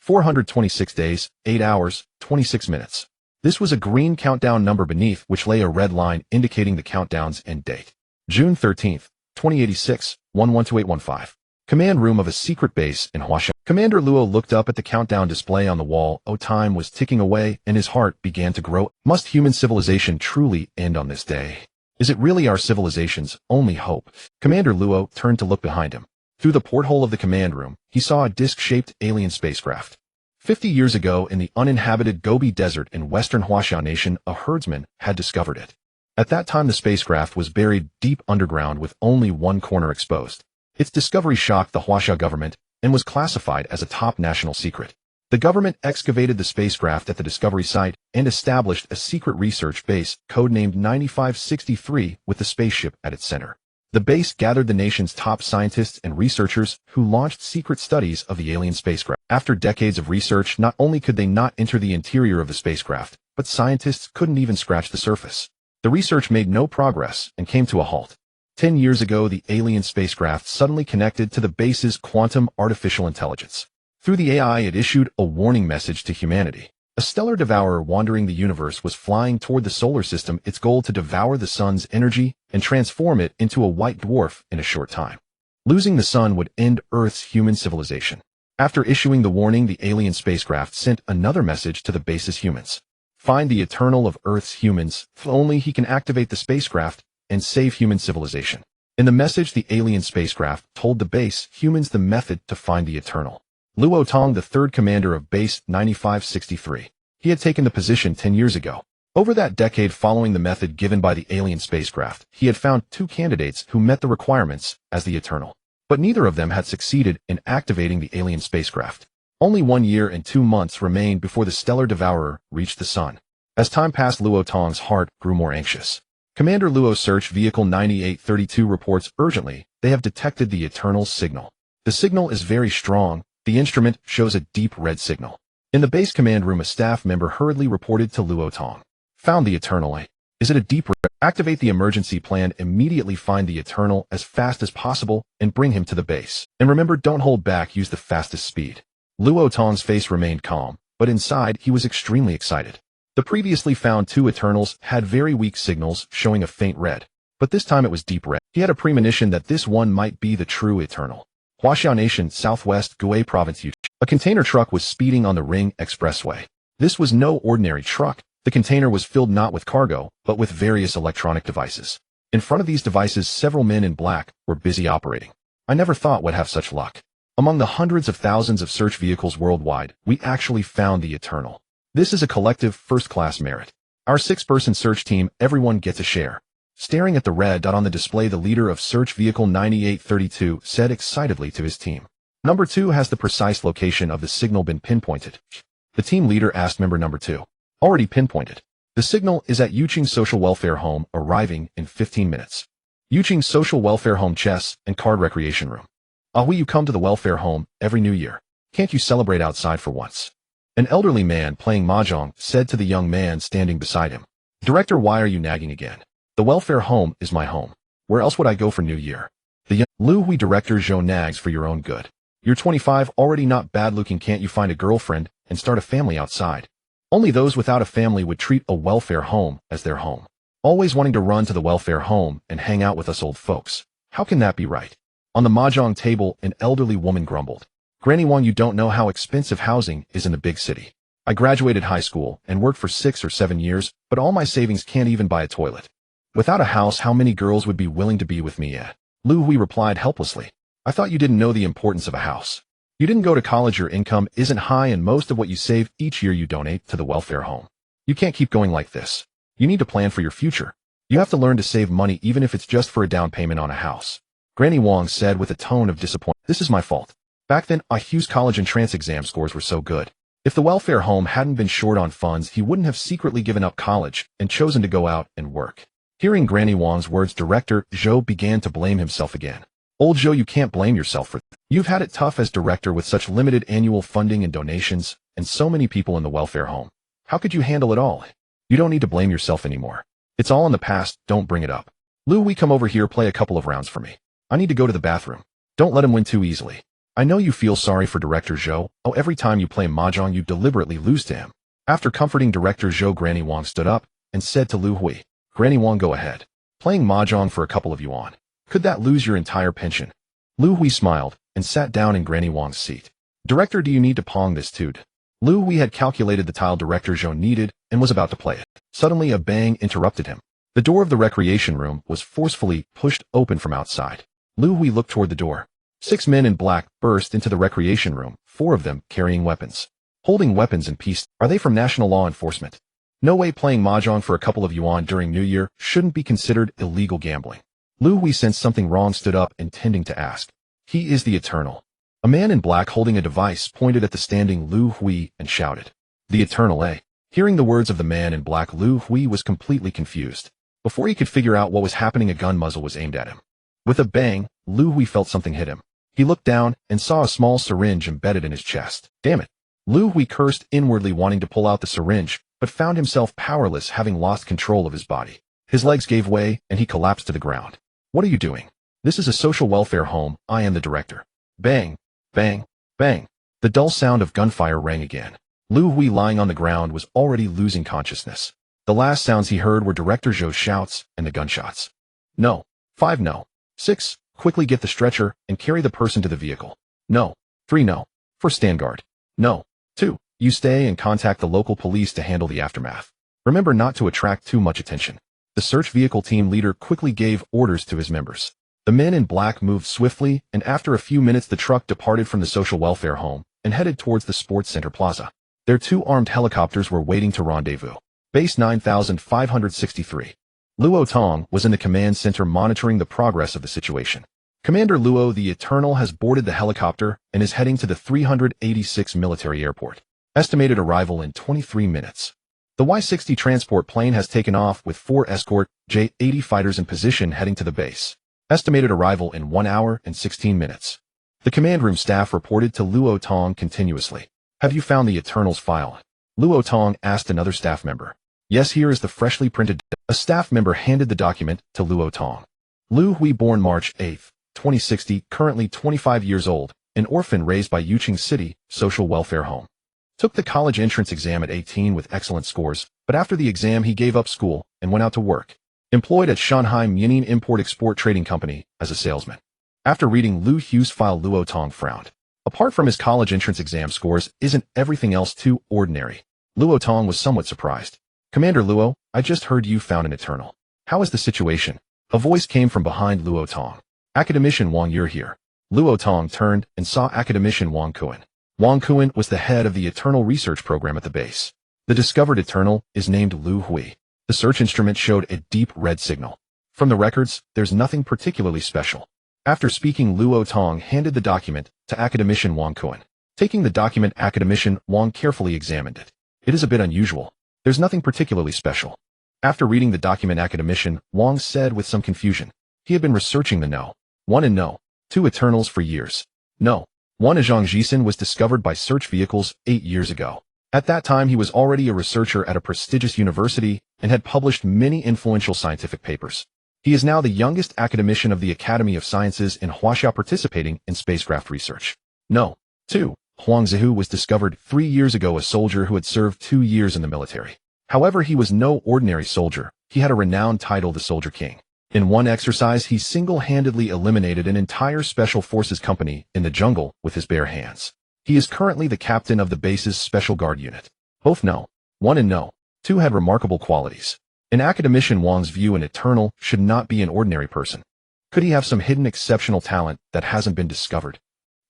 426 days, 8 hours, 26 minutes. This was a green countdown number beneath which lay a red line indicating the countdown's end date. June 13th, 2086, 112815. Command room of a secret base in Huasha. Commander Luo looked up at the countdown display on the wall. Time was ticking away and his heart began to grow. Must human civilization truly end on this day? Is it really our civilization's only hope? Commander Luo turned to look behind him. Through the porthole of the command room, he saw a disc-shaped alien spacecraft. 50 years ago in the uninhabited Gobi Desert in western Huasha Nation, a herdsman had discovered it. At that time the spacecraft was buried deep underground with only one corner exposed. Its discovery shocked the Huasha government and was classified as a top national secret. The government excavated the spacecraft at the discovery site and established a secret research base, codenamed 9563, with the spaceship at its center. The base gathered the nation's top scientists and researchers who launched secret studies of the alien spacecraft. After decades of research, not only could they not enter the interior of the spacecraft, but scientists couldn't even scratch the surface. The research made no progress and came to a halt. 10 years ago, the alien spacecraft suddenly connected to the base's quantum artificial intelligence. Through the AI, it issued a warning message to humanity. A stellar devourer wandering the universe was flying toward the solar system, its goal to devour the sun's energy and transform it into a white dwarf in a short time. Losing the sun would end Earth's human civilization. After issuing the warning, the alien spacecraft sent another message to the base's humans. Find the Eternal of Earth's humans, if only he can activate the spacecraft and save human civilization. In the message, the alien spacecraft told the base humans the method to find the Eternal. Luo Tong, the third commander of Base 9563. He had taken the position 10 years ago. Over that decade following the method given by the alien spacecraft, he had found 2 candidates who met the requirements as the Eternal. But neither of them had succeeded in activating the alien spacecraft. Only 1 year and 2 months remained before the stellar devourer reached the sun. As time passed, Luo Tong's heart grew more anxious. Commander Luo Search Vehicle 9832 reports urgently, they have detected the Eternal's signal. The signal is very strong. The instrument shows a deep red signal. In the base command room, a staff member hurriedly reported to Luo Tong. Found the Eternal. Is it a deep red? Activate the emergency plan. Immediately find the Eternal as fast as possible and bring him to the base. And remember, don't hold back, use the fastest speed. Luo Tong's face remained calm, but inside he was extremely excited. The previously found 2 Eternals had very weak signals showing a faint red, but this time it was deep red. He had a premonition that this one might be the true Eternal. Huasha Nation, Southwest Gui Province. A container truck was speeding on the Ring Expressway. This was no ordinary truck. The container was filled not with cargo, but with various electronic devices. In front of these devices, several men in black were busy operating. I never thought we'd have such luck. Among the hundreds of thousands of search vehicles worldwide, we actually found the Eternal. This is a collective first-class merit. Our 6-person search team, everyone gets a share. Staring at the red dot on the display, the leader of Search Vehicle 9832 said excitedly to his team. Number 2, has the precise location of the signal been pinpointed? The team leader asked member number 2. Already pinpointed. The signal is at Yuqing Social Welfare Home, arriving in 15 minutes. Yuqing Social Welfare Home, chess and card recreation room. Oui, you come to the welfare home every New Year. Can't you celebrate outside for once? An elderly man playing mahjong said to the young man standing beside him. Director, why are you nagging again? The welfare home is my home. Where else would I go for New Year? The young Liu Hui director, Zhou nags for your own good. You're 25, already not bad looking. Can't you find a girlfriend and start a family outside? Only those without a family would treat a welfare home as their home. Always wanting to run to the welfare home and hang out with us old folks. How can that be right? On the mahjong table, an elderly woman grumbled. Granny Wang, you don't know how expensive housing is in the big city. I graduated high school and worked for 6 or 7 years, but all my savings can't even buy a toilet. Without a house, how many girls would be willing to be with me yet? Liu Hui replied helplessly. I thought you didn't know the importance of a house. You didn't go to college, your income isn't high, and most of what you save each year you donate to the welfare home. You can't keep going like this. You need to plan for your future. You have to learn to save money even if it's just for a down payment on a house. Granny Wang said with a tone of disappointment. This is my fault. Back then, Hugh's college entrance exam scores were so good. If the welfare home hadn't been short on funds, he wouldn't have secretly given up college and chosen to go out and work. Hearing Granny Wang's words, Director Zhou began to blame himself again. Old Zhou, you can't blame yourself for that. You've had it tough as director with such limited annual funding and donations, and so many people in the welfare home. How could you handle it all? You don't need to blame yourself anymore. It's all in the past, don't bring it up. Liu, we come over here, play a couple of rounds for me. I need to go to the bathroom. Don't let him win too easily. I know you feel sorry for Director Zhou. Oh, every time you play mahjong you deliberately lose to him. After comforting Director Zhou, Granny Wang stood up and said to Liu Hui, Granny Wang, go ahead. Playing mahjong for a couple of yuan. Could that lose your entire pension? Liu Hui smiled and sat down in Granny Wang's seat. Director, do you need to pong this too? Liu Hui had calculated the tile Director Zhou needed and was about to play it. Suddenly a bang interrupted him. The door of the recreation room was forcefully pushed open from outside. Liu Hui looked toward the door. 6 men in black burst into the recreation room, 4 of them carrying weapons. Holding weapons in peace, are they from national law enforcement? No way, playing mahjong for a couple of yuan during New Year shouldn't be considered illegal gambling. Liu Hui sensed something wrong, stood up intending to ask. He is the Eternal. A man in black holding a device pointed at the standing Liu Hui and shouted. The Eternal, eh? Hearing the words of the man in black, Liu Hui was completely confused. Before he could figure out what was happening, a gun muzzle was aimed at him. With a bang, Liu Hui felt something hit him. He looked down and saw a small syringe embedded in his chest. Damn it. Liu Hui cursed inwardly, wanting to pull out the syringe, but found himself powerless, having lost control of his body. His legs gave way and he collapsed to the ground. What are you doing? This is a social welfare home. I am the director. Bang, bang, bang. The dull sound of gunfire rang again. Liu Hui, lying on the ground, was already losing consciousness. The last sounds he heard were Director Zhou's shouts and the gunshots. No. 5 no. 6, quickly get the stretcher and carry the person to the vehicle. No. 3 no. 4, stand guard. No. 2, you stay and contact the local police to handle the aftermath. Remember not to attract too much attention. The search vehicle team leader quickly gave orders to his members. The men in black moved swiftly, and after a few minutes the truck departed from the social welfare home and headed towards the sports center plaza. Their 2 armed helicopters were waiting to rendezvous. Base 9563. Luo Tong was in the command center monitoring the progress of the situation. Commander Luo the Eternal has boarded the helicopter and is heading to the 386 military airport. Estimated arrival in 23 minutes. The Y-60 transport plane has taken off with 4 escort J-80 fighters in position heading to the base. Estimated arrival in 1 hour and 16 minutes. The command room staff reported to Luo Tong continuously. Have you found the Eternal's file? Luo Tong asked another staff member. Yes, here is the freshly printed. A staff member handed the document to Luo Tong. Liu Hui, born March 8, 2060, currently 25 years old, an orphan raised by Yuqing City Social Welfare Home. Took the college entrance exam at 18 with excellent scores, but after the exam he gave up school and went out to work. Employed at Shanghai Mining Import-Export Trading Company as a salesman. After reading Liu Hui's file, Luo Tong frowned. Apart from his college entrance exam scores, isn't everything else too ordinary? Luo Tong was somewhat surprised. Commander Luo, I just heard you found an Eternal. How is the situation? A voice came from behind Luo Tong. Academician Wang, you're here. Luo Tong turned and saw Academician Wang Kuan. Wang Kuan was the head of the Eternal Research Program at the base. The discovered Eternal is named Liu Hui. The search instrument showed a deep red signal. From the records, there's nothing particularly special. After speaking, Luo Tong handed the document to Academician Wang Kuan. Taking the document, Academician Wang carefully examined it. It is a bit unusual. There's nothing particularly special. After reading the document, Academician Wang said with some confusion. He had been researching the No. 1 and No. 2 Eternals for years. No. 1 Zhang Jisun was discovered by search vehicles 8 years ago. At that time he was already a researcher at a prestigious university and had published many influential scientific papers. He is now the youngest academician of the Academy of Sciences in Huaxia, participating in spacecraft research. No. 2. Huang Zihu was discovered 3 years ago, a soldier who had served 2 years in the military. However, he was no ordinary soldier. He had a renowned title, the Soldier King. In one exercise, he single-handedly eliminated an entire special forces company in the jungle with his bare hands. He is currently the captain of the base's special guard unit. Both No. 1 and No. 2 had remarkable qualities. In Academician Wang's view, an Eternal should not be an ordinary person. Could he have some hidden exceptional talent that hasn't been discovered?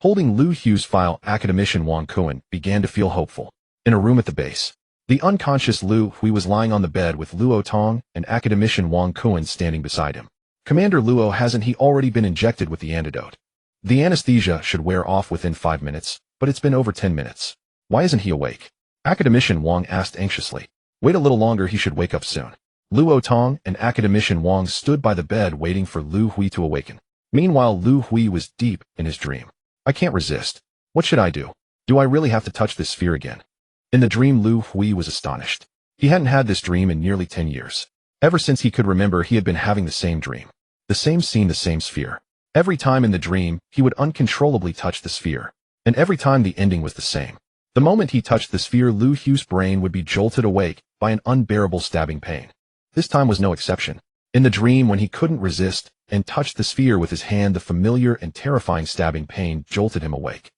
Holding Liu Hui's file, Academician Wang Kuan began to feel hopeful. In a room at the base, the unconscious Liu Hui was lying on the bed with Luo Tong and Academician Wang Kuan standing beside him. Commander Luo, hasn't he already been injected with the antidote? The anesthesia should wear off within 5 minutes, but it's been over 10 minutes. Why isn't he awake? Academician Wang asked anxiously. Wait a little longer, he should wake up soon. Luo Tong and Academician Wang stood by the bed waiting for Liu Hui to awaken. Meanwhile, Liu Hui was deep in his dream. I can't resist. What should I do? Do I really have to touch this sphere again? In the dream, Liu Hui was astonished. He hadn't had this dream in nearly 10 years. Ever since he could remember, he had been having the same dream. The same scene, the same sphere. Every time in the dream, he would uncontrollably touch the sphere. And every time the ending was the same. The moment he touched the sphere, Liu Hui's brain would be jolted awake by an unbearable stabbing pain. This time was no exception. In the dream, when he couldn't resist and touched the sphere with his hand, the familiar and terrifying stabbing pain jolted him awake.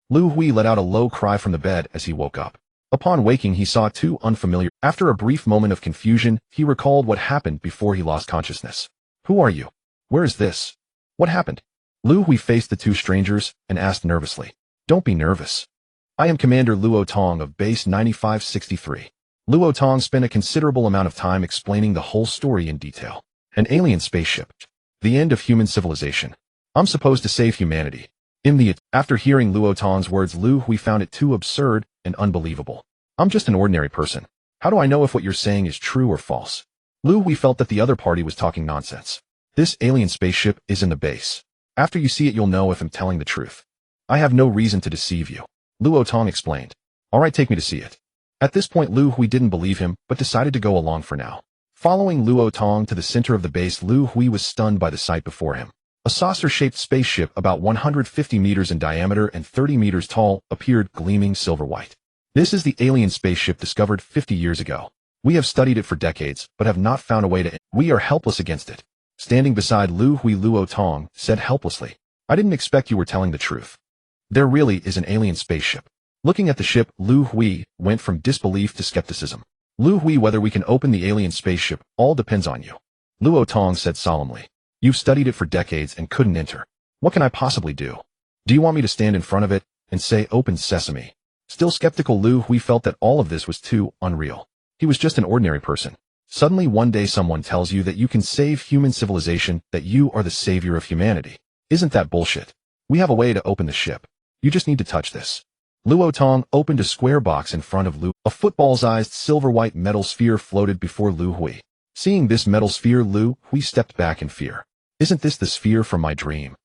Liu Hui let out a low cry from the bed as he woke up. Upon waking, he saw two unfamiliar. After a brief moment of confusion, he recalled what happened before he lost consciousness. Who are you? Where is this? What happened? Liu Hui faced the two strangers and asked nervously. Don't be nervous. I am Commander Luo Tong of Base 9563. Luo Tong spent a considerable amount of time explaining the whole story in detail. An alien spaceship. The end of human civilization. I'm supposed to save humanity. After hearing Luo Tong's words, Liu Hui found it too absurd and unbelievable. I'm just an ordinary person. How do I know if what you're saying is true or false? Liu Hui felt that the other party was talking nonsense. This alien spaceship is in the base. After you see it, you'll know if I'm telling the truth. I have no reason to deceive you. Luo Tong explained. All right, take me to see it. At this point, Liu Hui didn't believe him, but decided to go along for now. Following Luo Tong to the center of the base, Liu Hui was stunned by the sight before him. A saucer-shaped spaceship about 150 meters in diameter and 30 meters tall appeared gleaming silver white. This is the alien spaceship discovered 50 years ago. We have studied it for decades, but have not found a way to. We are helpless against it. Standing beside Liu Hui, Luo Tong said helplessly, I didn't expect you were telling the truth. There really is an alien spaceship. Looking at the ship, Liu Hui went from disbelief to skepticism. Liu Hui, whether we can open the alien spaceship, all depends on you. Luo Tong said solemnly. You've studied it for decades and couldn't enter. What can I possibly do? Do you want me to stand in front of it and say open sesame? Still skeptical, Liu Hui felt that all of this was too unreal. He was just an ordinary person. Suddenly one day someone tells you that you can save human civilization, that you are the savior of humanity. Isn't that bullshit? We have a way to open the ship. You just need to touch this. Luo Tong opened a square box in front of Liu. A football-sized silver-white metal sphere floated before Liu Hui. Seeing this metal sphere, Liu Hui stepped back in fear. Isn't this the sphere from my dream?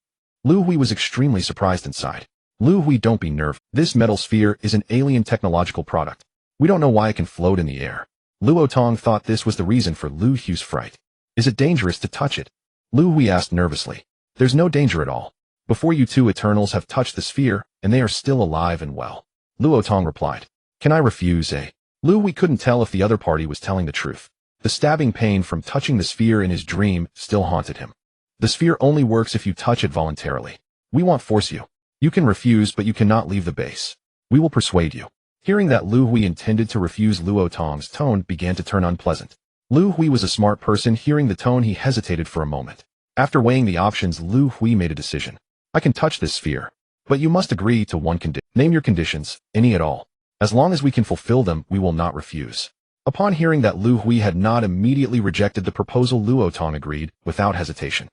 Liu Hui was extremely surprised inside. Liu Hui, don't be nervous. This metal sphere is an alien technological product. We don't know why it can float in the air. Luo Tong thought this was the reason for Liu Hui's fright. Is it dangerous to touch it? Liu Hui asked nervously. There's no danger at all. Before you two Eternals have touched the sphere, and they are still alive and well. Luo Tong replied. Can I refuse, eh? Liu Hui couldn't tell if the other party was telling the truth. The stabbing pain from touching the sphere in his dream still haunted him. The sphere only works if you touch it voluntarily. We won't force you. You can refuse, but you cannot leave the base. We will persuade you. Hearing that Liu Hui intended to refuse, Luo Tong's tone began to turn unpleasant. Liu Hui was a smart person. Hearing the tone, he hesitated for a moment. After weighing the options, Liu Hui made a decision. I can touch this sphere, but you must agree to one condition. Name your conditions, any at all. As long as we can fulfill them, we will not refuse. Upon hearing that Liu Hui had not immediately rejected the proposal, Luo Tong agreed, without hesitation.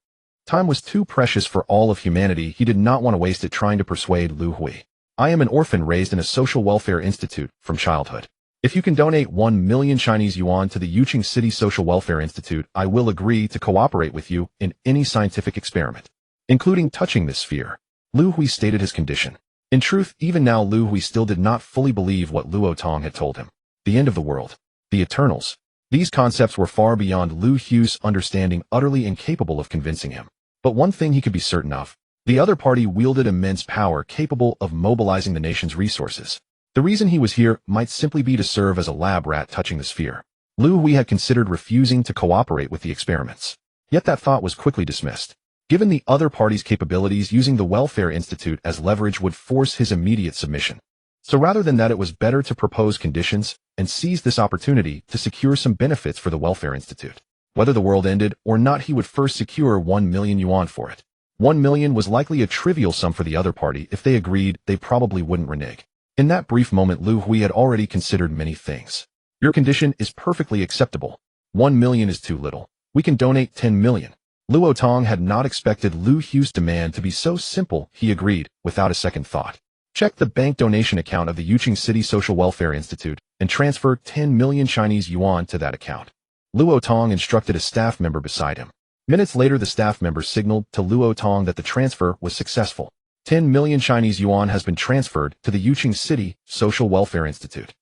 Time was too precious for all of humanity. He did not want to waste it trying to persuade Liu Hui. I am an orphan raised in a social welfare institute from childhood. If you can donate 1 million Chinese yuan to the Yuqing City Social Welfare Institute, I will agree to cooperate with you in any scientific experiment, including touching this sphere. Liu Hui stated his condition. In truth, even now Liu Hui still did not fully believe what Luo Tong had told him. The end of the world. The Eternals. These concepts were far beyond Liu Hui's understanding, utterly incapable of convincing him. But one thing he could be certain of. The other party wielded immense power capable of mobilizing the nation's resources. The reason he was here might simply be to serve as a lab rat touching the sphere. Liu Hui had considered refusing to cooperate with the experiments. Yet that thought was quickly dismissed. Given the other party's capabilities, using the Welfare Institute as leverage would force his immediate submission. So rather than that, it was better to propose conditions and seize this opportunity to secure some benefits for the Welfare Institute. Whether the world ended or not, he would first secure 1 million yuan for it. 1 million was likely a trivial sum for the other party. If they agreed, they probably wouldn't renege. In that brief moment, Liu Hui had already considered many things. Your condition is perfectly acceptable. 1 million is too little. We can donate 10 million. Luo Tong had not expected Liu Hui's demand to be so simple. He agreed, without a second thought. Check the bank donation account of the Yuqing City Social Welfare Institute and transfer 10 million Chinese yuan to that account. Luo Tong instructed a staff member beside him. Minutes later, the staff member signaled to Luo Tong that the transfer was successful. 10 million Chinese yuan has been transferred to the Yuqing City Social Welfare Institute.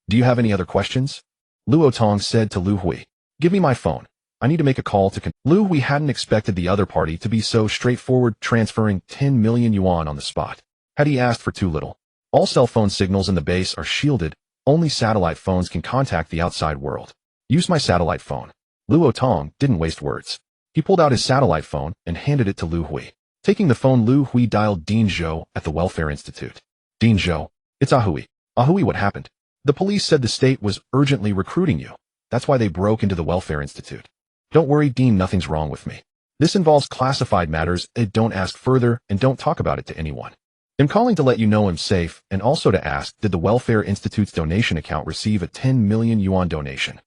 Do you have any other questions? Luo Tong said to Liu Hui. Give me my phone. I need to make a call to Liu Hui hadn't expected the other party to be so straightforward, transferring 10 million yuan on the spot. Had he asked for too little? All cell phone signals in the base are shielded. Only satellite phones can contact the outside world. Use my satellite phone. Luo Tong didn't waste words. He pulled out his satellite phone and handed it to Liu Hui. Taking the phone, Liu Hui dialed Dean Zhou at the Welfare Institute. Dean Zhou, it's Ahui. Ahui, what happened? The police said the state was urgently recruiting you. That's why they broke into the Welfare Institute. Don't worry, Dean, nothing's wrong with me. This involves classified matters. Don't ask further and don't talk about it to anyone. I'm calling to let you know I'm safe and also to ask, did the Welfare Institute's donation account receive a 10 million yuan donation?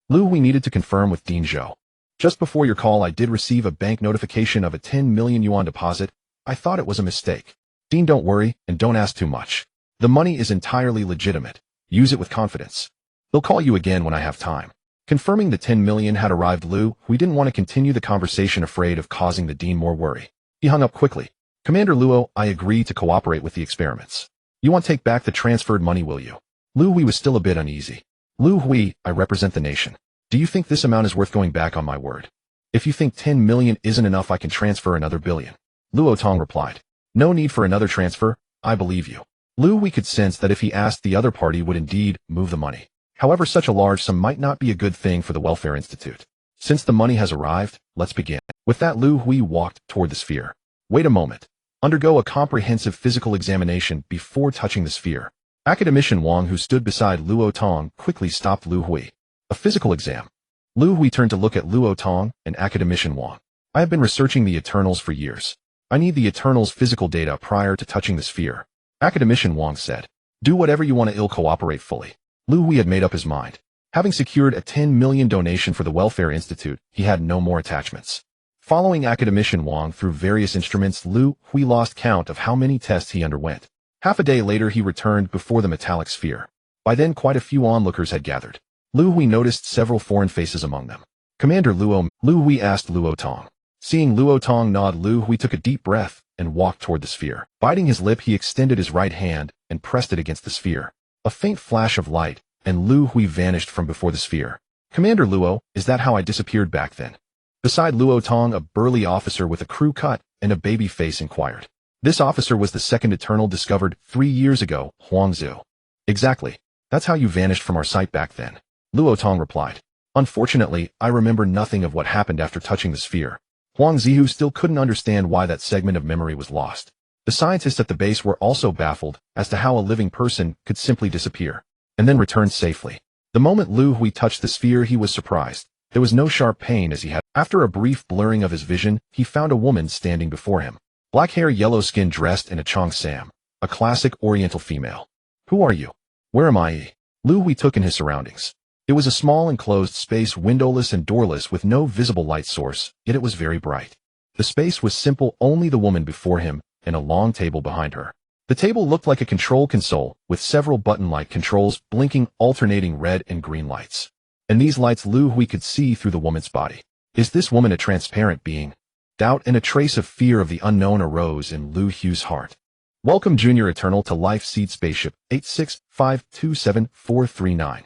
Liu Hui needed to confirm with Dean Zhou. Just before your call, I did receive a bank notification of a 10 million yuan deposit. I thought it was a mistake. Dean, don't worry and don't ask too much. The money is entirely legitimate. Use it with confidence. They'll call you again when I have time. Confirming the 10 million had arrived, Liu Hui didn't want to continue the conversation, afraid of causing the Dean more worry. He hung up quickly. Commander Luo, I agree to cooperate with the experiments. You won't take back the transferred money, will you? Liu Hui was still a bit uneasy. Liu Hui, I represent the nation. Do you think this amount is worth going back on my word? If you think 10 million isn't enough, I can transfer another billion. Luo Tong replied. No need for another transfer. I believe you. Liu Hui could sense that if he asked, the other party would indeed move the money. However, such a large sum might not be a good thing for the Welfare Institute. Since the money has arrived, let's begin. With that, Liu Hui walked toward the sphere. Wait a moment. Undergo a comprehensive physical examination before touching the sphere. Academician Wang, who stood beside Luo Tong, quickly stopped Liu Hui. A physical exam. Liu Hui turned to look at Luo Tong and Academician Wang. I have been researching the Eternals for years. I need the Eternals' physical data prior to touching the sphere. Academician Wang said. Do whatever you want to cooperate fully. Liu Hui had made up his mind. Having secured a 10 million donation for the Welfare Institute, he had no more attachments. Following Academician Wang through various instruments, Liu Hui lost count of how many tests he underwent. Half a day later, he returned before the metallic sphere. By then, quite a few onlookers had gathered. Liu Hui noticed several foreign faces among them. Commander Luo, Liu Hui asked Luo Tong. Seeing Luo Tong nod, Liu Hui took a deep breath and walked toward the sphere. Biting his lip, he extended his right hand and pressed it against the sphere. A faint flash of light, and Liu Hui vanished from before the sphere. Commander Luo, is that how I disappeared back then? Beside Luo Tong, a burly officer with a crew cut and a baby face inquired. This officer was the second Eternal discovered 3 years ago, Huang Zhu. Exactly. That's how you vanished from our sight back then. Luo Tong replied. Unfortunately, I remember nothing of what happened after touching the sphere. Huang Zhu still couldn't understand why that segment of memory was lost. The scientists at the base were also baffled as to how a living person could simply disappear and then return safely. The moment Liu Hui touched the sphere, he was surprised. There was no sharp pain as he had. After a brief blurring of his vision, he found a woman standing before him. Black hair, yellow skin, dressed in a cheongsam, a classic oriental female. Who are you? Where am I? Liu Hui took in his surroundings. It was a small enclosed space, windowless and doorless, with no visible light source, yet it was very bright. The space was simple, only the woman before him and a long table behind her. The table looked like a control console with several button-like controls blinking, alternating red and green lights. And these lights Liu Hui could see through the woman's body. Is this woman a transparent being? Doubt and a trace of fear of the unknown arose in Liu Hui's heart. Welcome, Junior Eternal, to Life Seed Spaceship 86527-439.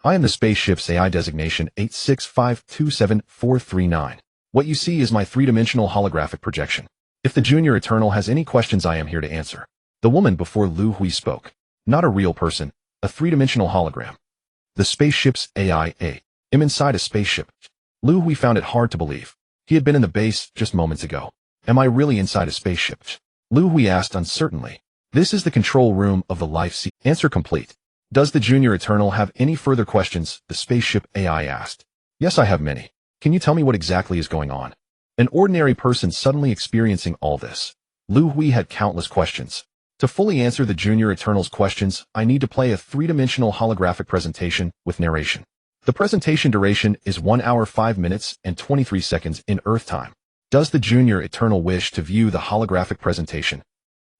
I am the spaceship's AI designation 86527-439. What you see is my three-dimensional holographic projection. If the Junior Eternal has any questions, I am here to answer. The woman before Liu Hui spoke. Not a real person, a three-dimensional hologram. The spaceship's AI. I'm inside a spaceship. Liu Hui found it hard to believe. He had been in the base just moments ago. Am I really inside a spaceship? Liu Hui asked uncertainly. This is the control room of the Life Seed. Answer complete. Does the Junior Eternal have any further questions? The spaceship AI asked. Yes, I have many. Can you tell me what exactly is going on? An ordinary person suddenly experiencing all this. Liu Hui had countless questions. To fully answer the Junior Eternal's questions, I need to play a three-dimensional holographic presentation with narration. The presentation duration is 1 hour 5 minutes and 23 seconds in Earth time. Does the Junior Eternal wish to view the holographic presentation?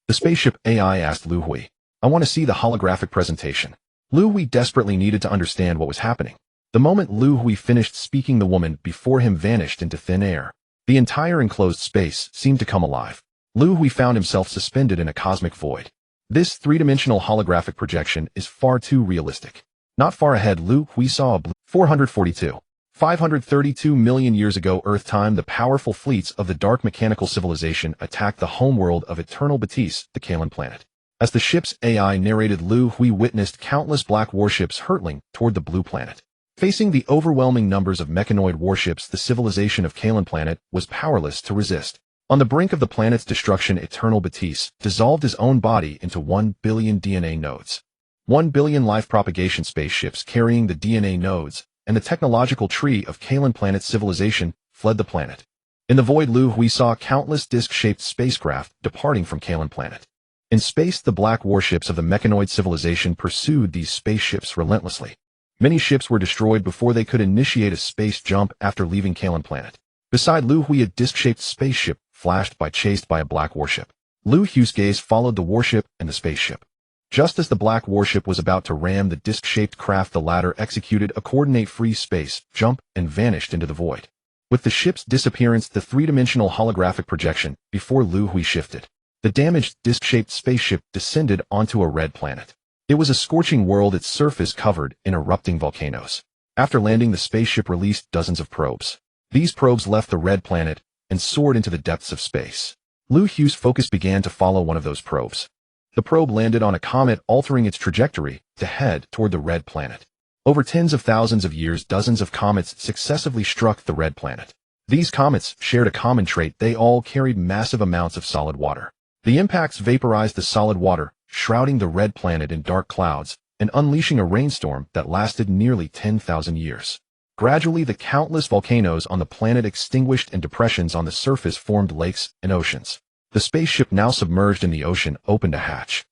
The spaceship AI asked Liu Hui. I want to see the holographic presentation. Liu Hui desperately needed to understand what was happening. The moment Liu Hui finished speaking, the woman before him vanished into thin air. The entire enclosed space seemed to come alive. Liu Hui found himself suspended in a cosmic void. This three-dimensional holographic projection is far too realistic. Not far ahead, Liu Hui saw a 442. 532 million years ago Earth time, the powerful fleets of the dark mechanical civilization attacked the homeworld of Eternal Batiste, the Kalan planet. As the ship's AI narrated, Liu Hui witnessed countless black warships hurtling toward the blue planet. Facing the overwhelming numbers of mechanoid warships, the civilization of Kalan planet was powerless to resist. On the brink of the planet's destruction, Eternal Batiste dissolved his own body into 1 billion DNA nodes. 1 billion life propagation spaceships carrying the DNA nodes and the technological tree of Kalan planet's civilization fled the planet. In the void, Liu Hui saw countless disc-shaped spacecraft departing from Kalan planet. In space, the black warships of the mechanoid civilization pursued these spaceships relentlessly. Many ships were destroyed before they could initiate a space jump after leaving Kalan planet. Beside Liu Hui, a disc-shaped spaceship flashed by, chased by a black warship. Liu Hui's gaze followed the warship and the spaceship. Just as the black warship was about to ram the disc-shaped craft, the latter executed a coordinate-free space jump and vanished into the void. With the ship's disappearance, the three-dimensional holographic projection before Liu Hui shifted. The damaged disc-shaped spaceship descended onto a red planet. It was a scorching world, its surface covered in erupting volcanoes. After landing, the spaceship released dozens of probes. These probes left the red planet and soared into the depths of space. Liu Hui's focus began to follow one of those probes. The probe landed on a comet, altering its trajectory to head toward the red planet. Over tens of thousands of years, dozens of comets successively struck the red planet. These comets shared a common trait: they all carried massive amounts of solid water. The impacts vaporized the solid water, shrouding the red planet in dark clouds and unleashing a rainstorm that lasted nearly 10,000 years. Gradually, the countless volcanoes on the planet extinguished and depressions on the surface formed lakes and oceans. The spaceship, now submerged in the ocean, opened a hatch.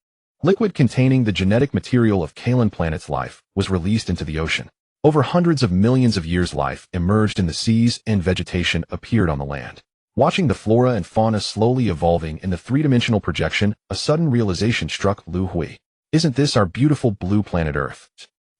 Liquid containing the genetic material of Kalan planet's life was released into the ocean. Over hundreds of millions of years, life emerged in the seas and vegetation appeared on the land. Watching the flora and fauna slowly evolving in the three-dimensional projection, a sudden realization struck Liu Hui. Isn't this our beautiful blue planet Earth?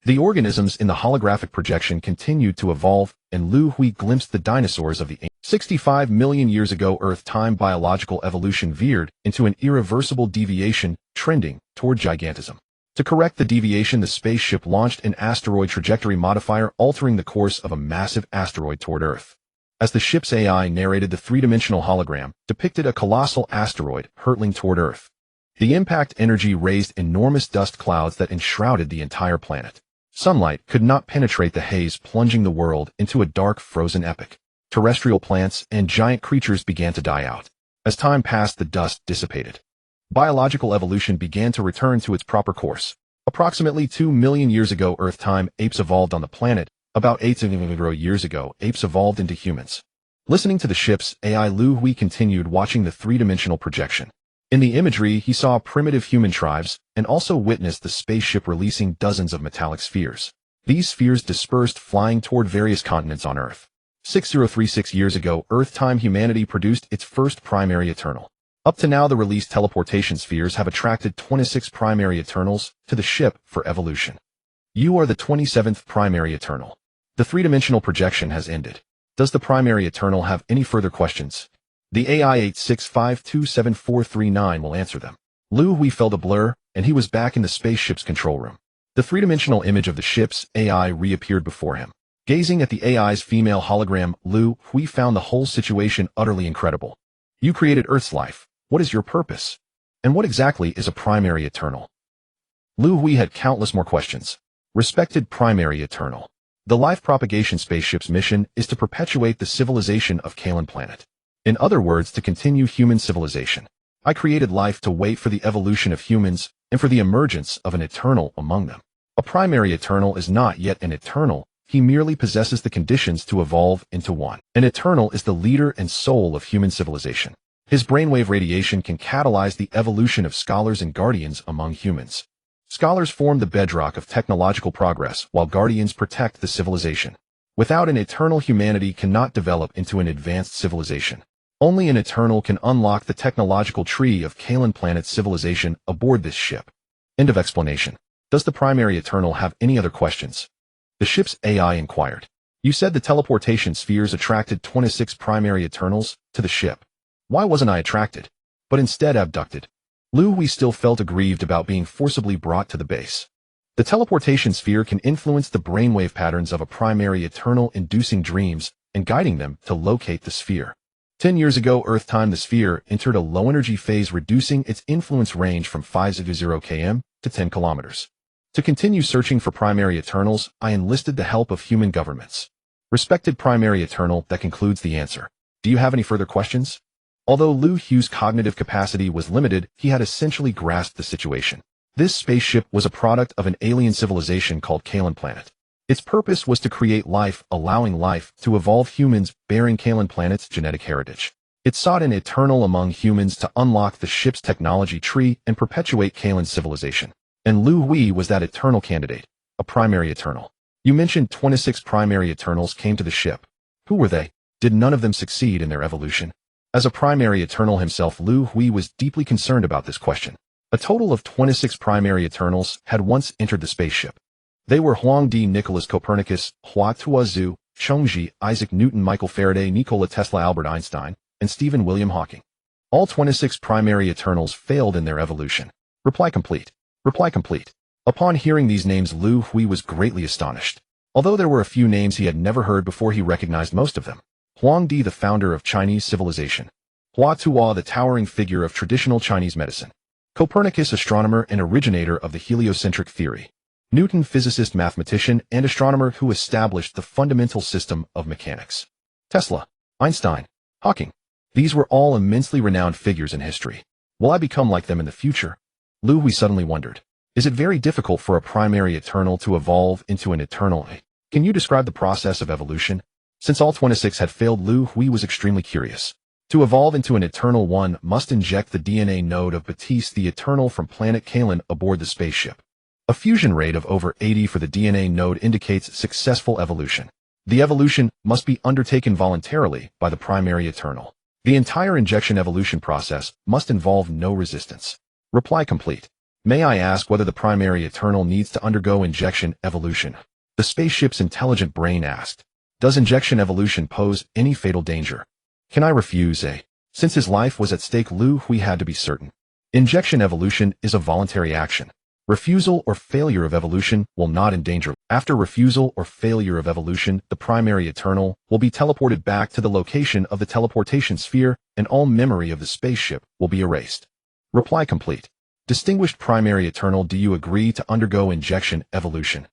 The organisms in the holographic projection continued to evolve, and Liu Hui glimpsed the dinosaurs of the 65 million years ago Earth time. Biological evolution veered into an irreversible deviation, trending toward gigantism. To correct the deviation, the spaceship launched an asteroid trajectory modifier, altering the course of a massive asteroid toward Earth. As the ship's AI narrated, the three-dimensional hologram depicted a colossal asteroid hurtling toward Earth. The impact energy raised enormous dust clouds that enshrouded the entire planet. Sunlight could not penetrate the haze, plunging the world into a dark, frozen epoch. Terrestrial plants and giant creatures began to die out. As time passed, the dust dissipated. Biological evolution began to return to its proper course. Approximately 2 million years ago Earth time, apes evolved on the planet. About 8 years ago, apes evolved into humans. Listening to the ship's AI, Liu Hui continued watching the three-dimensional projection. In the imagery, he saw primitive human tribes and also witnessed the spaceship releasing dozens of metallic spheres. These spheres dispersed, flying toward various continents on Earth. 6036 years ago, Earth time, humanity produced its first primary eternal. Up to now, the released teleportation spheres have attracted 26 primary eternals to the ship for evolution. You are the 27th primary eternal. The three-dimensional projection has ended. Does the primary eternal have any further questions? The AI 865274439 will answer them. Liu Hui felt a blur, and he was back in the spaceship's control room. The three-dimensional image of the ship's AI reappeared before him. Gazing at the AI's female hologram, Liu Hui found the whole situation utterly incredible. You created Earth's life. What is your purpose? And what exactly is a primary eternal? Liu Hui had countless more questions. Respected primary eternal. The life propagation spaceship's mission is to perpetuate the civilization of Kalan planet. In other words, to continue human civilization. I created life to wait for the evolution of humans and for the emergence of an eternal among them. A primary eternal is not yet an eternal, he merely possesses the conditions to evolve into one. An eternal is the leader and soul of human civilization. His brainwave radiation can catalyze the evolution of scholars and guardians among humans. Scholars form the bedrock of technological progress, while guardians protect the civilization. Without an eternal, humanity cannot develop into an advanced civilization. Only an eternal can unlock the technological tree of Kalan planet's civilization aboard this ship. End of explanation. Does the primary eternal have any other questions? The ship's AI inquired. You said the teleportation spheres attracted 26 primary eternals to the ship. Why wasn't I attracted, but instead abducted? Liu Hui still felt aggrieved about being forcibly brought to the base. The teleportation sphere can influence the brainwave patterns of a primary eternal, inducing dreams and guiding them to locate the sphere. 10 years ago, Earth time, the sphere entered a low-energy phase, reducing its influence range from 50 km to 10 kilometers. To continue searching for primary eternals, I enlisted the help of human governments. Respected primary eternal, that concludes the answer. Do you have any further questions? Although Liu Hui's cognitive capacity was limited, he had essentially grasped the situation. This spaceship was a product of an alien civilization called Kalan Planet. Its purpose was to create life, allowing life to evolve humans bearing Kalan Planet's genetic heritage. It sought an eternal among humans to unlock the ship's technology tree and perpetuate Kalan's civilization. And Liu Hui was that eternal candidate, a primary eternal. You mentioned 26 primary eternals came to the ship. Who were they? Did none of them succeed in their evolution? As a primary eternal himself, Liu Hui was deeply concerned about this question. A total of 26 primary eternals had once entered the spaceship. They were Huangdi, Nicholas Copernicus, Hua Tuozu, Chengji, Isaac Newton, Michael Faraday, Nikola Tesla, Albert Einstein, and Stephen William Hawking. All 26 primary eternals failed in their evolution. Reply complete. Reply complete. Upon hearing these names, Liu Hui was greatly astonished. Although there were a few names he had never heard before, he recognized most of them. Huangdi, the founder of Chinese civilization. Hua Tuo, the towering figure of traditional Chinese medicine. Copernicus, astronomer and originator of the heliocentric theory. Newton, physicist, mathematician, and astronomer who established the fundamental system of mechanics. Tesla, Einstein, Hawking. These were all immensely renowned figures in history. Will I become like them in the future? Liu Hui suddenly wondered. Is it very difficult for a primary eternal to evolve into an eternal? Can you describe the process of evolution? Since all 26 had failed, Liu Hui was extremely curious. To evolve into an eternal, one must inject the DNA node of Batiste, the eternal from planet Kalan, aboard the spaceship. A fusion rate of over 80 for the DNA node indicates successful evolution. The evolution must be undertaken voluntarily by the primary eternal. The entire injection evolution process must involve no resistance. Reply complete. May I ask whether the primary eternal needs to undergo injection evolution? The spaceship's intelligent brain asked. Does injection evolution pose any fatal danger? Can I refuse? Since his life was at stake, Liu Hui had to be certain. Injection evolution is a voluntary action. Refusal or failure of evolution will not endanger. After refusal or failure of evolution, the primary eternal will be teleported back to the location of the teleportation sphere, and all memory of the spaceship will be erased. Reply complete. Distinguished primary eternal, do you agree to undergo injection evolution?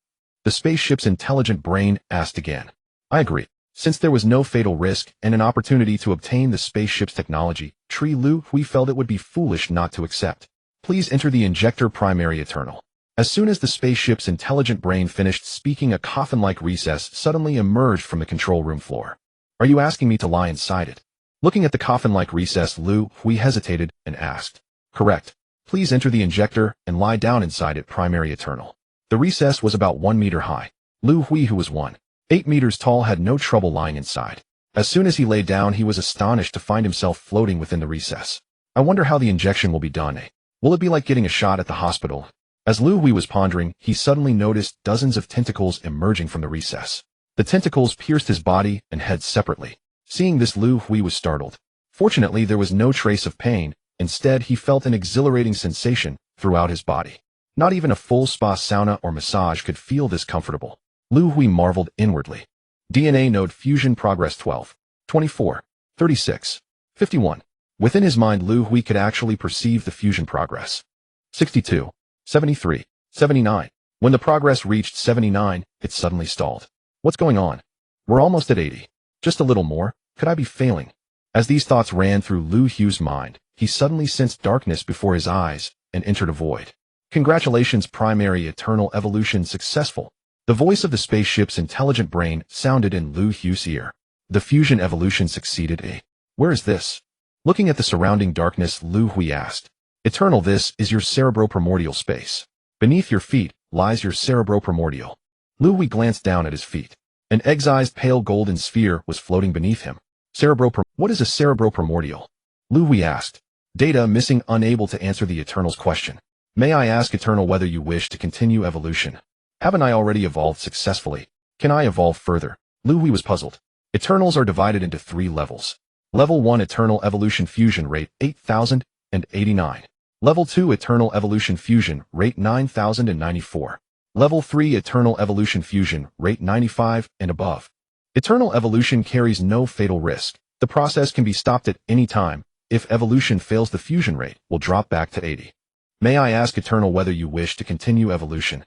The spaceship's intelligent brain asked again. I agree. Since there was no fatal risk and an opportunity to obtain the spaceship's technology tree, Liu Hui felt it would be foolish not to accept. Please enter the injector, primary eternal. As soon as the spaceship's intelligent brain finished speaking, a coffin-like recess suddenly emerged from the control room floor. Are you asking me to lie inside it? Looking at the coffin-like recess, Liu Hui hesitated and asked. Correct. Please enter the injector and lie down inside it, primary eternal. The recess was about 1 meter high. Liu Hui, who was 1.8 meters tall, had no trouble lying inside. As soon as he lay down, he was astonished to find himself floating within the recess. I wonder how the injection will be done. Will it be like getting a shot at the hospital? As Liu Hui was pondering, he suddenly noticed dozens of tentacles emerging from the recess. The tentacles pierced his body and head separately. Seeing this, Liu Hui was startled. Fortunately, there was no trace of pain. Instead, he felt an exhilarating sensation throughout his body. Not even a full spa, sauna, or massage could feel this comfortable. Liu Hui marveled inwardly. DNA node fusion progress 12, 24, 36, 51. Within his mind, Liu Hui could actually perceive the fusion progress. 62, 73, 79. When the progress reached 79, it suddenly stalled. What's going on? We're almost at 80. Just a little more. Could I be failing? As these thoughts ran through Liu Hui's mind, he suddenly sensed darkness before his eyes and entered a void. Congratulations, primary eternal evolution successful. The voice of the spaceship's intelligent brain sounded in Liu Hui's ear. The fusion evolution succeeded. Where is this? Looking at the surrounding darkness, Liu Hui asked. Eternal, this is your cerebroprimordial space. Beneath your feet lies your cerebroprimordial. Liu Hui glanced down at his feet. An excised pale golden sphere was floating beneath him. What is a cerebroprimordial? Liu Hui asked. Data missing, unable to answer the Eternal's question. May I ask, Eternal, whether you wish to continue evolution? Haven't I already evolved successfully? Can I evolve further? Liu Hui was puzzled. Eternals are divided into 3 levels. Level 1 Eternal Evolution Fusion Rate 8089. Level 2 Eternal Evolution Fusion Rate 9094. Level 3 Eternal Evolution Fusion, rate 95 and above. Eternal evolution carries no fatal risk. The process can be stopped at any time. If evolution fails, the fusion rate will drop back to 80. May I ask, Eternal, whether you wish to continue evolution?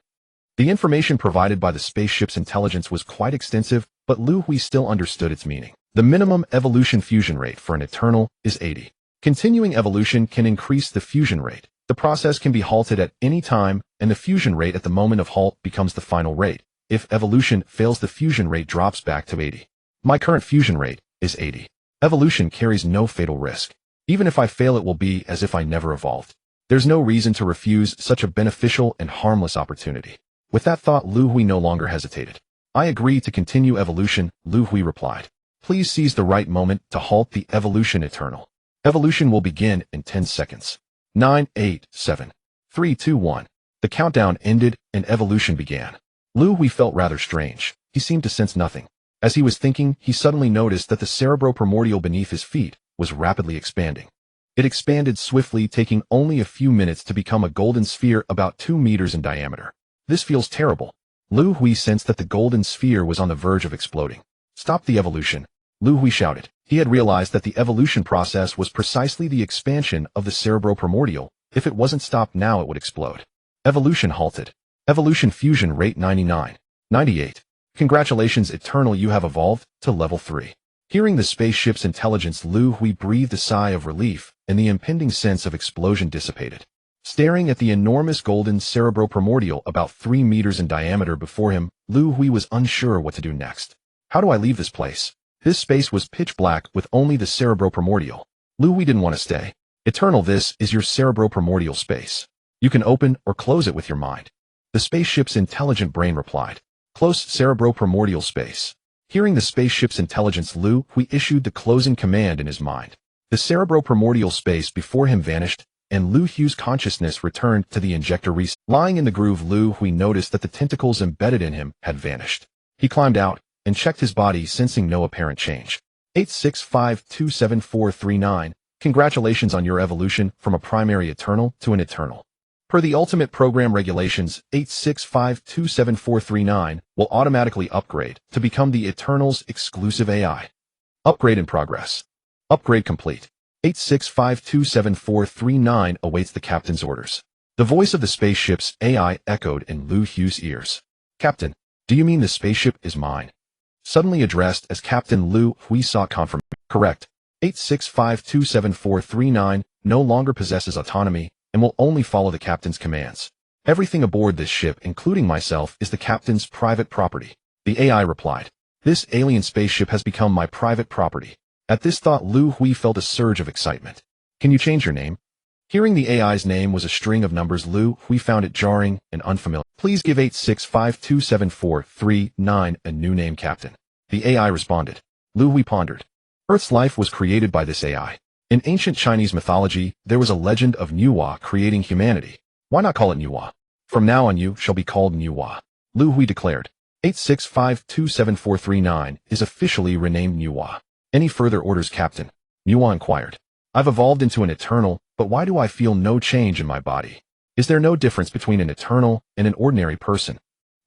The information provided by the spaceship's intelligence was quite extensive, but Liu Hui still understood its meaning. The minimum evolution fusion rate for an Eternal is 80. Continuing evolution can increase the fusion rate. The process can be halted at any time, and the fusion rate at the moment of halt becomes the final rate. If evolution fails, the fusion rate drops back to 80. My current fusion rate is 80. Evolution carries no fatal risk. Even if I fail, it will be as if I never evolved. There's no reason to refuse such a beneficial and harmless opportunity. With that thought, Liu Hui no longer hesitated. I agree to continue evolution, Liu Hui replied. Please seize the right moment to halt the evolution, Eternal. Evolution will begin in 10 seconds. 9, 8, 7, 3, 2, 1. The countdown ended and evolution began. Liu Hui felt rather strange. He seemed to sense nothing. As he was thinking, he suddenly noticed that the cerebro-primordial beneath his feet was rapidly expanding. It expanded swiftly, taking only a few minutes to become a golden sphere about 2 meters in diameter. This feels terrible. Liu Hui sensed that the golden sphere was on the verge of exploding. Stop the evolution, Liu Hui shouted. He had realized that the evolution process was precisely the expansion of the cerebro-primordial. If it wasn't stopped now, it would explode. Evolution halted. Evolution fusion rate 99. 98. Congratulations, Eternal, you have evolved to level 3. Hearing the spaceship's intelligence, Liu Hui breathed a sigh of relief, and the impending sense of explosion dissipated. Staring at the enormous golden cerebro-primordial about 3 meters in diameter before him, Liu Hui was unsure what to do next. How do I leave this place? This space was pitch black with only the cerebro-primordial. Liu Hui didn't want to stay. Eternal, this is your cerebro-primordial space. You can open or close it with your mind. The spaceship's intelligent brain replied. Close cerebro-primordial space. Hearing the spaceship's intelligence, Liu Hui issued the closing command in his mind. The cerebro-primordial space before him vanished, and Liu Hui's consciousness returned to the injector reset. Lying in the groove, Liu Hui noticed that the tentacles embedded in him had vanished. He climbed out and checked his body, sensing no apparent change. 865274339. Congratulations on your evolution from a primary Eternal to an Eternal. Per the Ultimate Program Regulations, 865274339 will automatically upgrade to become the Eternal's exclusive AI. Upgrade in progress. Upgrade complete. 865274339 awaits the captain's orders. The voice of the spaceship's AI echoed in Liu Hui's ears. Captain, do you mean the spaceship is mine? Suddenly addressed as Captain, Liu Hui sought confirmation. Correct. 865274339 no longer possesses autonomy and will only follow the captain's commands. Everything aboard this ship, including myself, is the captain's private property. The AI replied. This alien spaceship has become my private property. At this thought, Liu Hui felt a surge of excitement. Can you change your name? Hearing the AI's name was a string of numbers, Liu Hui found it jarring and unfamiliar. Please give 865274339 a new name, Captain. The AI responded. Liu Hui pondered. Earth's life was created by this AI. In ancient Chinese mythology, there was a legend of Nuwa creating humanity. Why not call it Nuwa? From now on, you shall be called Nuwa, Liu Hui declared. 865274339 is officially renamed Nuwa. Any further orders, Captain? Nuwa inquired. I've evolved into an Eternal, but why do I feel no change in my body? Is there no difference between an Eternal and an ordinary person?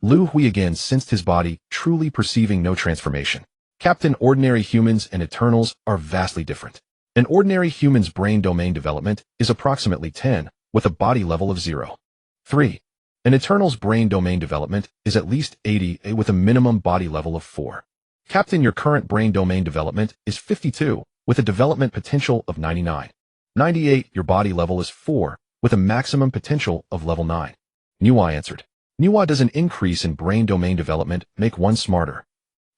Liu Hui again sensed his body, truly perceiving no transformation. Captain, ordinary humans and Eternals are vastly different. An ordinary human's brain domain development is approximately 10, with a body level of 0. 3. An Eternal's brain domain development is at least 80, with a minimum body level of 4. Captain, your current brain domain development is 52, with a development potential of 99. 98, your body level is 4, with a maximum potential of level 9. Nuwa answered. Nuwa, does an increase in brain domain development make one smarter?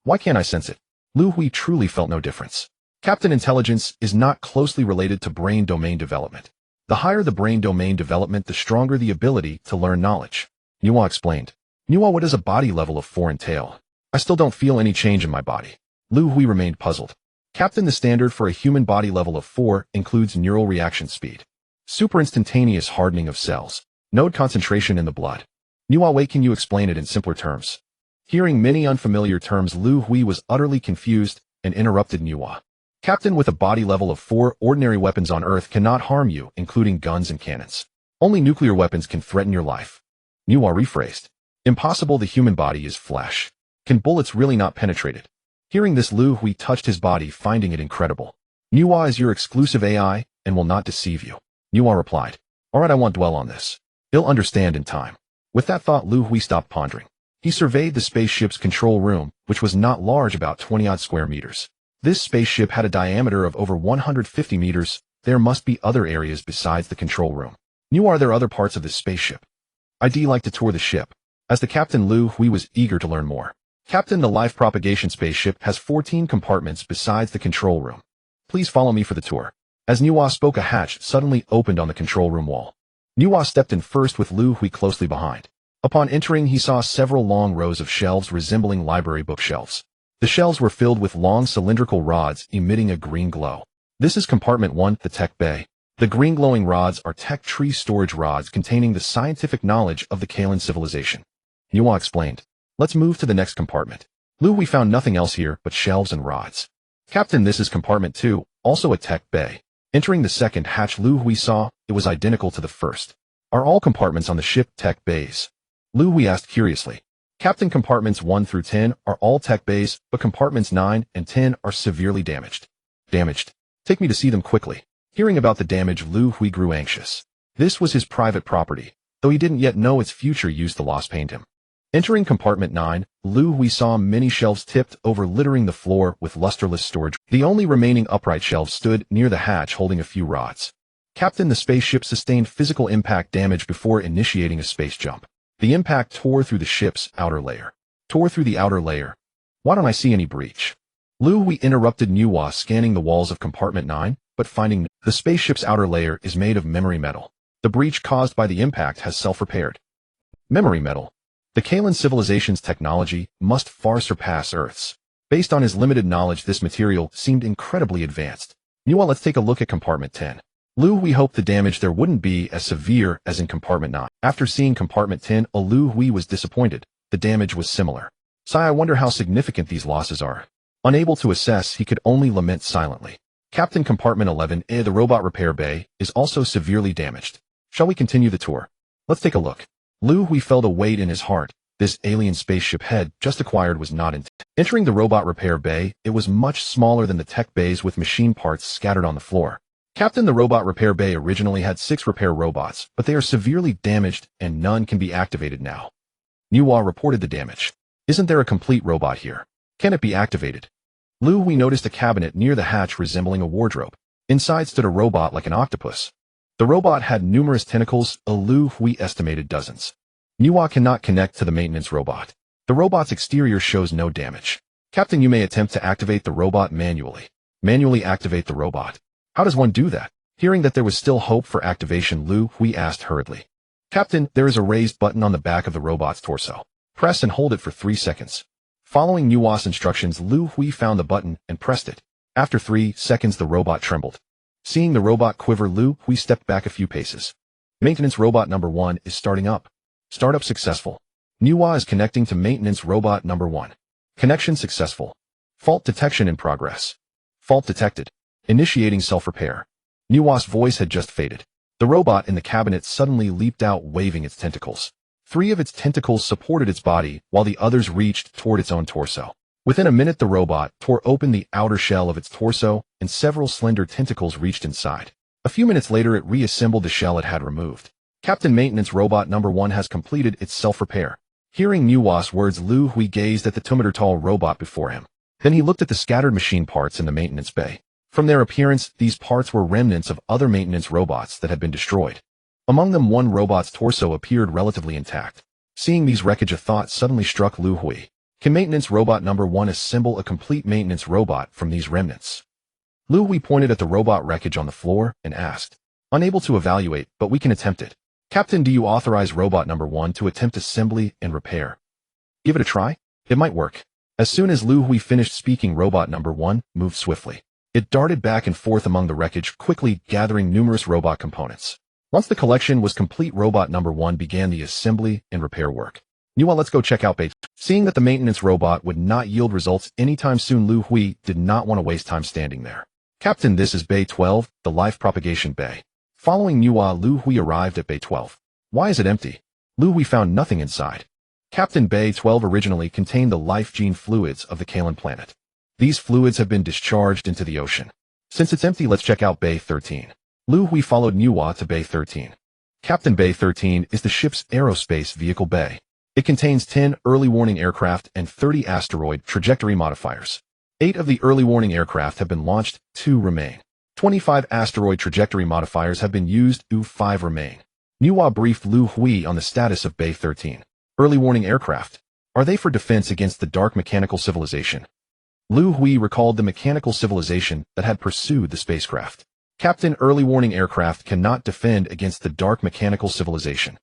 Why can't I sense it? Liu Hui truly felt no difference. Captain, intelligence is not closely related to brain domain development. The higher the brain domain development, the stronger the ability to learn knowledge. Nuwa explained. Nuwa, what does a body level of 4 entail? I still don't feel any change in my body. Liu Hui remained puzzled. Captain, the standard for a human body level of 4 includes neural reaction speed, super instantaneous hardening of cells, node concentration in the blood. Nuwa, wait, can you explain it in simpler terms? Hearing many unfamiliar terms, Liu Hui was utterly confused and interrupted Nuwa. Captain, with a body level of 4, ordinary weapons on Earth cannot harm you, including guns and cannons. Only nuclear weapons can threaten your life. Nuwa rephrased. Impossible, the human body is flesh. Can bullets really not penetrate it? Hearing this, Liu Hui touched his body, finding it incredible. Nuwa is your exclusive AI and will not deceive you. Nuwa replied. Alright, I won't dwell on this. He'll understand in time. With that thought, Liu Hui stopped pondering. He surveyed the spaceship's control room, which was not large, about 20-odd square meters. This spaceship had a diameter of over 150 meters. There must be other areas besides the control room. Are there other parts of this spaceship? I'd like to tour the ship. As the captain, Liu Hui was eager to learn more. Captain, the life propagation spaceship has 14 compartments besides the control room. Please follow me for the tour. As Nuwa spoke, a hatch suddenly opened on the control room wall. Nuwa stepped in first, with Liu Hui closely behind. Upon entering, he saw several long rows of shelves resembling library bookshelves. The shelves were filled with long cylindrical rods emitting a green glow. This is compartment 1, the tech bay. The green glowing rods are tech tree storage rods containing the scientific knowledge of the Kalan civilization. Nuwa explained. Let's move to the next compartment. Liu Hui found nothing else here but shelves and rods. Captain, this is compartment 2, also a tech bay. Entering the second hatch, Liu Hui saw it was identical to the first. Are all compartments on the ship tech bays? Liu Hui asked curiously. Captain, compartments 1 through 10 are all tech bays, but compartments 9 and 10 are severely damaged. Damaged? Take me to see them quickly. Hearing about the damage, Liu Hui grew anxious. This was his private property, though he didn't yet know its future use. The loss pained him. Entering compartment 9, Liu Hui saw many shelves tipped over, littering the floor with lusterless storage. The only remaining upright shelves stood near the hatch, holding a few rods. Captain, the spaceship sustained physical impact damage before initiating a space jump. The impact tore through the ship's outer layer. Tore through the outer layer. Why don't I see any breach? Liu Hui interrupted Nuwa, scanning the walls of compartment 9, but finding the spaceship's outer layer is made of memory metal. The breach caused by the impact has self-repaired. Memory metal. The Kalan civilization's technology must far surpass Earth's. Based on his limited knowledge, this material seemed incredibly advanced. Nuwa, let's take a look at compartment 10. Liu Hui hoped the damage there wouldn't be as severe as in compartment 9. After seeing compartment 10, Liu Hui was disappointed. The damage was similar. Sigh, I wonder how significant these losses are. Unable to assess, he could only lament silently. Captain, compartment 11, the robot repair bay, is also severely damaged. Shall we continue the tour? Let's take a look. Liu Hui felt a weight in his heart. This alien spaceship head just acquired was not intact. Entering the robot repair bay, it was much smaller than the tech bays, with machine parts scattered on the floor. Captain, the robot repair bay originally had 6 repair robots, but they are severely damaged and none can be activated now. Nuwa reported the damage. Isn't there a complete robot here? Can it be activated? Liu Hui noticed a cabinet near the hatch resembling a wardrobe. Inside stood a robot like an octopus. The robot had numerous tentacles. Liu Hui estimated dozens. Nuwa cannot connect to the maintenance robot. The robot's exterior shows no damage. Captain, you may attempt to activate the robot manually. Manually activate the robot. How does one do that? Hearing that there was still hope for activation, Liu Hui asked hurriedly. Captain, there is a raised button on the back of the robot's torso. Press and hold it for 3 seconds. Following Nuwa's instructions, Liu Hui found the button and pressed it. After 3 seconds, the robot trembled. Seeing the robot quiver, Liu Hui stepped back a few paces. Maintenance robot number 1 is starting up. Startup successful. Nuwa is connecting to maintenance robot number 1. Connection successful. Fault detection in progress. Fault detected. Initiating self-repair. Nuwa's voice had just faded. The robot in the cabinet suddenly leaped out, waving its tentacles. 3 of its tentacles supported its body, while the others reached toward its own torso. Within a minute, the robot tore open the outer shell of its torso, and several slender tentacles reached inside. A few minutes later, it reassembled the shell it had removed. Captain, maintenance robot number 1 has completed its self-repair. Hearing Nuwa's words, Liu Hui gazed at the 2-meter-tall robot before him. Then he looked at the scattered machine parts in the maintenance bay. From their appearance, these parts were remnants of other maintenance robots that had been destroyed. Among them, one robot's torso appeared relatively intact. Seeing these wreckage, a thought suddenly struck Liu Hui. Can maintenance robot number 1 assemble a complete maintenance robot from these remnants? Liu Hui pointed at the robot wreckage on the floor and asked. Unable to evaluate, but we can attempt it. Captain, do you authorize robot number 1 to attempt assembly and repair? Give it a try? It might work. As soon as Liu Hui finished speaking, robot number 1 moved swiftly. It darted back and forth among the wreckage, quickly gathering numerous robot components. Once the collection was complete, robot number 1 began the assembly and repair work. Nuwa, let's go check out Bay. Seeing that the maintenance robot would not yield results anytime soon, Liu Hui did not want to waste time standing there. Captain, this is Bay 12, the life propagation bay. Following Nuwa, Liu Hui arrived at Bay 12. Why is it empty? Liu Hui found nothing inside. Captain Bay 12 originally contained the life gene fluids of the Kalan planet. These fluids have been discharged into the ocean. Since it's empty, let's check out Bay 13. Liu Hui followed Niuhua to Bay 13. Captain Bay 13 is the ship's aerospace vehicle bay. It contains 10 early warning aircraft and 30 asteroid trajectory modifiers. 8 of the early warning aircraft have been launched, 2 remain. 25 asteroid trajectory modifiers have been used, 5 remain. Niuhua briefed Liu Hui on the status of Bay 13. Early warning aircraft. Are they for defense against the dark mechanical civilization? Liu Hui recalled the mechanical civilization that had pursued the spacecraft. Captain, early warning aircraft cannot defend against the dark mechanical civilization.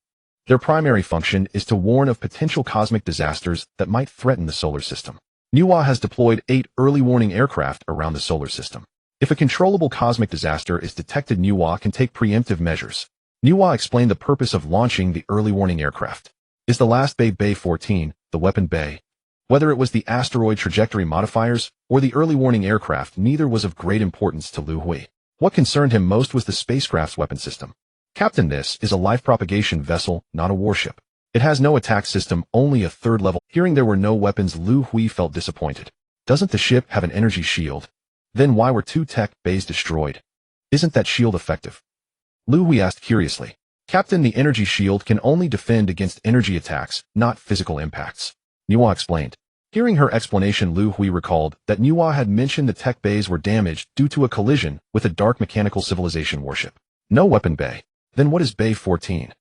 Their primary function is to warn of potential cosmic disasters that might threaten the solar system. Niuhua has deployed 8 early warning aircraft around the solar system. If a controllable cosmic disaster is detected, Niuhua can take preemptive measures. Niuhua explained the purpose of launching the early warning aircraft. Is the last bay, Bay 14, the weapon bay? Whether it was the asteroid trajectory modifiers or the early warning aircraft, neither was of great importance to Liu Hui. What concerned him most was the spacecraft's weapon system. Captain, this is a life propagation vessel, not a warship. It has no attack system, only a 3rd level. Hearing there were no weapons, Liu Hui felt disappointed. Doesn't the ship have an energy shield? Then why were 2 tech bays destroyed? Isn't that shield effective? Liu Hui asked curiously. Captain, the energy shield can only defend against energy attacks, not physical impacts. Niuhua explained. Hearing her explanation, Liu Hui recalled that Niuhua had mentioned the tech bays were damaged due to a collision with a dark mechanical civilization warship. No weapon bay. Then what is Bay 14?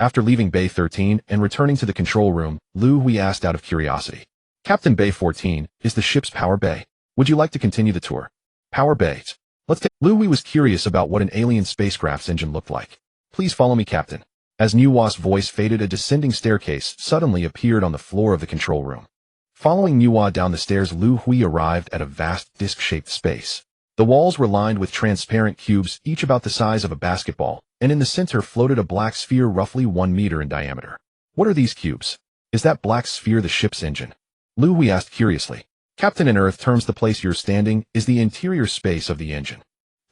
After leaving Bay 13 and returning to the control room, Liu Hui asked out of curiosity. Captain, Bay 14 is the ship's power bay. Would you like to continue the tour? Power bays. Let's take. Liu Hui was curious about what an alien spacecraft's engine looked like. Please follow me, Captain. As Niuhua's voice faded, a descending staircase suddenly appeared on the floor of the control room. Following Niuhua down the stairs, Liu Hui arrived at a vast disc-shaped space. The walls were lined with transparent cubes, each about the size of a basketball, and in the center floated a black sphere roughly 1 meter in diameter. What are these cubes? Is that black sphere the ship's engine? Liu Hui asked curiously. Captain, in Earth terms, the place you're standing is the interior space of the engine.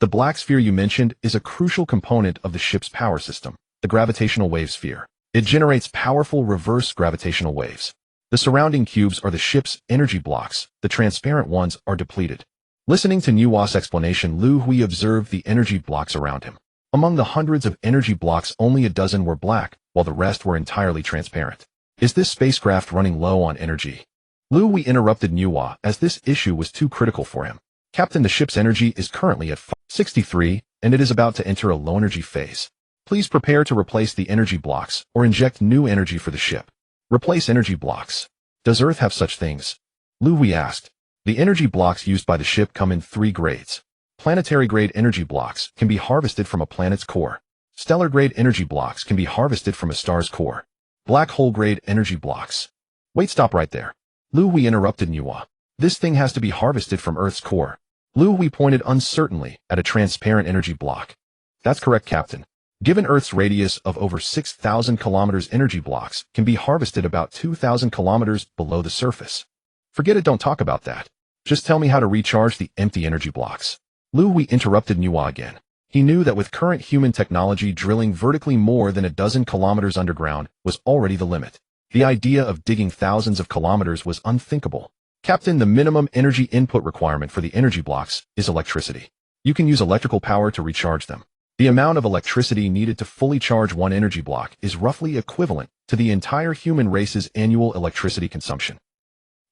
The black sphere you mentioned is a crucial component of the ship's power system, the gravitational wave sphere. It generates powerful reverse gravitational waves. The surrounding cubes are the ship's energy blocks. The transparent ones are depleted. Listening to Niuhua's explanation, Liu Hui observed the energy blocks around him. Among the hundreds of energy blocks, only a dozen were black, while the rest were entirely transparent. Is this spacecraft running low on energy? Liu Hui interrupted Niuhua as this issue was too critical for him. Captain, the ship's energy is currently at 63, and it is about to enter a low-energy phase. Please prepare to replace the energy blocks or inject new energy for the ship. Replace energy blocks. Does Earth have such things? Liu Hui asked. The energy blocks used by the ship come in 3 grades. Planetary-grade energy blocks can be harvested from a planet's core. Stellar-grade energy blocks can be harvested from a star's core. Black hole-grade energy blocks. Wait, stop right there. Liu Hui interrupted Niuhua. This thing has to be harvested from Earth's core. Liu Hui pointed uncertainly at a transparent energy block. That's correct, Captain. Given Earth's radius of over 6,000 kilometers, energy blocks can be harvested about 2,000 kilometers below the surface. Forget it, don't talk about that. Just tell me how to recharge the empty energy blocks. Liu Hui interrupted Niuhua again. He knew that with current human technology, drilling vertically more than a dozen kilometers underground was already the limit. The idea of digging thousands of kilometers was unthinkable. Captain, the minimum energy input requirement for the energy blocks is electricity. You can use electrical power to recharge them. The amount of electricity needed to fully charge one energy block is roughly equivalent to the entire human race's annual electricity consumption.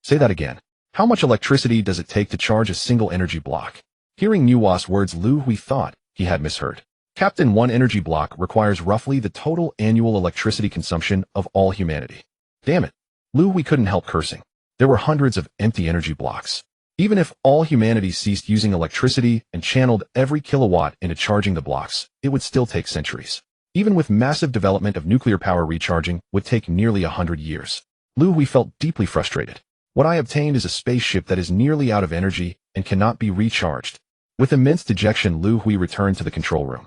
Say that again. How much electricity does it take to charge a single energy block? Hearing Niuhua's words, Liu Hui thought he had misheard. Captain, one energy block requires roughly the total annual electricity consumption of all humanity. Damn it. Liu Hui couldn't help cursing. There were hundreds of empty energy blocks. Even if all humanity ceased using electricity and channeled every kilowatt into charging the blocks, it would still take centuries. Even with massive development of nuclear power, recharging would take nearly 100 years. Liu Hui felt deeply frustrated. What I obtained is a spaceship that is nearly out of energy and cannot be recharged. With immense dejection, Liu Hui returned to the control room.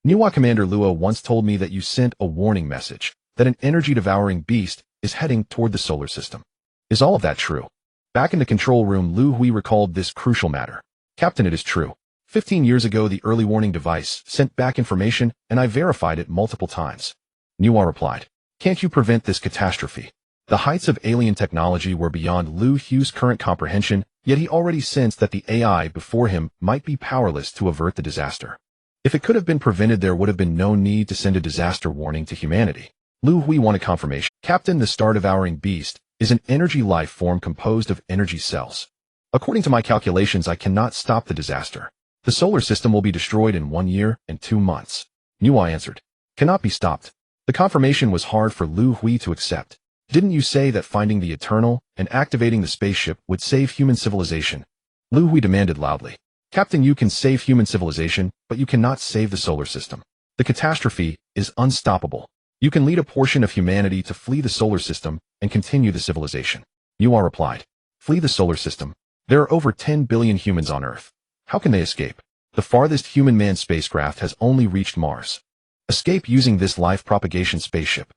Niuhua, Commander Luo once told me that you sent a warning message that an energy-devouring beast is heading toward the solar system. Is all of that true? Back in the control room, Liu Hui recalled this crucial matter. Captain, it is true. 15 years ago, the early warning device sent back information, and I verified it multiple times. Niuhua replied. Can't you prevent this catastrophe? The heights of alien technology were beyond Liu Hui's current comprehension, yet he already sensed that the AI before him might be powerless to avert the disaster. If it could have been prevented, there would have been no need to send a disaster warning to humanity. Liu Hui wanted confirmation. Captain, the star-devouring beast is an energy life form composed of energy cells. According to my calculations, I cannot stop the disaster. The solar system will be destroyed in 1 year and 2 months. Liu answered. Cannot be stopped. The confirmation was hard for Liu Hui to accept. Didn't you say that finding the eternal and activating the spaceship would save human civilization? Liu Hui demanded loudly. Captain, you can save human civilization, but you cannot save the solar system. The catastrophe is unstoppable. You can lead a portion of humanity to flee the solar system and continue the civilization. Liu replied. Flee the solar system? There are over 10 billion humans on Earth. How can they escape? The farthest human manned spacecraft has only reached Mars. Escape using this life propagation spaceship.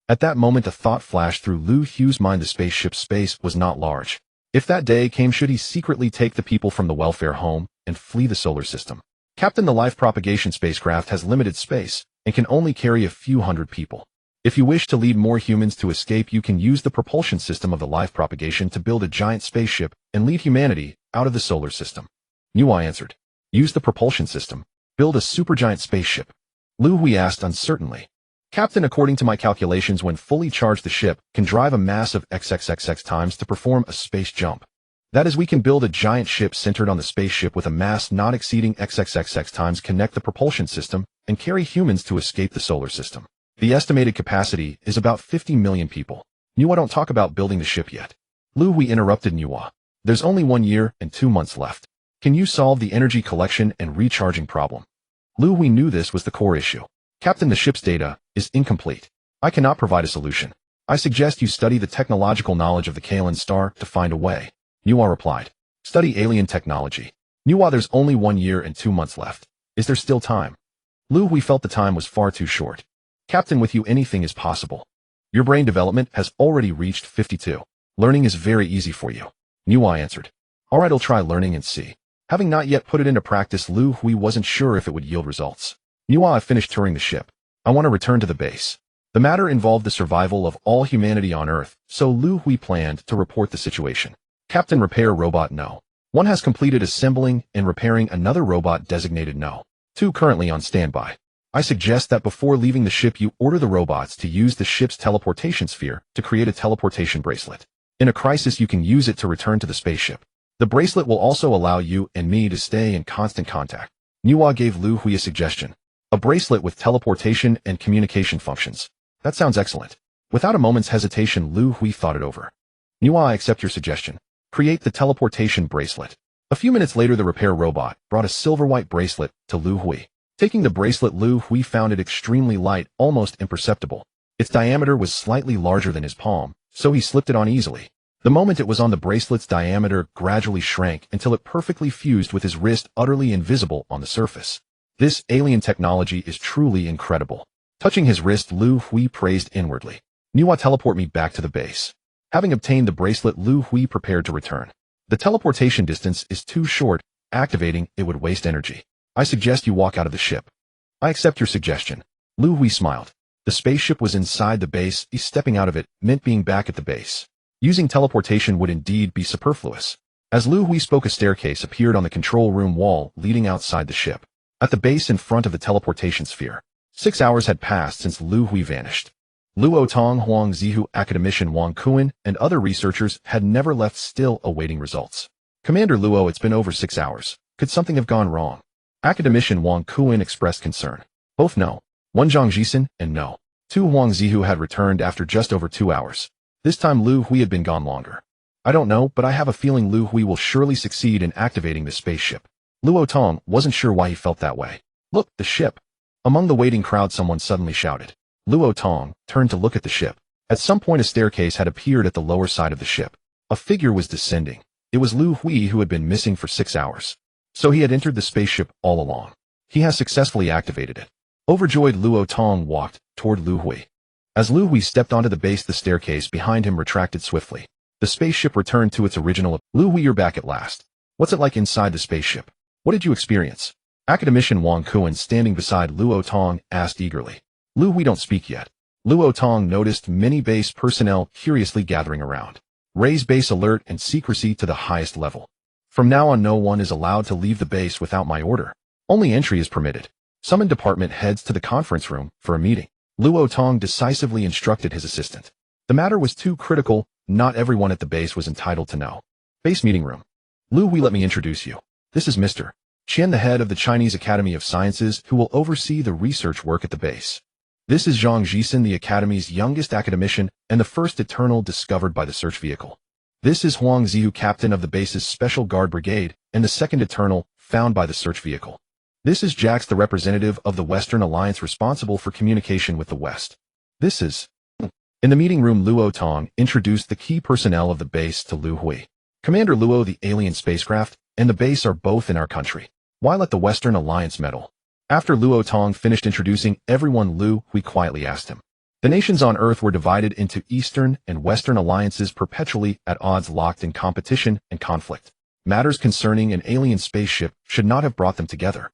At that moment a thought flashed through Liu Hui's mind. The spaceship's space was not large. If that day came, should he secretly take the people from the welfare home and flee the solar system? Captain, the life propagation spacecraft has limited space and can only carry a few hundred people. If you wish to lead more humans to escape, you can use the propulsion system of the life propagation to build a giant spaceship and lead humanity out of the solar system. Liu answered. Use the propulsion system. Build a supergiant spaceship. Liu Hui asked uncertainly. Captain, according to my calculations, when fully charged, the ship can drive a mass of XXXX times to perform a space jump. That is, we can build a giant ship centered on the spaceship with a mass not exceeding XXXX times, connect the propulsion system, and carry humans to escape the solar system. The estimated capacity is about 50 million people. Liu, don't talk about building the ship yet. Liu Hui interrupted Liu. There's only 1 year and 2 months left. Can you solve the energy collection and recharging problem? Liu Hui knew this was the core issue. Captain, the ship's data is incomplete. I cannot provide a solution. I suggest you study the technological knowledge of the Kalen star to find a way. Liu replied. Study alien technology. Liu, there's only 1 year and 2 months left. Is there still time? Liu Hui felt the time was far too short. Captain, with you anything is possible. Your brain development has already reached 52. Learning is very easy for you. Liu answered. Alright, I'll try learning and see. Having not yet put it into practice, Liu Hui wasn't sure if it would yield results. Liu, I've finished touring the ship. I want to return to the base. The matter involved the survival of all humanity on Earth, so Liu Hui planned to report the situation. Captain, repair robot no. 1 has completed assembling and repairing another robot designated no. 2 currently on standby. I suggest that before leaving the ship you order the robots to use the ship's teleportation sphere to create a teleportation bracelet. In a crisis you can use it to return to the spaceship. The bracelet will also allow you and me to stay in constant contact. Liu gave Liu Hui a suggestion. A bracelet with teleportation and communication functions. That sounds excellent. Without a moment's hesitation, Liu Hui thought it over. Liu, I accept your suggestion. Create the teleportation bracelet. A few minutes later, the repair robot brought a silver-white bracelet to Liu Hui. Taking the bracelet, Liu Hui found it extremely light, almost imperceptible. Its diameter was slightly larger than his palm, so he slipped it on easily. The moment it was on, the bracelet's diameter gradually shrank until it perfectly fused with his wrist, utterly invisible on the surface. This alien technology is truly incredible. Touching his wrist, Liu Hui praised inwardly. Liu, teleport me back to the base. Having obtained the bracelet, Liu Hui prepared to return. The teleportation distance is too short. Activating it would waste energy. I suggest you walk out of the ship. I accept your suggestion. Liu Hui smiled. The spaceship was inside the base. Stepping out of it meant being back at the base. Using teleportation would indeed be superfluous. As Liu Hui spoke, a staircase appeared on the control room wall leading outside the ship. At the base in front of the teleportation sphere. 6 hours had passed since Liu Hui vanished. Luo Tong, Huang Zihu, academician Wang Kuan, and other researchers had never left, still awaiting results. Commander Luo, it's been over 6 hours. Could something have gone wrong? Academician Wang Kuan expressed concern. Both no. 1 Zhang Jisen and no. 2 Huang Zihu had returned after just over 2 hours. This time Liu Hui had been gone longer. I don't know, but I have a feeling Liu Hui will surely succeed in activating the spaceship. Luo Tong wasn't sure why he felt that way. Look, the ship. Among the waiting crowd someone suddenly shouted. Luo Tong turned to look at the ship. At some point a staircase had appeared at the lower side of the ship. A figure was descending. It was Liu Hui, who had been missing for 6 hours. So he had entered the spaceship all along. He has successfully activated it. Overjoyed, Luo Tong walked toward Liu Hui. As Liu Hui stepped onto the base, the staircase behind him retracted swiftly. The spaceship returned to its original. Liu Hui, you're back at last. What's it like inside the spaceship? What did you experience? Academician Wang Kuan, standing beside Luo Tong, asked eagerly. Liu Hui, don't speak yet. Luo Tong noticed many base personnel curiously gathering around. Raise base alert and secrecy to the highest level. From now on, no one is allowed to leave the base without my order. Only entry is permitted. Summon department heads to the conference room for a meeting. Luo Tong decisively instructed his assistant. The matter was too critical. Not everyone at the base was entitled to know. Base meeting room. Liu Hui, let me introduce you. This is Mr. Qian, the head of the Chinese Academy of Sciences, who will oversee the research work at the base. This is Zhang Jisun, the Academy's youngest academician and the first Eternal discovered by the search vehicle. This is Huang Ziyu, captain of the base's Special Guard Brigade and the second Eternal found by the search vehicle. This is Jax, the representative of the Western Alliance responsible for communication with the West. This is... In the meeting room, Luo Tong introduced the key personnel of the base to Liu Hui. Commander Luo, the alien spacecraft, and the base are both in our country. Why let the Western Alliance meddle? After Luo Tong finished introducing everyone, Liu Hui quietly asked him. The nations on Earth were divided into Eastern and Western alliances, perpetually at odds, locked in competition and conflict. Matters concerning an alien spaceship should not have brought them together.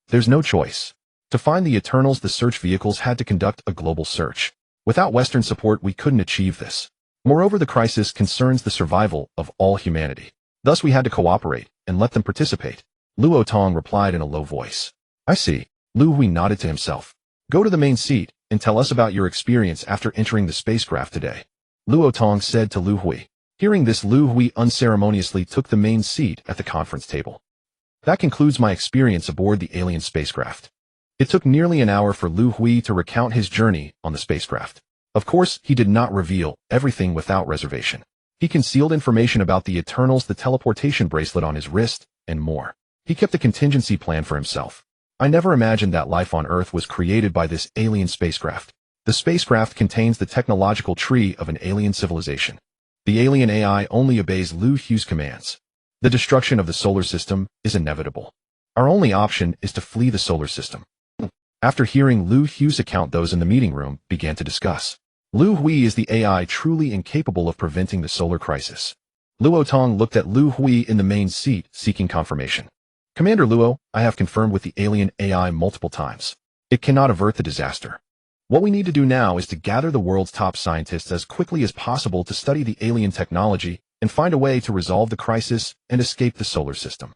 There's no choice. To find the Eternals, the search vehicles had to conduct a global search. Without Western support, we couldn't achieve this. Moreover, the crisis concerns the survival of all humanity. Thus, we had to cooperate and let them participate. Luo Tong replied in a low voice. I see. Liu Hui nodded to himself. Go to the main seat and tell us about your experience after entering the spacecraft today. Luo Tong said to Liu Hui. Hearing this, Liu Hui unceremoniously took the main seat at the conference table. That concludes my experience aboard the alien spacecraft. It took nearly an hour for Liu Hui to recount his journey on the spacecraft. Of course, he did not reveal everything without reservation. He concealed information about the Eternals, the teleportation bracelet on his wrist, and more. He kept a contingency plan for himself. I never imagined that life on Earth was created by this alien spacecraft. The spacecraft contains the technological tree of an alien civilization. The alien AI only obeys Liu Hui's commands. The destruction of the solar system is inevitable. Our only option is to flee the solar system. After hearing Liu Hui's account, those in the meeting room began to discuss. Liu Hui is the AI truly incapable of preventing the solar crisis. Luo Tong looked at Liu Hui in the main seat, seeking confirmation. Commander Luo, I have confirmed with the alien AI multiple times. It cannot avert the disaster. What we need to do now is to gather the world's top scientists as quickly as possible to study the alien technology and find a way to resolve the crisis and escape the solar system.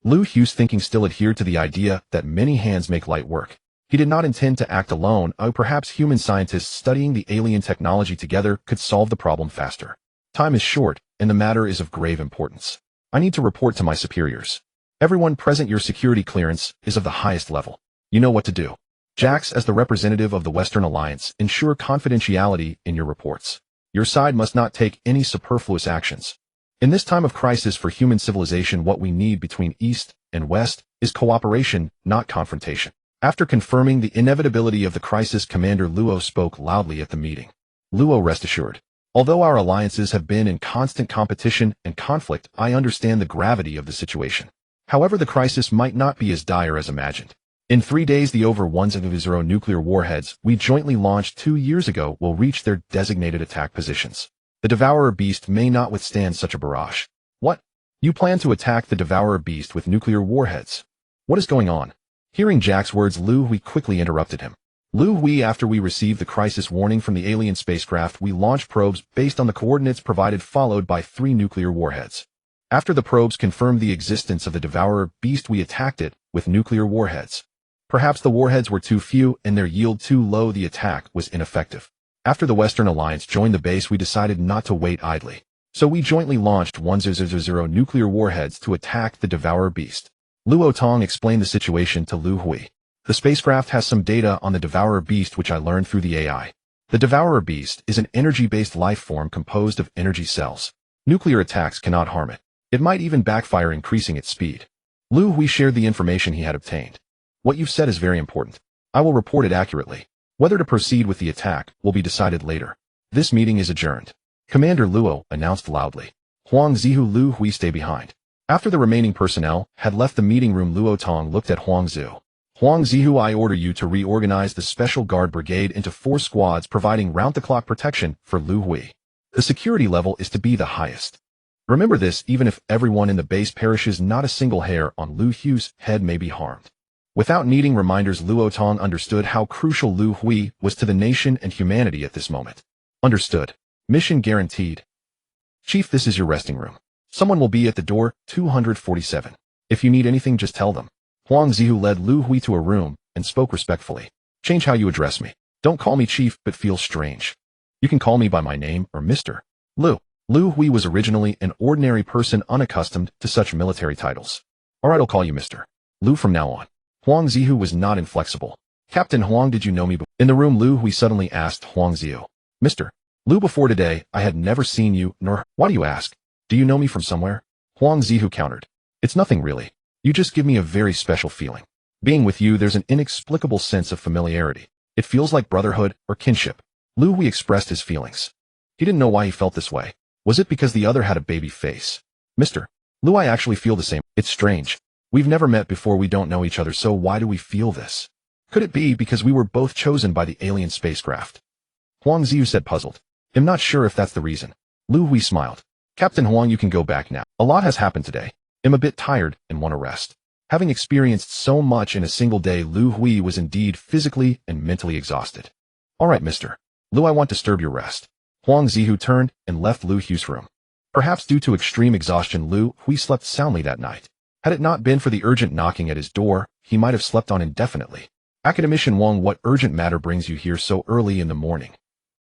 Liu Hui's thinking still adhered to the idea that many hands make light work. He did not intend to act alone, or perhaps human scientists studying the alien technology together could solve the problem faster. Time is short, and the matter is of grave importance. I need to report to my superiors. Everyone present, your security clearance is of the highest level. You know what to do. Jax, as the representative of the Western Alliance, ensure confidentiality in your reports. Your side must not take any superfluous actions. In this time of crisis for human civilization, what we need between East and West is cooperation, not confrontation. After confirming the inevitability of the crisis, Commander Luo spoke loudly at the meeting. Luo, rest assured. Although our alliances have been in constant competition and conflict, I understand the gravity of the situation. However, the crisis might not be as dire as imagined. In 3 days, the over 100 nuclear warheads we jointly launched 2 years ago will reach their designated attack positions. The Devourer Beast may not withstand such a barrage. What? You plan to attack the Devourer Beast with nuclear warheads? What is going on? Hearing Jack's words, Liu Hui quickly interrupted him. Liu Hui, after we received the crisis warning from the alien spacecraft, we launched probes based on the coordinates provided, followed by 3 nuclear warheads. After the probes confirmed the existence of the Devourer Beast, we attacked it with nuclear warheads. Perhaps the warheads were too few and their yield too low. The attack was ineffective. After the Western Alliance joined the base, we decided not to wait idly. So we jointly launched 100 nuclear warheads to attack the Devourer Beast. Luo Tong explained the situation to Liu Hui. The spacecraft has some data on the Devourer Beast which I learned through the AI. The Devourer Beast is an energy-based life form composed of energy cells. Nuclear attacks cannot harm it. It might even backfire, increasing its speed. Liu Hui shared the information he had obtained. What you've said is very important. I will report it accurately. Whether to proceed with the attack will be decided later. This meeting is adjourned. Commander Luo announced loudly. Huang Zihu, Liu Hui, stay behind. After the remaining personnel had left the meeting room, Luo Tong looked at Huang Zihu. Huang Zihu, I order you to reorganize the Special Guard Brigade into 4 squads, providing round-the-clock protection for Liu Hui. The security level is to be the highest. Remember this, even if everyone in the base perishes, not a single hair on Liu Hui's head may be harmed. Without needing reminders, Luo Tong understood how crucial Liu Hui was to the nation and humanity at this moment. Understood. Mission guaranteed. Chief, this is your resting room. Someone will be at the door, 247. If you need anything, just tell them. Huang Zihu led Liu Hui to a room and spoke respectfully. Change how you address me. Don't call me Chief, but feel strange. You can call me by my name or Mr. Liu. Liu Hui was originally an ordinary person unaccustomed to such military titles. Alright, I'll call you Mr. Liu from now on. Huang Zihu was not inflexible. Captain Huang, did you know me before? In the room, Liu Hui suddenly asked Huang Zihu. Mr. Liu, before today, I had never seen you, nor— Why do you ask? Do you know me from somewhere? Huang Zihu countered. It's nothing really. You just give me a very special feeling. Being with you, there's an inexplicable sense of familiarity. It feels like brotherhood or kinship. Liu Hui expressed his feelings. He didn't know why he felt this way. Was it because the other had a baby face? Mr. Liu, I actually feel the same. It's strange. We've never met before, we don't know each other, so why do we feel this? Could it be because we were both chosen by the alien spacecraft? Huang Ziyu said, puzzled. I'm not sure if that's the reason. Liu Hui smiled. Captain Huang, you can go back now. A lot has happened today. I'm a bit tired and want to rest. Having experienced so much in a single day, Liu Hui was indeed physically and mentally exhausted. Alright, Mr. Liu, I won't disturb your rest. Huang Zihu turned and left Liu Hui's room. Perhaps due to extreme exhaustion, Liu Hui slept soundly that night. Had it not been for the urgent knocking at his door, he might have slept on indefinitely. Academician Wang, what urgent matter brings you here so early in the morning?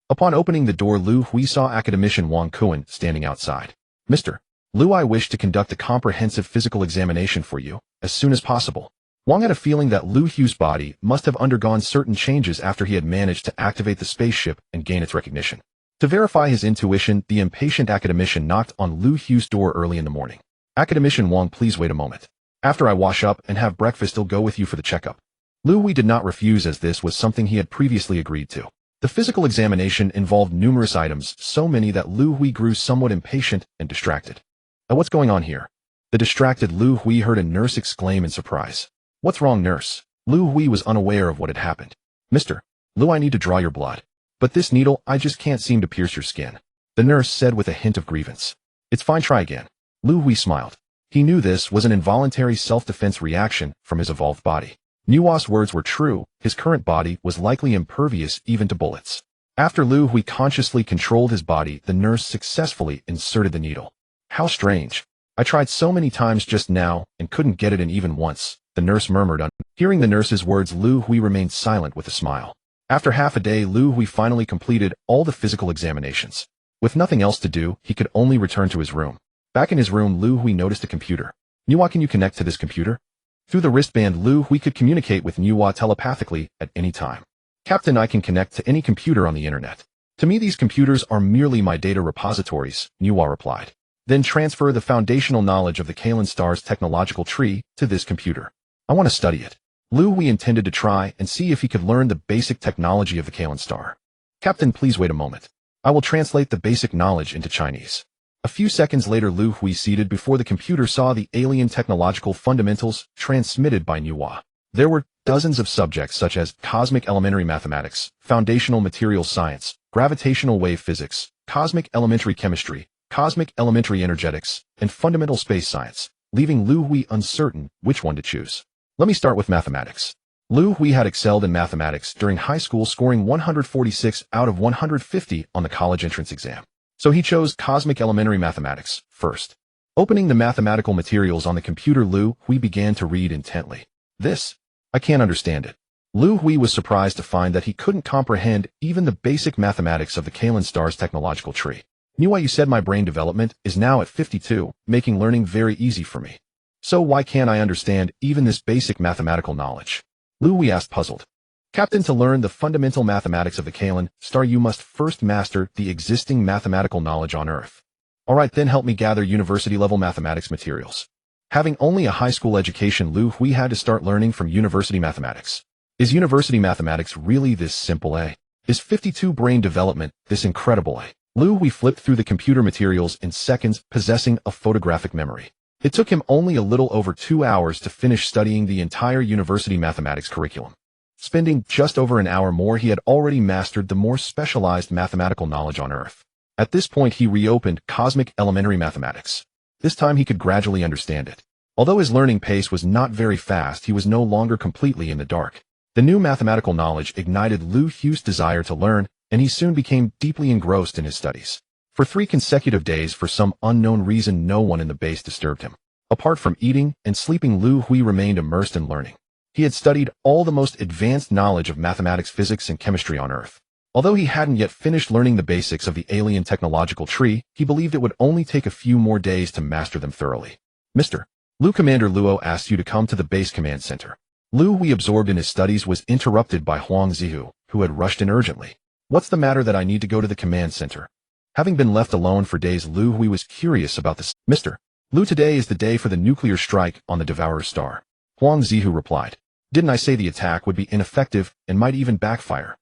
Upon opening the door, Liu Hui saw Academician Wang Kuan standing outside. Mr. Liu, I wish to conduct a comprehensive physical examination for you, as soon as possible. Wang had a feeling that Liu Hui's body must have undergone certain changes after he had managed to activate the spaceship and gain its recognition. To verify his intuition, the impatient academician knocked on Liu Hui's door early in the morning. Academician Wang, please wait a moment. After I wash up and have breakfast, I'll go with you for the checkup. Liu Hui did not refuse, as this was something he had previously agreed to. The physical examination involved numerous items, so many that Liu Hui grew somewhat impatient and distracted. What's going on here? The distracted Liu Hui heard a nurse exclaim in surprise. What's wrong, nurse? Liu Hui was unaware of what had happened. Mr. Liu, I need to draw your blood. But this needle, I just can't seem to pierce your skin. The nurse said with a hint of grievance. It's fine, try again. Liu Hui smiled. He knew this was an involuntary self-defense reaction from his evolved body. Nua's words were true, his current body was likely impervious even to bullets. After Liu Hui consciously controlled his body, the nurse successfully inserted the needle. How strange. I tried so many times just now and couldn't get it in even once, the nurse murmured. Hearing the nurse's words, Liu Hui remained silent with a smile. After half a day, Liu Hui finally completed all the physical examinations. With nothing else to do, he could only return to his room. Back in his room, Liu Hui noticed a computer. Nua, can you connect to this computer? Through the wristband, Liu Hui could communicate with Nua telepathically at any time. Captain, I can connect to any computer on the internet. To me, these computers are merely my data repositories, Nua replied. Then transfer the foundational knowledge of the Kalen Star's technological tree to this computer. I want to study it. Liu Hui intended to try and see if he could learn the basic technology of the Kalen Star. Captain, please wait a moment. I will translate the basic knowledge into Chinese. A few seconds later, Liu Hui, seated before the computer, saw the alien technological fundamentals transmitted by Nua. There were dozens of subjects such as cosmic elementary mathematics, foundational materials science, gravitational wave physics, cosmic elementary chemistry, cosmic elementary energetics, and fundamental space science, leaving Liu Hui uncertain which one to choose. Let me start with mathematics. Liu Hui had excelled in mathematics during high school, scoring 146 out of 150 on the college entrance exam. So he chose cosmic elementary mathematics first. Opening the mathematical materials on the computer, Liu Hui began to read intently. I can't understand it. Liu Hui was surprised to find that he couldn't comprehend even the basic mathematics of the Kalen Star's technological tree. Nua, you said my brain development is now at 52, making learning very easy for me. So why can't I understand even this basic mathematical knowledge? Liu Hui asked, puzzled. Captain, to learn the fundamental mathematics of the Kalen Star, you must first master the existing mathematical knowledge on Earth. Alright, then help me gather university-level mathematics materials. Having only a high school education, Liu Hui had to start learning from university mathematics. Is university mathematics really this simple? Is 52 brain development this incredible? Liu Hui flipped through the computer materials in seconds, possessing a photographic memory. It took him only a little over 2 hours to finish studying the entire university mathematics curriculum. Spending just over an hour more, he had already mastered the more specialized mathematical knowledge on Earth. At this point, he reopened cosmic elementary mathematics. This time he could gradually understand it. Although his learning pace was not very fast, he was no longer completely in the dark. The new mathematical knowledge ignited Liu Hui's desire to learn, and he soon became deeply engrossed in his studies. For 3 consecutive days, for some unknown reason, no one in the base disturbed him. Apart from eating and sleeping, Liu Hui remained immersed in learning. He had studied all the most advanced knowledge of mathematics, physics, and chemistry on Earth. Although he hadn't yet finished learning the basics of the alien technological tree, he believed it would only take a few more days to master them thoroughly. Mr. Liu, Commander Luo asked you to come to the base command center. Liu Hui, absorbed in his studies, was interrupted by Huang Zihu, who had rushed in urgently. What's the matter that I need to go to the command center? Having been left alone for days, Liu Hui was curious about this. Mr. Liu, today is the day for the nuclear strike on the Devourer star. Huang Zihu replied. Didn't I say the attack would be ineffective and might even backfire?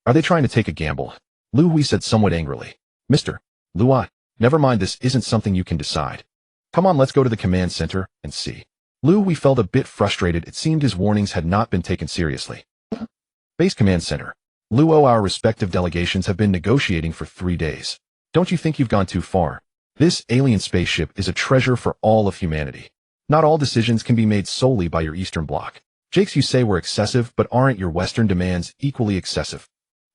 Are they trying to take a gamble? Liu Hui said somewhat angrily. Mr. Luo, never mind, this isn't something you can decide. Come on, let's go to the command center and see. Liu Hui felt a bit frustrated. It seemed his warnings had not been taken seriously. Base command center. Luo, our respective delegations have been negotiating for 3 days. Don't you think you've gone too far? This alien spaceship is a treasure for all of humanity. Not all decisions can be made solely by your Eastern Bloc. Jakes, you say we're excessive, but aren't your Western demands equally excessive?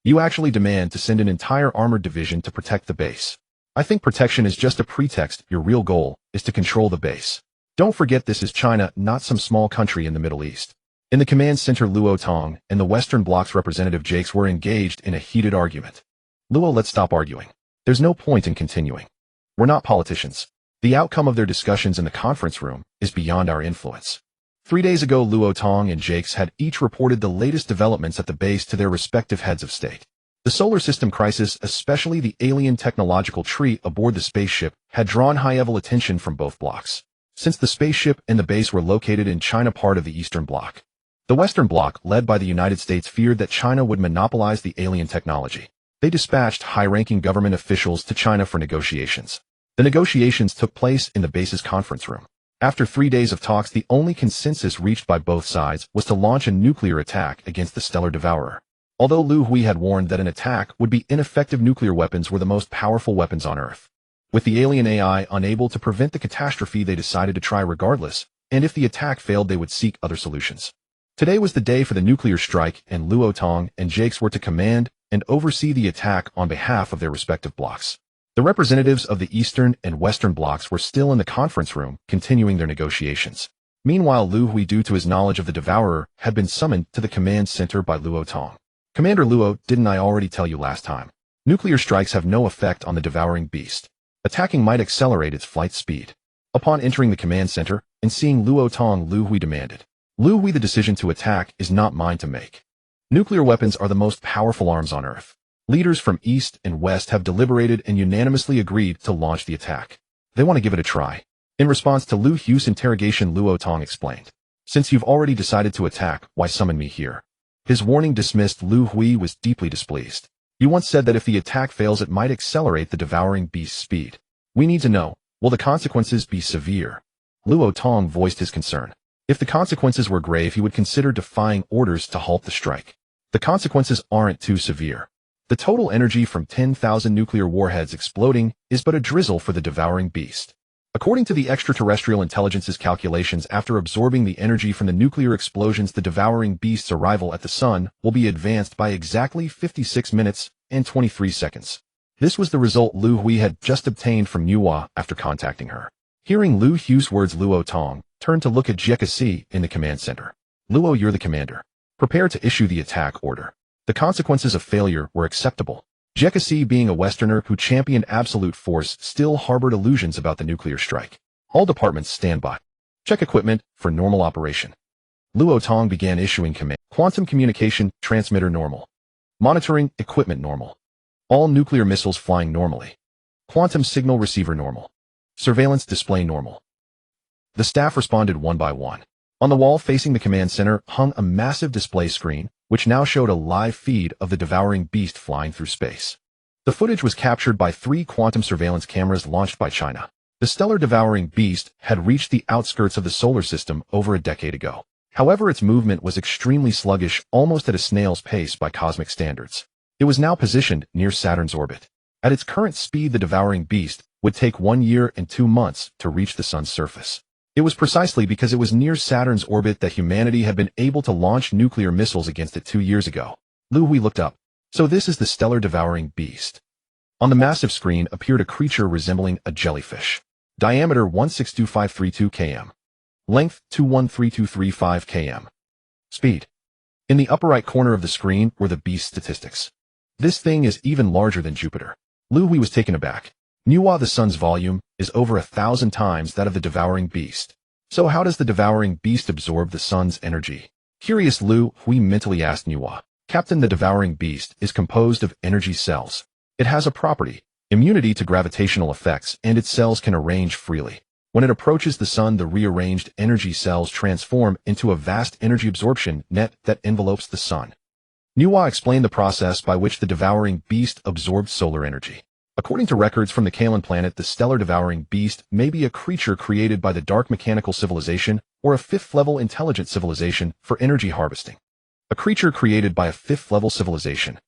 You actually demand to send an entire armored division to protect the base. I think protection is just a pretext. Your real goal is to control the base. Don't forget, this is China, not some small country in the Middle East. In the command center, Luo Tong and the Western Bloc's representative Jakes were engaged in a heated argument. Luo, let's stop arguing. There's no point in continuing. We're not politicians. The outcome of their discussions in the conference room is beyond our influence. 3 days ago, Luo Tong and Jakes had each reported the latest developments at the base to their respective heads of state. The solar system crisis, especially the alien technological tree aboard the spaceship, had drawn high-level attention from both blocs. Since the spaceship and the base were located in China, part of the Eastern Bloc, the Western Bloc, led by the United States, feared that China would monopolize the alien technology. They dispatched high-ranking government officials to China for negotiations. The negotiations took place in the base's conference room. After 3 days of talks, the only consensus reached by both sides was to launch a nuclear attack against the stellar devourer. Although Liu Hui had warned that an attack would be ineffective, nuclear weapons were the most powerful weapons on Earth. With the alien AI unable to prevent the catastrophe, they decided to try regardless, and if the attack failed, they would seek other solutions. Today was the day for the nuclear strike, and Luo Tong and Jakes were to command and oversee the attack on behalf of their respective blocs. The representatives of the Eastern and Western blocs were still in the conference room, continuing their negotiations. Meanwhile, Liu Hui, due to his knowledge of the Devourer, had been summoned to the command center by Luo Tong. Commander Luo, didn't I already tell you last time? Nuclear strikes have no effect on the devouring beast. Attacking might accelerate its flight speed. Upon entering the command center and seeing Luo Tong, Liu Hui demanded. Liu Hui, the decision to attack is not mine to make. Nuclear weapons are the most powerful arms on Earth. Leaders from East and West have deliberated and unanimously agreed to launch the attack. They want to give it a try. In response to Liu Hui's interrogation, Luo Tong explained. Since you've already decided to attack, why summon me here? His warning dismissed, Liu Hui was deeply displeased. You once said that if the attack fails, it might accelerate the devouring beast's speed. We need to know, will the consequences be severe? Luo Tong voiced his concern. If the consequences were grave, he would consider defying orders to halt the strike. The consequences aren't too severe. The total energy from 10,000 nuclear warheads exploding is but a drizzle for the devouring beast. According to the extraterrestrial intelligence's calculations, after absorbing the energy from the nuclear explosions, the devouring beast's arrival at the sun will be advanced by exactly 56 minutes and 23 seconds. This was the result Liu Hui had just obtained from Nuwa after contacting her. Hearing Liu Hui's words, Luo Tong turned to look at Jekasi in the command center. Luo, you're the commander. Prepare to issue the attack order. The consequences of failure were acceptable. Jekasi, being a Westerner who championed absolute force, still harbored illusions about the nuclear strike. All departments stand by. Check equipment for normal operation. Luo Tong began issuing command. Quantum communication transmitter normal. Monitoring equipment normal. All nuclear missiles flying normally. Quantum signal receiver normal. Surveillance display normal. The staff responded one by one. On the wall facing the command center hung a massive display screen, which now showed a live feed of the devouring beast flying through space. The footage was captured by 3 quantum surveillance cameras launched by China. The stellar devouring beast had reached the outskirts of the solar system over a decade ago. However, its movement was extremely sluggish, almost at a snail's pace by cosmic standards. It was now positioned near Saturn's orbit. At its current speed, the devouring beast would take 1 year and 2 months to reach the sun's surface. It was precisely because it was near Saturn's orbit that humanity had been able to launch nuclear missiles against it 2 years ago. Liu Hui looked up. So this is the stellar devouring beast. On the massive screen appeared a creature resembling a jellyfish. Diameter 162532 km. Length 213235 km. Speed. In the upper right corner of the screen were the beast's statistics. This thing is even larger than Jupiter. Liu Hui was taken aback. Nuwa, the sun's volume, is over 1,000 times that of the devouring beast. So how does the devouring beast absorb the sun's energy? Curious, Liu Hui mentally asked Nuwa. Captain, the devouring beast is composed of energy cells. It has a property, immunity to gravitational effects, and its cells can arrange freely. When it approaches the sun, the rearranged energy cells transform into a vast energy absorption net that envelopes the sun. Nuwa explained the process by which the devouring beast absorbs solar energy. According to records from the Kalan planet, the stellar devouring beast may be a creature created by the dark mechanical civilization or a fifth-level intelligent civilization for energy harvesting. A creature created by a fifth-level civilization.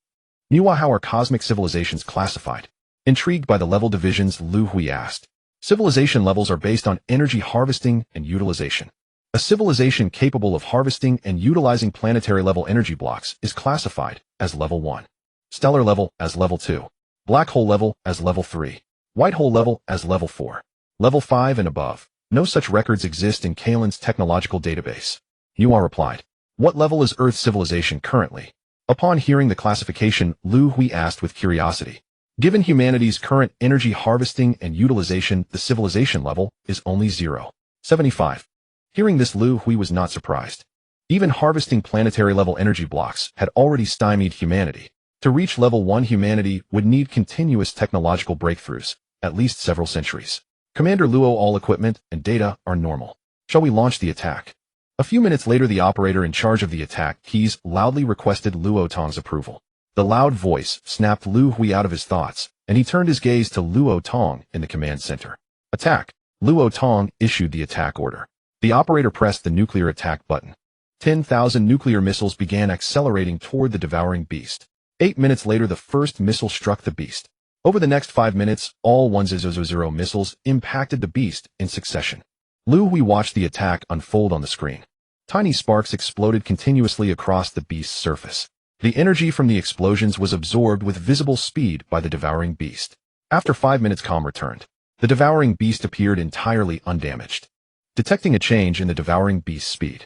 Nuwa, how are cosmic civilizations classified? Intrigued by the level divisions, Liu Hui asked. Civilization levels are based on energy harvesting and utilization. A civilization capable of harvesting and utilizing planetary-level energy blocks is classified as Level 1. Stellar level as Level 2. Black hole level as Level 3. White hole level as Level 4. Level 5 and above. No such records exist in Kalan's technological database. Nuwa replied. What level is Earth's civilization currently? Upon hearing the classification, Liu Hui asked with curiosity. Given humanity's current energy harvesting and utilization, the civilization level is only 0.75. Hearing this, Liu Hui was not surprised. Even harvesting planetary-level energy blocks had already stymied humanity. To reach Level 1, humanity would need continuous technological breakthroughs, at least several centuries. Commander Luo, all equipment and data are normal. Shall we launch the attack? A few minutes later, the operator in charge of the attack keys loudly requested Luo Tong's approval. The loud voice snapped Liu Hui out of his thoughts, and he turned his gaze to Luo Tong in the command center. Attack! Luo Tong issued the attack order. The operator pressed the nuclear attack button. 10,000 nuclear missiles began accelerating toward the devouring beast. 8 minutes later, the first missile struck the beast. Over the next 5 minutes, all 100 missiles impacted the beast in succession. Liu Hui watched the attack unfold on the screen. Tiny sparks exploded continuously across the beast's surface. The energy from the explosions was absorbed with visible speed by the devouring beast. After 5 minutes, calm returned. The devouring beast appeared entirely undamaged. Detecting a change in the devouring beast's speed.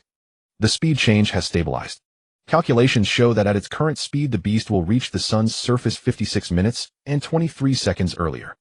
The speed change has stabilized. Calculations show that at its current speed, the beast will reach the sun's surface 56 minutes and 23 seconds earlier.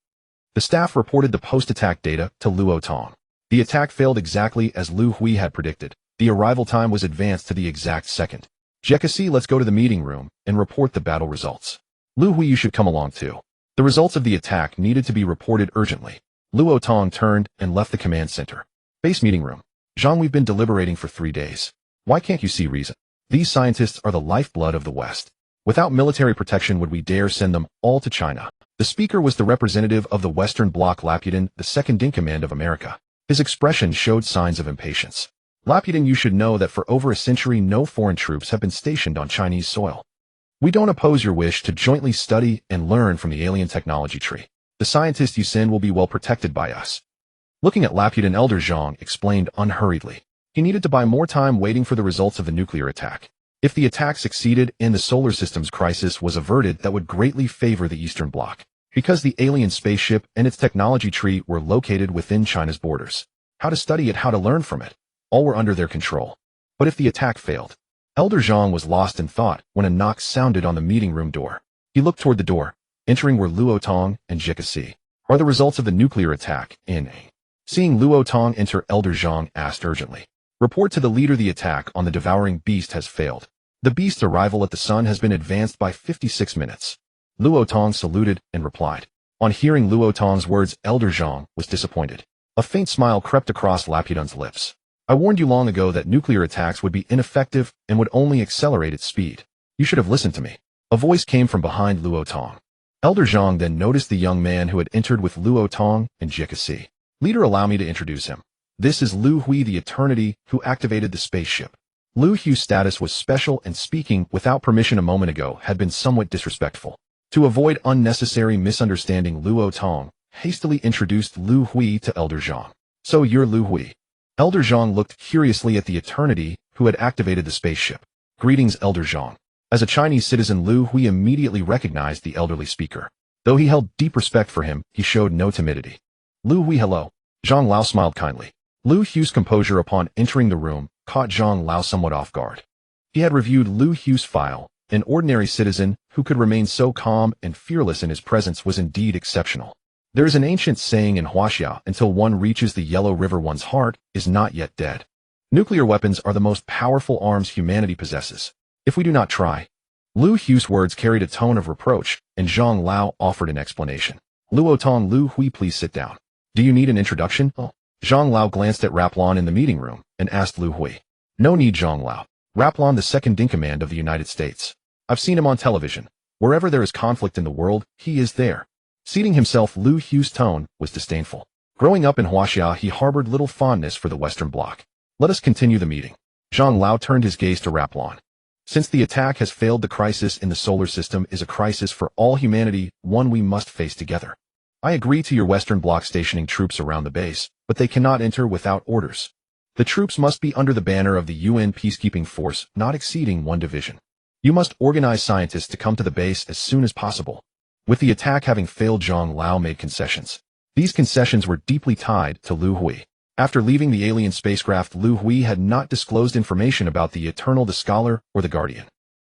The staff reported the post-attack data to Luo Tong. The attack failed exactly as Liu Hui had predicted. The arrival time was advanced to the exact second. Jekasi, let's go to the meeting room and report the battle results. Liu Hui, you should come along too. The results of the attack needed to be reported urgently. Luo Tong turned and left the command center. Base meeting room. Zhang, we've been deliberating for 3 days. Why can't you see reason? These scientists are the lifeblood of the West. Without military protection, would we dare send them all to China? The speaker was the representative of the Western Bloc, Laputin, the second-in-command of America. His expression showed signs of impatience. Laputin, you should know that for over a century no foreign troops have been stationed on Chinese soil. We don't oppose your wish to jointly study and learn from the alien technology tree. The scientists you send will be well protected by us. Looking at Laputin, Elder Zhang explained unhurriedly. He needed to buy more time waiting for the results of the nuclear attack. If the attack succeeded and the solar system's crisis was averted, that would greatly favor the Eastern Bloc. Because the alien spaceship and its technology tree were located within China's borders. How to study it, how to learn from it. All were under their control. But if the attack failed? Elder Zhang was lost in thought when a knock sounded on the meeting room door. He looked toward the door. Entering were Luo Tong and Jekasi. Are the results of the nuclear attack in? Seeing Luo Tong enter, Elder Zhang asked urgently. Report to the leader, the attack on the devouring beast has failed. The beast's arrival at the sun has been advanced by 56 minutes. Luo Tong saluted and replied. On hearing Luo Tong's words, Elder Zhang was disappointed. A faint smile crept across Laputin's lips. I warned you long ago that nuclear attacks would be ineffective and would only accelerate its speed. You should have listened to me. A voice came from behind Luo Tong. Elder Zhang then noticed the young man who had entered with Luo Tong and Jekasi. Leader, allow me to introduce him. This is Liu Hui, the Eternity, who activated the spaceship. Liu Hui's status was special, and speaking without permission a moment ago had been somewhat disrespectful. To avoid unnecessary misunderstanding, Luo Tong hastily introduced Liu Hui to Elder Zhang. So you're Liu Hui. Elder Zhang looked curiously at the eternity who had activated the spaceship. Greetings, Elder Zhang. As a Chinese citizen, Liu Hui immediately recognized the elderly speaker. Though he held deep respect for him, he showed no timidity. Liu Hui, hello. Zhang Lao smiled kindly. Liu Hui's composure upon entering the room caught Zhang Lao somewhat off guard. He had reviewed Liu Hui's file. An ordinary citizen who could remain so calm and fearless in his presence was indeed exceptional. There is an ancient saying in Huaxia, until one reaches the Yellow River, one's heart is not yet dead. Nuclear weapons are the most powerful arms humanity possesses. If we do not try. Liu Hui's words carried a tone of reproach, and Zhang Lao offered an explanation. Luotong, Liu Hui, please sit down. Do you need an introduction? Oh. Zhang Lao glanced at Raplan in the meeting room and asked Liu Hui. No need, Zhang Lao. Raplan, the second-in-command of the United States. I've seen him on television. Wherever there is conflict in the world, he is there. Seating himself, Liu Hui's tone was disdainful. Growing up in Huaxia, he harbored little fondness for the Western Bloc. Let us continue the meeting. Zhang Lao turned his gaze to Raplan. Since the attack has failed, the crisis in the solar system is a crisis for all humanity, one we must face together. I agree to your Western Bloc stationing troops around the base, but they cannot enter without orders. The troops must be under the banner of the UN peacekeeping force, not exceeding 1 division. You must organize scientists to come to the base as soon as possible. With the attack having failed, Zhang Lao made concessions. These concessions were deeply tied to Liu Hui. After leaving the alien spacecraft, Liu Hui had not disclosed information about the Eternal, the Scholar, or the Guardian.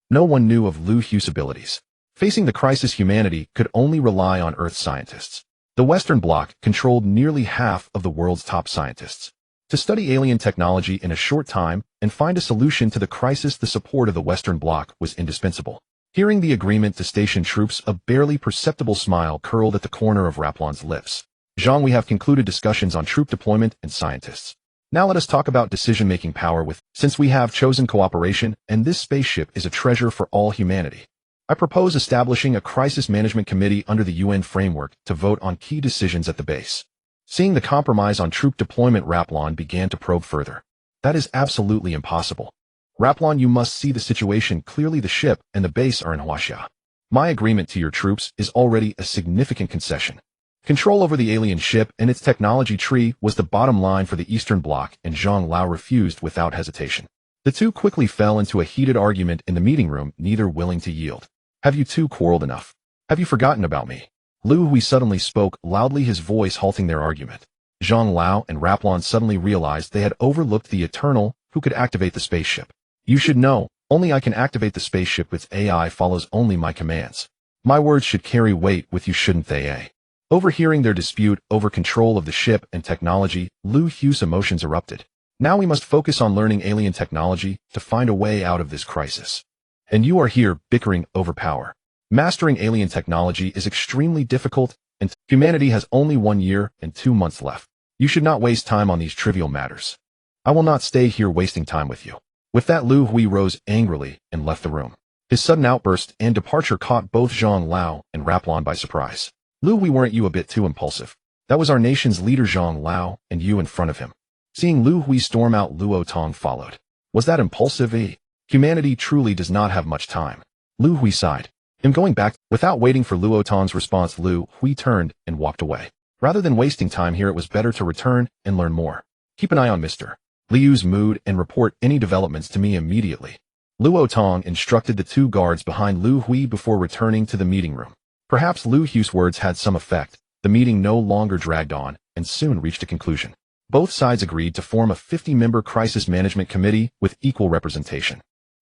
No one knew of Liu Hui's abilities. Facing the crisis, humanity could only rely on Earth scientists. The Western Bloc controlled nearly half of the world's top scientists. To study alien technology in a short time and find a solution to the crisis, the support of the Western Bloc was indispensable. Hearing the agreement to station troops, a barely perceptible smile curled at the corner of Raplan's lips. Zhang, we have concluded discussions on troop deployment and scientists. Now let us talk about decision-making power since we have chosen cooperation, and this spaceship is a treasure for all humanity. I propose establishing a crisis management committee under the UN framework to vote on key decisions at the base. Seeing the compromise on troop deployment, Raplan began to probe further. That is absolutely impossible. Raplan, you must see the situation clearly. The ship and the base are in Huaxia. My agreement to your troops is already a significant concession. Control over the alien ship and its technology tree was the bottom line for the Eastern Bloc, and Zhang Lao refused without hesitation. The two quickly fell into a heated argument in the meeting room, neither willing to yield. Have you two quarreled enough? Have you forgotten about me? Liu Hui suddenly spoke loudly, his voice halting their argument. Zhang Lao and Raplan suddenly realized they had overlooked the Eternal, who could activate the spaceship. You should know, only I can activate the spaceship. Its AI follows only my commands. My words should carry weight with you, shouldn't they? Overhearing their dispute over control of the ship and technology, Liu Hui's emotions erupted. Now we must focus on learning alien technology to find a way out of this crisis. And you are here bickering over power. Mastering alien technology is extremely difficult, and humanity has only 1 year and 2 months left. You should not waste time on these trivial matters. I will not stay here wasting time with you. With that, Liu Hui rose angrily and left the room. His sudden outburst and departure caught both Zhang Lao and Raplan by surprise. Liu Hui, weren't you a bit too impulsive? That was our nation's leader Zhang Lao, and you in front of him. Seeing Liu Hui storm out, Luotong followed. Was that impulsive? Humanity truly does not have much time. Liu Hui sighed. I'm going back. Without waiting for Luotong's response, Liu Hui turned and walked away. Rather than wasting time here, it was better to return and learn more. Keep an eye on Mr. Liu's mood and report any developments to me immediately. Luotong instructed the 2 guards behind Liu Hui before returning to the meeting room. Perhaps Liu Hui's words had some effect. The meeting no longer dragged on and soon reached a conclusion. Both sides agreed to form a 50-member crisis management committee with equal representation.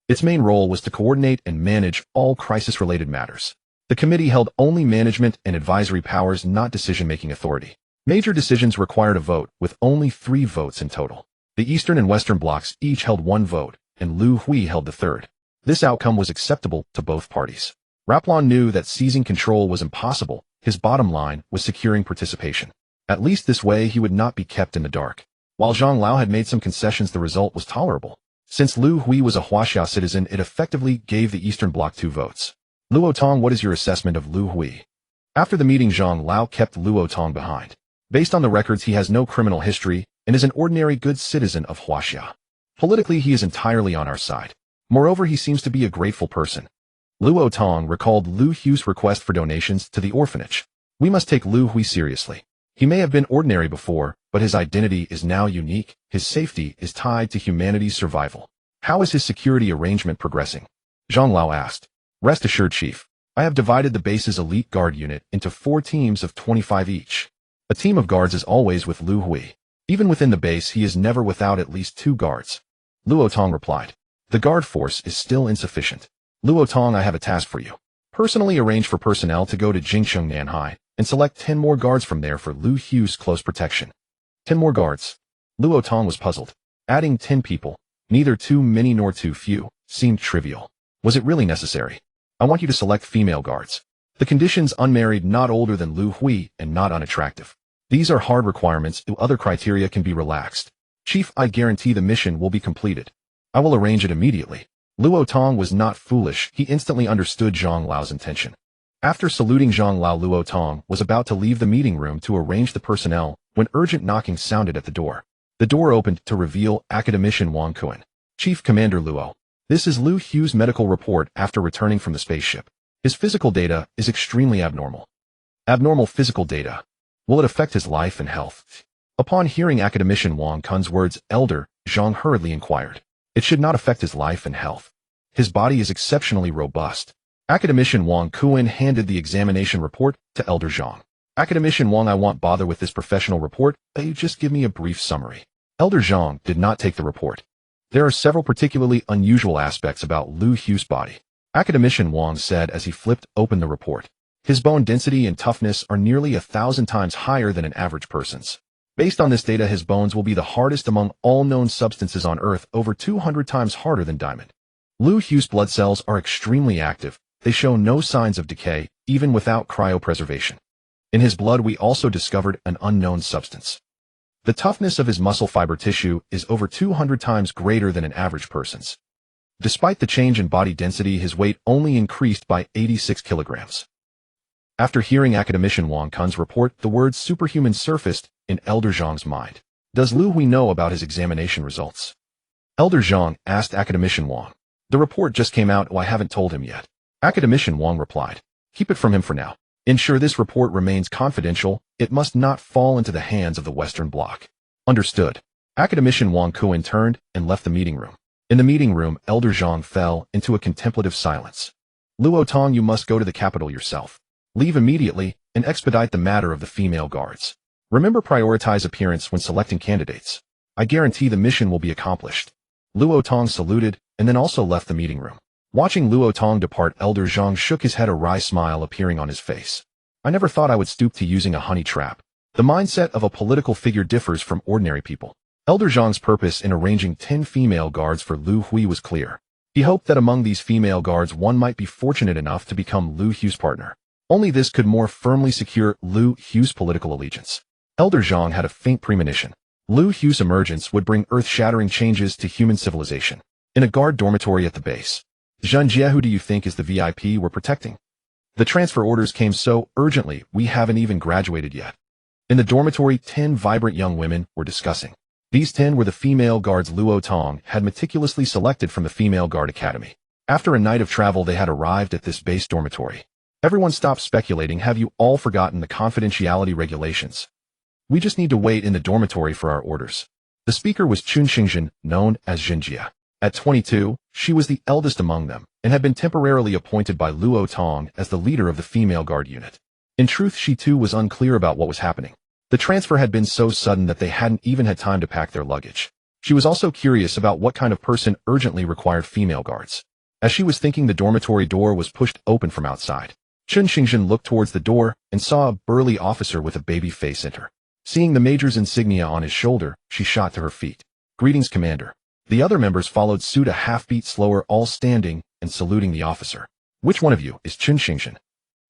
Its main role was to coordinate and manage all crisis-related matters. The committee held only management and advisory powers, not decision-making authority. Major decisions required a vote, with only 3 votes in total. The Eastern and Western blocks each held 1 vote, and Liu Hui held the 3rd. This outcome was acceptable to both parties. Raplan knew that seizing control was impossible. His bottom line was securing participation. At least this way he would not be kept in the dark. While Zhang Lao had made some concessions, the result was tolerable. Since Liu Hui was a Huaxia citizen, it effectively gave the Eastern Bloc 2 votes. Luotong, what is your assessment of Liu Hui? After the meeting, Zhang Lao kept Luotong behind. Based on the records, he has no criminal history and is an ordinary good citizen of Huaxia. Politically, he is entirely on our side. Moreover, he seems to be a grateful person. Luotong recalled Liu Hui's request for donations to the orphanage. We must take Liu Hui seriously. He may have been ordinary before, but his identity is now unique. His safety is tied to humanity's survival. How is his security arrangement progressing? Zhang Lao asked. Rest assured, Chief. I have divided the base's elite guard unit into 4 teams of 25 each. A team of guards is always with Liu Hui. Even within the base, he is never without at least 2 guards. Luo Tong replied. The guard force is still insufficient. Luo Tong, I have a task for you. Personally arrange for personnel to go to Jingcheng Nanhai and select 10 more guards from there for Liu Hui's close protection. 10 more guards. Luo Tong was puzzled. Adding 10 people, neither too many nor too few, seemed trivial. Was it really necessary? I want you to select female guards. The conditions: unmarried, not older than Liu Hui, and not unattractive. These are hard requirements. Other criteria can be relaxed. Chief, I guarantee the mission will be completed. I will arrange it immediately. Luo Tong was not foolish. He instantly understood Zhang Lao's intention. After saluting Zhang Lao, Luo Tong was about to leave the meeting room to arrange the personnel when urgent knocking sounded at the door. The door opened to reveal Academician Wang Kuan. Chief Commander Luo. This is Liu Hui's medical report after returning from the spaceship. His physical data is extremely abnormal. Abnormal physical data. Will it affect his life and health? Upon hearing Academician Wang Kuan's words, Elder Zhang hurriedly inquired. It should not affect his life and health. His body is exceptionally robust. Academician Wang Kuan handed the examination report to Elder Zhang. Academician Wang, I won't bother with this professional report. You just give me a brief summary. Elder Zhang did not take the report. There are several particularly unusual aspects about Liu Hui's body. Academician Wang said as he flipped open the report. His bone density and toughness are nearly 1,000 times higher than an average person's. Based on this data, his bones will be the hardest among all known substances on Earth, over 200 times harder than diamond. Liu Hui's blood cells are extremely active. They show no signs of decay, even without cryopreservation. In his blood, we also discovered an unknown substance. The toughness of his muscle fiber tissue is over 200 times greater than an average person's. Despite the change in body density, his weight only increased by 86 kilograms. After hearing Academician Wang Kuan's report, the words superhuman surfaced in Elder Zhang's mind. Does Liu Hui know about his examination results? Elder Zhang asked Academician Wang. The report just came out. I haven't told him yet. Academician Wang replied. Keep it from him for now. Ensure this report remains confidential. It must not fall into the hands of the Western Bloc. Understood. Academician Wang Kuan turned and left the meeting room. In the meeting room, Elder Zhang fell into a contemplative silence. Luo Tong, you must go to the capital yourself. Leave immediately and expedite the matter of the female guards. Remember, prioritize appearance when selecting candidates. I guarantee the mission will be accomplished. Luo Tong saluted and then also left the meeting room. Watching Luo Tong depart, Elder Zhang shook his head, a wry smile appearing on his face. I never thought I would stoop to using a honey trap. The mindset of a political figure differs from ordinary people. Elder Zhang's purpose in arranging 10 female guards for Liu Hui was clear. He hoped that among these female guards one might be fortunate enough to become Liu Hui's partner. Only this could more firmly secure Liu Hui's political allegiance. Elder Zhang had a faint premonition. Liu Hui's emergence would bring earth-shattering changes to human civilization. In a guard dormitory at the base, Zhanjie, who do you think is the VIP we're protecting? The transfer orders came so urgently, we haven't even graduated yet. In the dormitory, 10 vibrant young women were discussing. These 10 were the female guards Luo Tong had meticulously selected from the Female Guard Academy. After a night of travel, they had arrived at this base dormitory. Everyone stopped speculating. Have you all forgotten the confidentiality regulations? We just need to wait in the dormitory for our orders. The speaker was Chun Xingjin, known as Zhenjie. At 22, she was the eldest among them and had been temporarily appointed by Luo Tong as the leader of the female guard unit. In truth, she too was unclear about what was happening. The transfer had been so sudden that they hadn't even had time to pack their luggage. She was also curious about what kind of person urgently required female guards. As she was thinking, the dormitory door was pushed open from outside. Chun Xingjin looked towards the door and saw a burly officer with a baby face enter. Seeing the major's insignia on his shoulder, she shot to her feet. Greetings, Commander. The other members followed suit, a half-beat slower, all standing and saluting the officer. Which one of you is Chun Xingjin?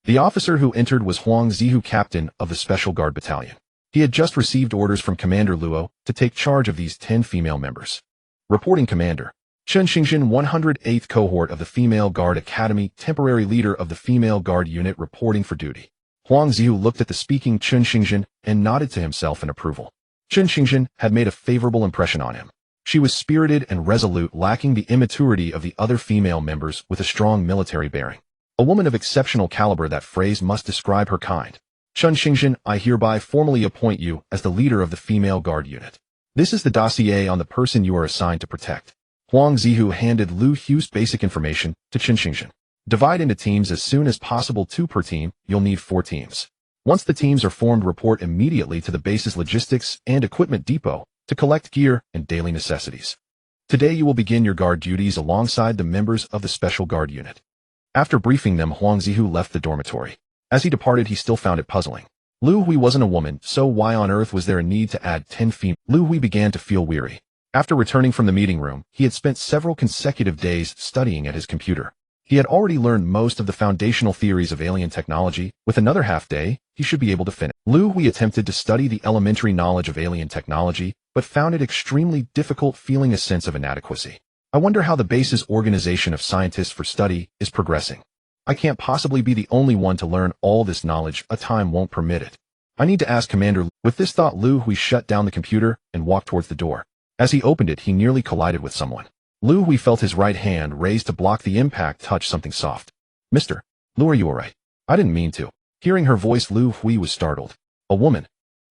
The officer who entered was Huang Zihu, captain of the Special Guard Battalion. He had just received orders from Commander Luo to take charge of these 10 female members. Reporting, Commander. Chun Xingjin, 108th Cohort of the Female Guard Academy, temporary leader of the Female Guard Unit, reporting for duty. Huang Zihu looked at the speaking Chun Xingjin and nodded to himself in approval. Chun Xingjin had made a favorable impression on him. She was spirited and resolute, lacking the immaturity of the other female members, with a strong military bearing. A woman of exceptional caliber, that phrase must describe her kind. Chun Xingzhen, I hereby formally appoint you as the leader of the female guard unit. This is the dossier on the person you are assigned to protect. Huang Zihu handed Liu Hui's basic information to Chun Xingzhen. Divide into teams as soon as possible, 2 per team. You'll need 4 teams. Once the teams are formed, report immediately to the base's logistics and equipment depot to collect gear and daily necessities. Today you will begin your guard duties alongside the members of the special guard unit. After briefing them, Huang Zihu left the dormitory. As he departed, he still found it puzzling. Liu Hui wasn't a woman, so why on earth was there a need to add 10 females? Liu Hui began to feel weary. After returning from the meeting room, he had spent several consecutive days studying at his computer. He had already learned most of the foundational theories of alien technology. With another half day, he should be able to finish. Liu Hui attempted to study the elementary knowledge of alien technology, but found it extremely difficult, feeling a sense of inadequacy. I wonder how the base's organization of scientists for study is progressing. I can't possibly be the only one to learn all this knowledge. Time won't permit it. I need to ask Commander. With this thought, Liu Hui shut down the computer and walked towards the door. As he opened it, he nearly collided with someone. Liu Hui felt his right hand raised to block the impact. Touch something soft. Mr. Liu, are you alright? I didn't mean to. Hearing her voice, Liu Hui was startled. A woman.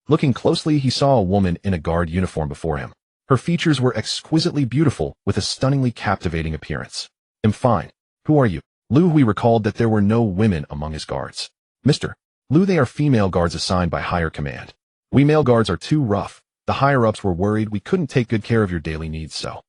Looking closely, he saw a woman in a guard uniform before him. Her features were exquisitely beautiful, with a stunningly captivating appearance. I'm fine. Who are you? Liu Hui recalled that there were no women among his guards. Mr. Liu, they are female guards assigned by higher command. We male guards are too rough. The higher-ups were worried we couldn't take good care of your daily needs, so.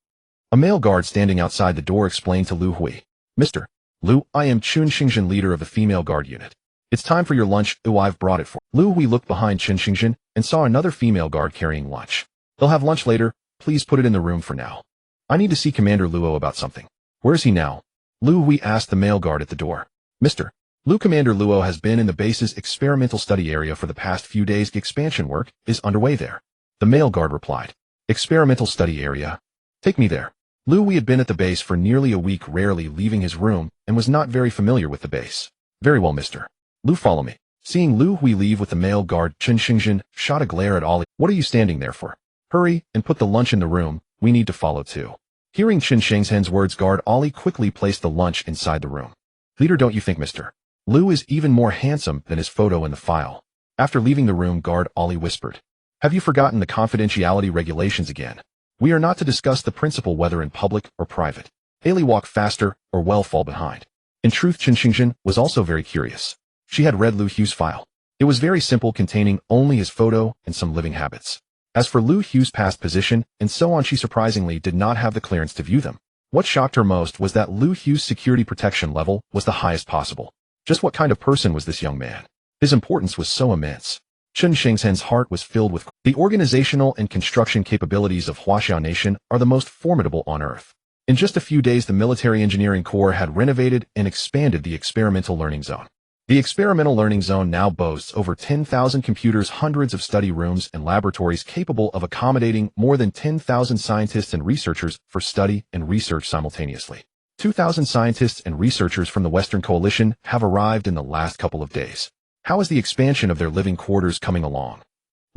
A male guard standing outside the door explained to Liu Hui. Mr. Liu, I am Chun Xingzhen, leader of the female guard unit. It's time for your lunch. I've brought it for. Liu Hui looked behind Chun Xingzhen and saw another female guard carrying lunch. They'll have lunch later. Please put it in the room for now. I need to see Commander Luo about something. Where is he now? Liu Hui asked the male guard at the door. Mr. Liu, Commander Luo has been in the base's experimental study area for the past few days. Expansion work is underway there. The male guard replied. Experimental study area? Take me there. Liu Hui had been at the base for nearly a week, rarely leaving his room, and was not very familiar with the base. Very well, Mr. Liu, follow me. Seeing Liu Hui leave with the male guard, Chun Xingzhen shot a glare at Ollie. What are you standing there for? Hurry, and put the lunch in the room. We need to follow too. Hearing Chun Xingzhen's words, guard Ollie quickly placed the lunch inside the room. Leader, don't you think Mr. Liu is even more handsome than his photo in the file? After leaving the room, guard Ollie whispered. Have you forgotten the confidentiality regulations again? We are not to discuss the principal whether in public or private. Ailey walk faster or well fall behind. In truth, Chun Xingzhen was also very curious. She had read Liu Hui's file. It was very simple, containing only his photo and some living habits. As for Liu Hui's past position and so on, she surprisingly did not have the clearance to view them. What shocked her most was that Liu Hui's security protection level was the highest possible. Just what kind of person was this young man? His importance was so immense. Chun Xingzhen's heart was filled with the organizational and construction capabilities of Huaxiao Nation are the most formidable on Earth. In just a few days, the Military Engineering Corps had renovated and expanded the Experimental Learning Zone. The Experimental Learning Zone now boasts over 10,000 computers, hundreds of study rooms and laboratories capable of accommodating more than 10,000 scientists and researchers for study and research simultaneously. 2,000 scientists and researchers from the Western Coalition have arrived in the last couple of days. How is the expansion of their living quarters coming along?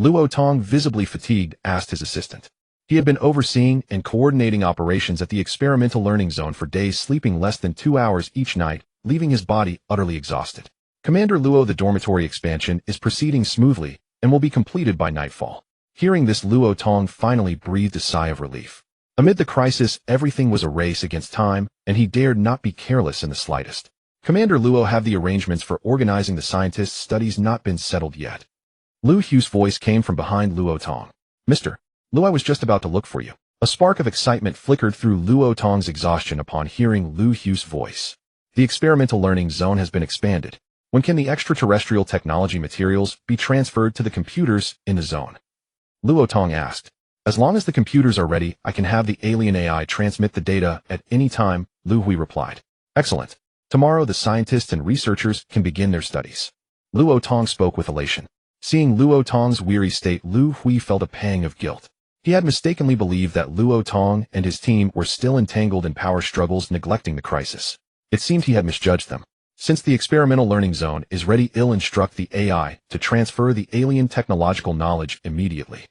Luo Tong, visibly fatigued, asked his assistant. He had been overseeing and coordinating operations at the Experimental Learning Zone for days, sleeping less than 2 hours each night, leaving his body utterly exhausted. Commander Luo, the dormitory expansion is proceeding smoothly and will be completed by nightfall. Hearing this, Luo Tong finally breathed a sigh of relief. Amid the crisis, everything was a race against time, and he dared not be careless in the slightest. Commander Luo, have the arrangements for organizing the scientists' studies not been settled yet? Liu Hui's voice came from behind Luo Tong. Mr. Liu, I was just about to look for you. A spark of excitement flickered through Luo Tong's exhaustion upon hearing Liu Hui's voice. The Experimental Learning Zone has been expanded. When can the extraterrestrial technology materials be transferred to the computers in the zone? Luo Tong asked. As long as the computers are ready, I can have the alien AI transmit the data at any time, Liu Hui replied. Excellent. Tomorrow the scientists and researchers can begin their studies. Luo Tong spoke with elation. Seeing Luo Tong's weary state, Liu Hui felt a pang of guilt. He had mistakenly believed that Luo Tong and his team were still entangled in power struggles, neglecting the crisis. It seemed he had misjudged them. Since the Experimental Learning Zone is ready, he'll instruct the AI to transfer the alien technological knowledge immediately.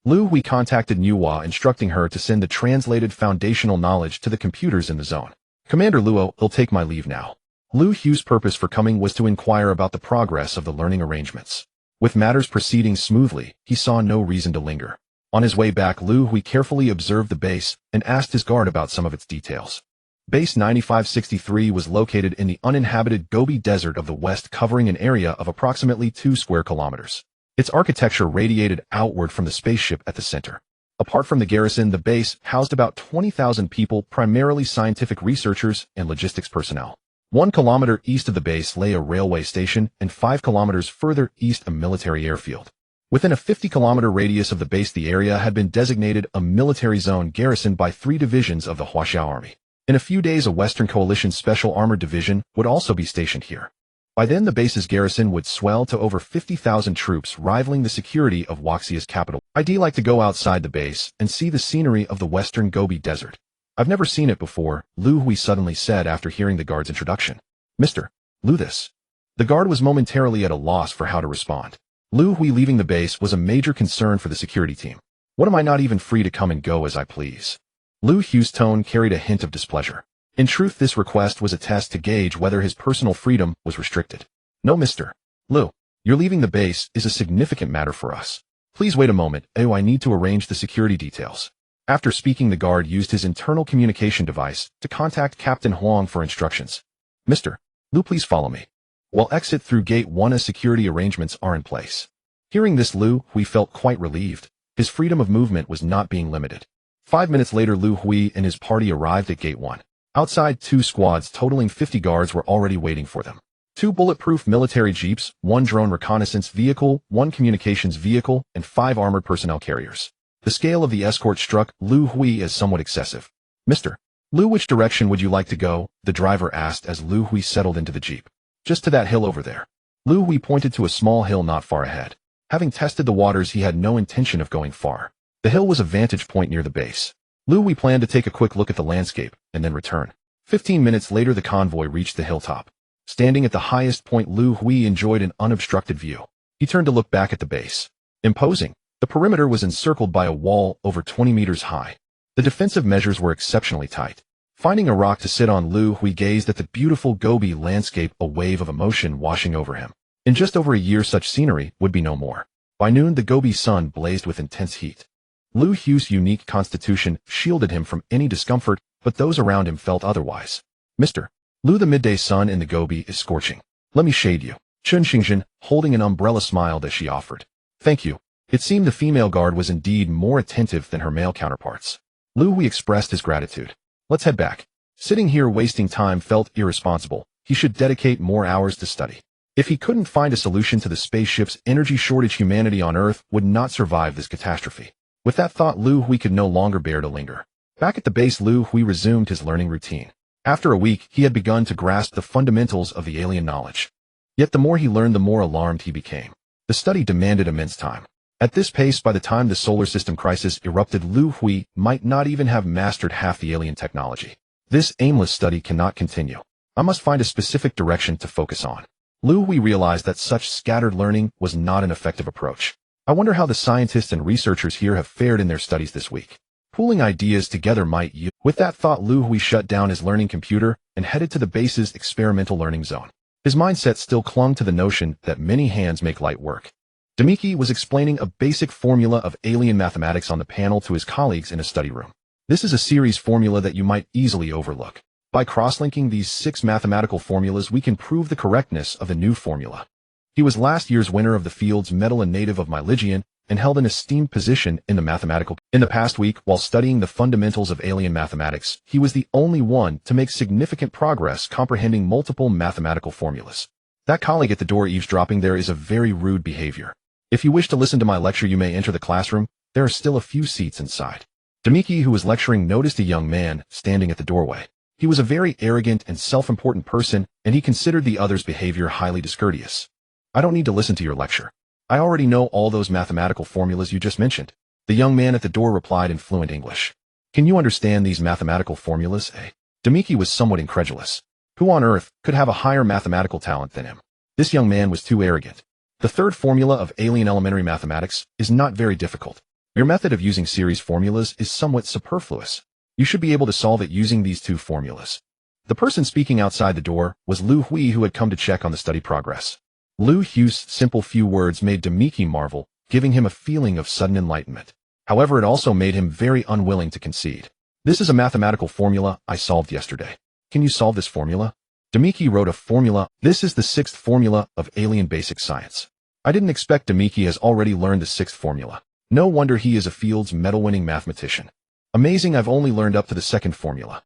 Liu Hui contacted Nuwa, instructing her to send the translated foundational knowledge to the computers in the zone. Commander Luo, I'll take my leave now. Liu Hui's purpose for coming was to inquire about the progress of the learning arrangements. With matters proceeding smoothly, he saw no reason to linger. On his way back, Liu Hui carefully observed the base and asked his guard about some of its details. Base 9563 was located in the uninhabited Gobi Desert of the West, covering an area of approximately 2 square kilometers. Its architecture radiated outward from the spaceship at the center. Apart from the garrison, the base housed about 20,000 people, primarily scientific researchers and logistics personnel. 1 kilometer east of the base lay a railway station, and 5 kilometers further east a military airfield. Within a 50-kilometer radius of the base, the area had been designated a military zone garrisoned by 3 divisions of the Huaxiao Army. In a few days, a Western Coalition Special Armored Division would also be stationed here. By then, the base's garrison would swell to over 50,000 troops, rivaling the security of Huaxia's capital. I'd like to go outside the base and see the scenery of the western Gobi Desert. I've never seen it before, Liu Hui suddenly said after hearing the guard's introduction. Mr. Liu, this. The guard was momentarily at a loss for how to respond. Liu Hui leaving the base was a major concern for the security team. What, am I not even free to come and go as I please? Liu Hui's tone carried a hint of displeasure. In truth, this request was a test to gauge whether his personal freedom was restricted. No, Mr. Liu, your leaving the base is a significant matter for us. Please wait a moment. I need to arrange the security details. After speaking, the guard used his internal communication device to contact Captain Huang for instructions. Mr. Liu, please follow me. We'll exit through Gate 1 as security arrangements are in place. Hearing this, Liu Hui felt quite relieved. His freedom of movement was not being limited. 5 minutes later, Liu Hui and his party arrived at Gate 1. Outside, 2 squads totaling 50 guards were already waiting for them. 2 bulletproof military jeeps, 1 drone reconnaissance vehicle, 1 communications vehicle, and 5 armored personnel carriers. The scale of the escort struck Liu Hui as somewhat excessive. Mr. Liu, which direction would you like to go? The driver asked as Liu Hui settled into the jeep. Just to that hill over there. Liu Hui pointed to a small hill not far ahead. Having tested the waters, he had no intention of going far. The hill was a vantage point near the base. Liu Hui planned to take a quick look at the landscape and then return. 15 minutes later, the convoy reached the hilltop. Standing at the highest point, Liu Hui enjoyed an unobstructed view. He turned to look back at the base. Imposing, the perimeter was encircled by a wall over 20 meters high. The defensive measures were exceptionally tight. Finding a rock to sit on, Liu Hui gazed at the beautiful Gobi landscape, a wave of emotion washing over him. In just over a year, such scenery would be no more. By noon, the Gobi sun blazed with intense heat. Liu Hui's unique constitution shielded him from any discomfort, but those around him felt otherwise. Mr. Liu, the midday sun in the Gobi is scorching. Let me shade you. Chun Xingjin, holding an umbrella, smiled as she offered. Thank you. It seemed the female guard was indeed more attentive than her male counterparts. Liu Hui expressed his gratitude. Let's head back. Sitting here wasting time felt irresponsible. He should dedicate more hours to study. If he couldn't find a solution to the spaceship's energy shortage, humanity on Earth would not survive this catastrophe. With that thought, Liu Hui could no longer bear to linger. Back at the base, Liu Hui resumed his learning routine. After a week, he had begun to grasp the fundamentals of the alien knowledge. Yet the more he learned, the more alarmed he became. The study demanded immense time. At this pace, by the time the solar system crisis erupted, Liu Hui might not even have mastered half the alien technology. This aimless study cannot continue. I must find a specific direction to focus on. Liu Hui realized that such scattered learning was not an effective approach. I wonder how the scientists and researchers here have fared in their studies this week. Pooling ideas together might yield. With that thought, Liu Hui shut down his learning computer and headed to the base's experimental learning zone. His mindset still clung to the notion that many hands make light work. Demiki was explaining a basic formula of alien mathematics on the panel to his colleagues in a study room. This is a series formula that you might easily overlook. By cross-linking these 6 mathematical formulas, we can prove the correctness of the new formula. He was last year's winner of the Fields Medal, a native of Myligian, and held an esteemed position in the mathematical. In the past week, while studying the fundamentals of alien mathematics, he was the only one to make significant progress comprehending multiple mathematical formulas. That colleague at the door eavesdropping there is a very rude behavior. If you wish to listen to my lecture, you may enter the classroom. There are still a few seats inside. Demiki, who was lecturing, noticed a young man standing at the doorway. He was a very arrogant and self-important person, and he considered the other's behavior highly discourteous. I don't need to listen to your lecture. I already know all those mathematical formulas you just mentioned. The young man at the door replied in fluent English. Can you understand these mathematical formulas, eh? Demiki was somewhat incredulous. Who on earth could have a higher mathematical talent than him? This young man was too arrogant. The third formula of alien elementary mathematics is not very difficult. Your method of using series formulas is somewhat superfluous. You should be able to solve it using these 2 formulas. The person speaking outside the door was Liu Hui, who had come to check on the study progress. Liu Hui's simple few words made Demiki marvel, giving him a feeling of sudden enlightenment. However, it also made him very unwilling to concede. This is a mathematical formula I solved yesterday. Can you solve this formula? Demiki wrote a formula. This is the sixth formula of alien basic science. I didn't expect Demiki has already learned the sixth formula. No wonder he is a Fields medal-winning mathematician. Amazing, I've only learned up to the second formula.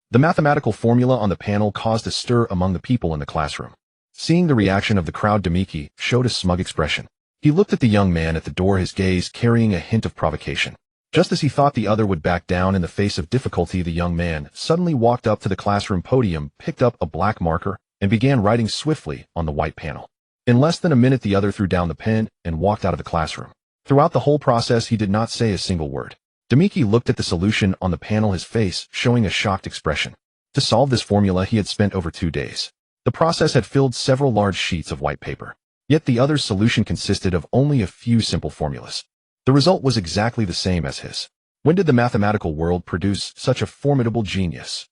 The mathematical formula on the panel caused a stir among the people in the classroom. Seeing the reaction of the crowd, Demiki showed a smug expression. He looked at the young man at the door, his gaze carrying a hint of provocation. Just as he thought the other would back down in the face of difficulty, the young man suddenly walked up to the classroom podium, picked up a black marker, and began writing swiftly on the white panel. In less than a minute, the other threw down the pen and walked out of the classroom. Throughout the whole process, he did not say a single word. Demiki looked at the solution on the panel, his face showing a shocked expression. To solve this formula, he had spent over 2 days. The process had filled several large sheets of white paper. Yet the other's solution consisted of only a few simple formulas. The result was exactly the same as his. When did the mathematical world produce such a formidable genius?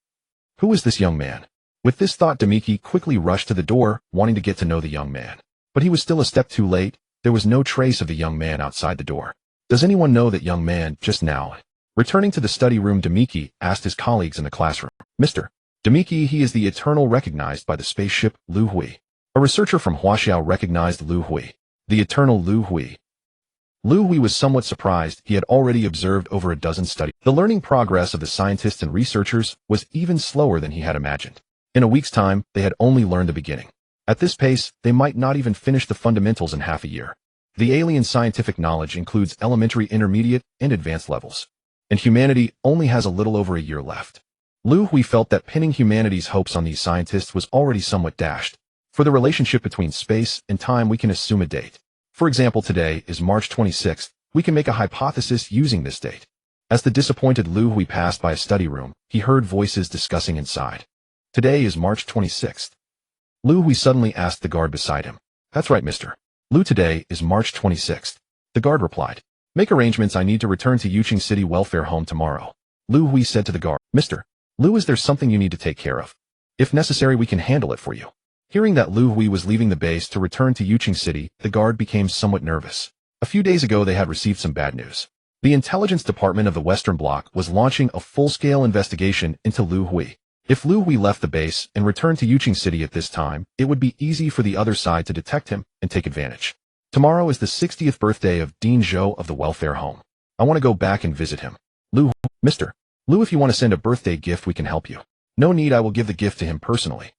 Who is this young man? With this thought, Demiki quickly rushed to the door, wanting to get to know the young man. But he was still a step too late. There was no trace of the young man outside the door. Does anyone know that young man just now? Returning to the study room, Demiki asked his colleagues in the classroom. Mr. Demiki, he is the eternal recognized by the spaceship, Liu Hui. A researcher from Huaxiao recognized Liu Hui. The eternal Liu Hui. Liu Hui was somewhat surprised. He had already observed over a dozen studies. The learning progress of the scientists and researchers was even slower than he had imagined. In a week's time, they had only learned the beginning. At this pace, they might not even finish the fundamentals in half a year. The alien scientific knowledge includes elementary, intermediate, and advanced levels. And humanity only has a little over a year left. Liu Hui felt that pinning humanity's hopes on these scientists was already somewhat dashed. For the relationship between space and time, we can assume a date. For example, today is March 26th. We can make a hypothesis using this date. As the disappointed Liu Hui passed by a study room, he heard voices discussing inside. Today is March 26th. Liu Hui suddenly asked the guard beside him. That's right, Mr. Liu, today is March 26th. The guard replied. Make arrangements, I need to return to Yuqing City Welfare Home tomorrow. Liu Hui said to the guard. Mr. Liu, is there something you need to take care of? If necessary, we can handle it for you. Hearing that Liu Hui was leaving the base to return to Yuqing City, the guard became somewhat nervous. A few days ago, they had received some bad news. The intelligence department of the Western Bloc was launching a full-scale investigation into Liu Hui. If Liu Hui left the base and returned to Yuqing City at this time, it would be easy for the other side to detect him and take advantage. Tomorrow is the 60th birthday of Dean Zhou of the Welfare Home. I want to go back and visit him. Liu, Mr. Liu, if you want to send a birthday gift, we can help you. No need, I will give the gift to him personally.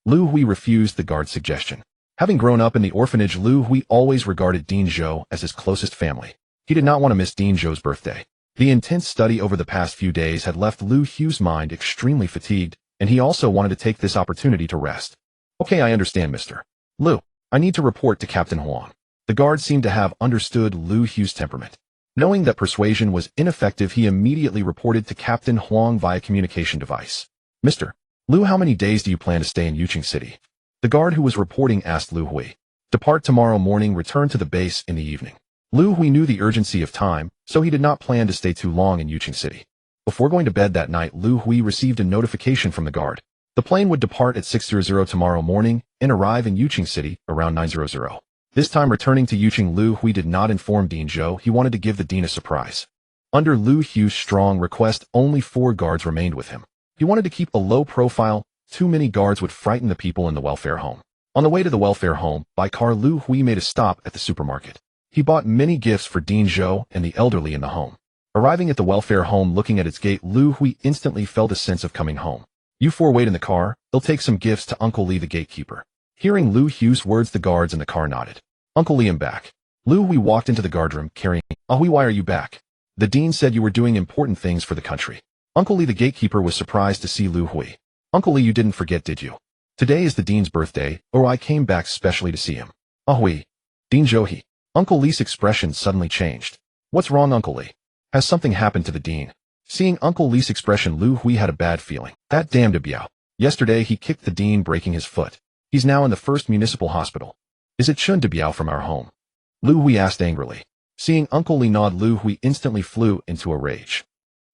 Liu Hui refused the guard's suggestion. Having grown up in the orphanage, Liu Hui always regarded Dean Zhou as his closest family. He did not want to miss Dean Zhou's birthday. The intense study over the past few days had left Liu Hui's mind extremely fatigued, and he also wanted to take this opportunity to rest. Okay, I understand, Mr. Liu. I need to report to Captain Huang. The guard seemed to have understood Liu Hui's temperament. Knowing that persuasion was ineffective, he immediately reported to Captain Huang via communication device. Mr. Liu, how many days do you plan to stay in Yuqing City? The guard who was reporting asked Liu Hui. Depart tomorrow morning, return to the base in the evening. Liu Hui knew the urgency of time, so he did not plan to stay too long in Yuqing City. Before going to bed that night, Liu Hui received a notification from the guard. The plane would depart at 6:00 tomorrow morning and arrive in Yuqing City around 9:00. This time, returning to Yuqing, Liu Hui did not inform Dean Zhou. He wanted to give the dean a surprise. Under Liu Hui's strong request, only 4 guards remained with him. He wanted to keep a low profile. Too many guards would frighten the people in the welfare home. On the way to the welfare home, by car, Liu Hui made a stop at the supermarket. He bought many gifts for Dean Zhou and the elderly in the home. Arriving at the welfare home, looking at its gate, Liu Hui instantly felt a sense of coming home. You 4 wait in the car, they'll take some gifts to Uncle Li, the gatekeeper. Hearing Liu Hui's words, the guards in the car nodded. Uncle Li, I'm back. Liu Hui walked into the guardroom carrying. Hui, why are you back? The dean said you were doing important things for the country. Uncle Li, the gatekeeper, was surprised to see Liu Hui. Uncle Li, you didn't forget, did you? Today is the dean's birthday, or I came back specially to see him. Hui. Dean Zhou. Uncle Li's expression suddenly changed. What's wrong, Uncle Li? Has something happened to the dean? Seeing Uncle Li's expression, Liu Hui had a bad feeling. That damned Biao. Yesterday he kicked the dean, breaking his foot. He's now in the first municipal hospital. Is it Chun Biao from our home? Liu Hui asked angrily. Seeing Uncle Li nod, Liu Hui instantly flew into a rage.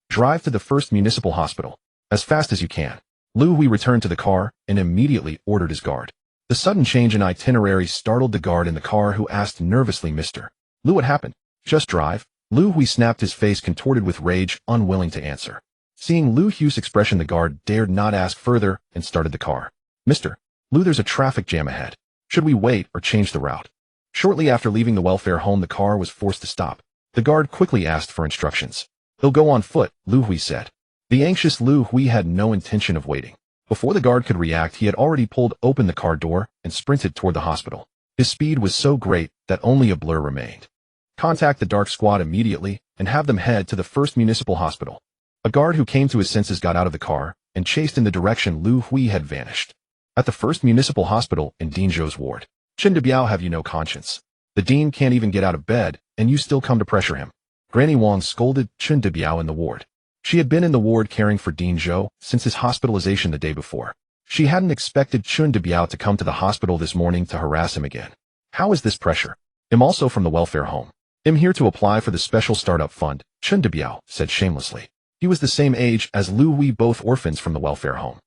Drive to the first municipal hospital. As fast as you can. Liu Hui returned to the car and immediately ordered his guard. The sudden change in itinerary startled the guard in the car, who asked nervously, "Mr. Liu, what happened?" "Just drive." Liu Hui snapped, his face contorted with rage, unwilling to answer. Seeing Liu Hui's expression, the guard dared not ask further and started the car. "Mr. Liu, there's a traffic jam ahead. Should we wait or change the route?" Shortly after leaving the welfare home, the car was forced to stop. The guard quickly asked for instructions. "He'll go on foot," Liu Hui said. The anxious Liu Hui had no intention of waiting. Before the guard could react, he had already pulled open the car door and sprinted toward the hospital. His speed was so great that only a blur remained. "Contact the dark squad immediately and have them head to the first municipal hospital." A guard who came to his senses got out of the car and chased in the direction Liu Hui had vanished. At the first municipal hospital in Dean Zhou's ward. "Chen Debiao, have you no conscience? The dean can't even get out of bed, and you still come to pressure him." Granny Wang scolded Chen Debiao in the ward. She had been in the ward caring for Dean Zhou since his hospitalization the day before. She hadn't expected Chen Debiao to come to the hospital this morning to harass him again. "How is this pressure?" "I'm also from the welfare home. I'm here to apply for the special startup fund," Chen Debiao said shamelessly. He was the same age as Liu Hui, both orphans from the welfare home.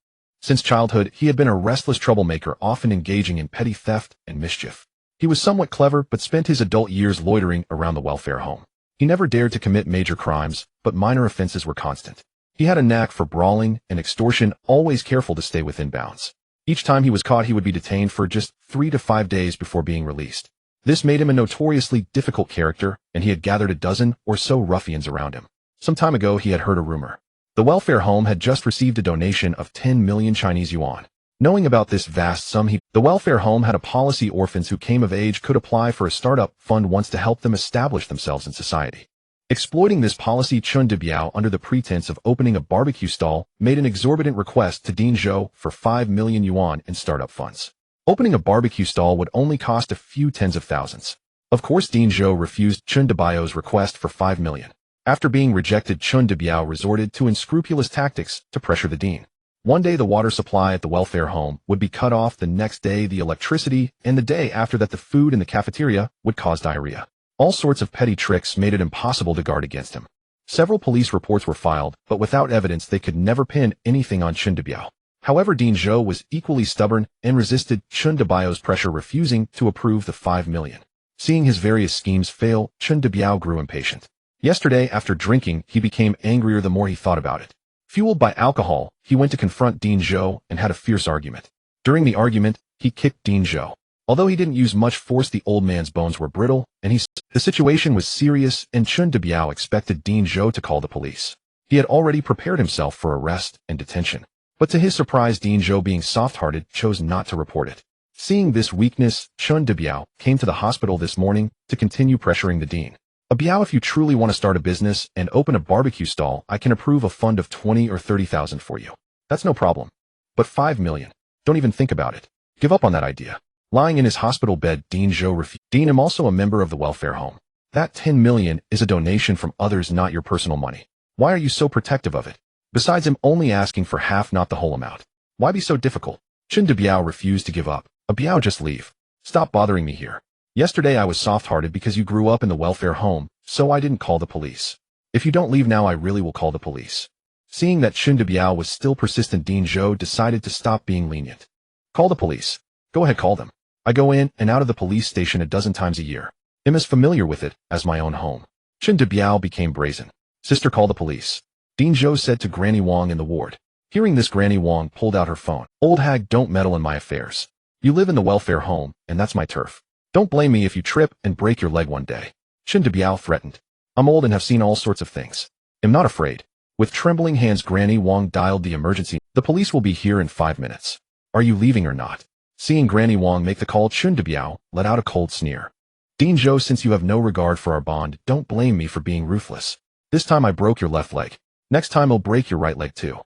Since childhood, he had been a restless troublemaker, often engaging in petty theft and mischief. He was somewhat clever, but spent his adult years loitering around the welfare home. He never dared to commit major crimes, but minor offenses were constant. He had a knack for brawling and extortion, always careful to stay within bounds. Each time he was caught, he would be detained for just 3 to 5 days before being released. This made him a notoriously difficult character, and he had gathered a dozen or so ruffians around him. Some time ago, he had heard a rumor. The welfare home had just received a donation of 10 million Chinese yuan. Knowing about this vast sum, the welfare home had a policy: orphans who came of age could apply for a startup fund once to help them establish themselves in society. Exploiting this policy, Chen Debiao, under the pretense of opening a barbecue stall, made an exorbitant request to Dean Zhou for 5 million yuan in startup funds. Opening a barbecue stall would only cost a few tens of thousands. Of course, Dean Zhou refused Chen Debiao's request for 5 million. After being rejected, Chen Debiao resorted to unscrupulous tactics to pressure the dean. One day the water supply at the welfare home would be cut off, the next day the electricity, and the day after that the food in the cafeteria would cause diarrhea. All sorts of petty tricks made it impossible to guard against him. Several police reports were filed, but without evidence they could never pin anything on Chen Debiao. However, Dean Zhou was equally stubborn and resisted Chen Debiao's pressure, refusing to approve the 5 million. Seeing his various schemes fail, Chen Debiao grew impatient. Yesterday, after drinking, he became angrier the more he thought about it. Fueled by alcohol, he went to confront Dean Zhou and had a fierce argument. During the argument, he kicked Dean Zhou. Although he didn't use much force, the old man's bones were brittle, and the situation was serious, and Chen Debiao expected Dean Zhou to call the police. He had already prepared himself for arrest and detention. But to his surprise, Dean Zhou, being soft-hearted, chose not to report it. Seeing this weakness, Chen Debiao came to the hospital this morning to continue pressuring the dean. "Biao, if you truly want to start a business and open a barbecue stall, I can approve a fund of 20 or 30,000 for you. That's no problem. But 5 million. Don't even think about it. Give up on that idea." Lying in his hospital bed, Dean Zhou refused. "Dean, I'm also a member of the welfare home. That 10 million is a donation from others, not your personal money. Why are you so protective of it? Besides, I'm only asking for half, not the whole amount. Why be so difficult?" Chen Debiao refused to give up. "Biao, just leave. Stop bothering me here. Yesterday I was soft-hearted because you grew up in the welfare home, so I didn't call the police. If you don't leave now, I really will call the police." Seeing that Chen Debiao was still persistent, Dean Zhou decided to stop being lenient. "Call the police. Go ahead, call them. I go in and out of the police station a dozen times a year. I'm as familiar with it as my own home." Chen Debiao became brazen. "Sister, call the police," Dean Zhou said to Granny Wang in the ward. Hearing this, Granny Wang pulled out her phone. "Old hag, don't meddle in my affairs. You live in the welfare home, and that's my turf. Don't blame me if you trip and break your leg one day," Chen Debiao threatened. "I'm old and have seen all sorts of things. I'm not afraid." With trembling hands, Granny Wang dialed the emergency. "The police will be here in 5 minutes. Are you leaving or not?" Seeing Granny Wang make the call, Chen Debiao let out a cold sneer. "Dean Zhou, since you have no regard for our bond, don't blame me for being ruthless. This time I broke your left leg. Next time I'll break your right leg too."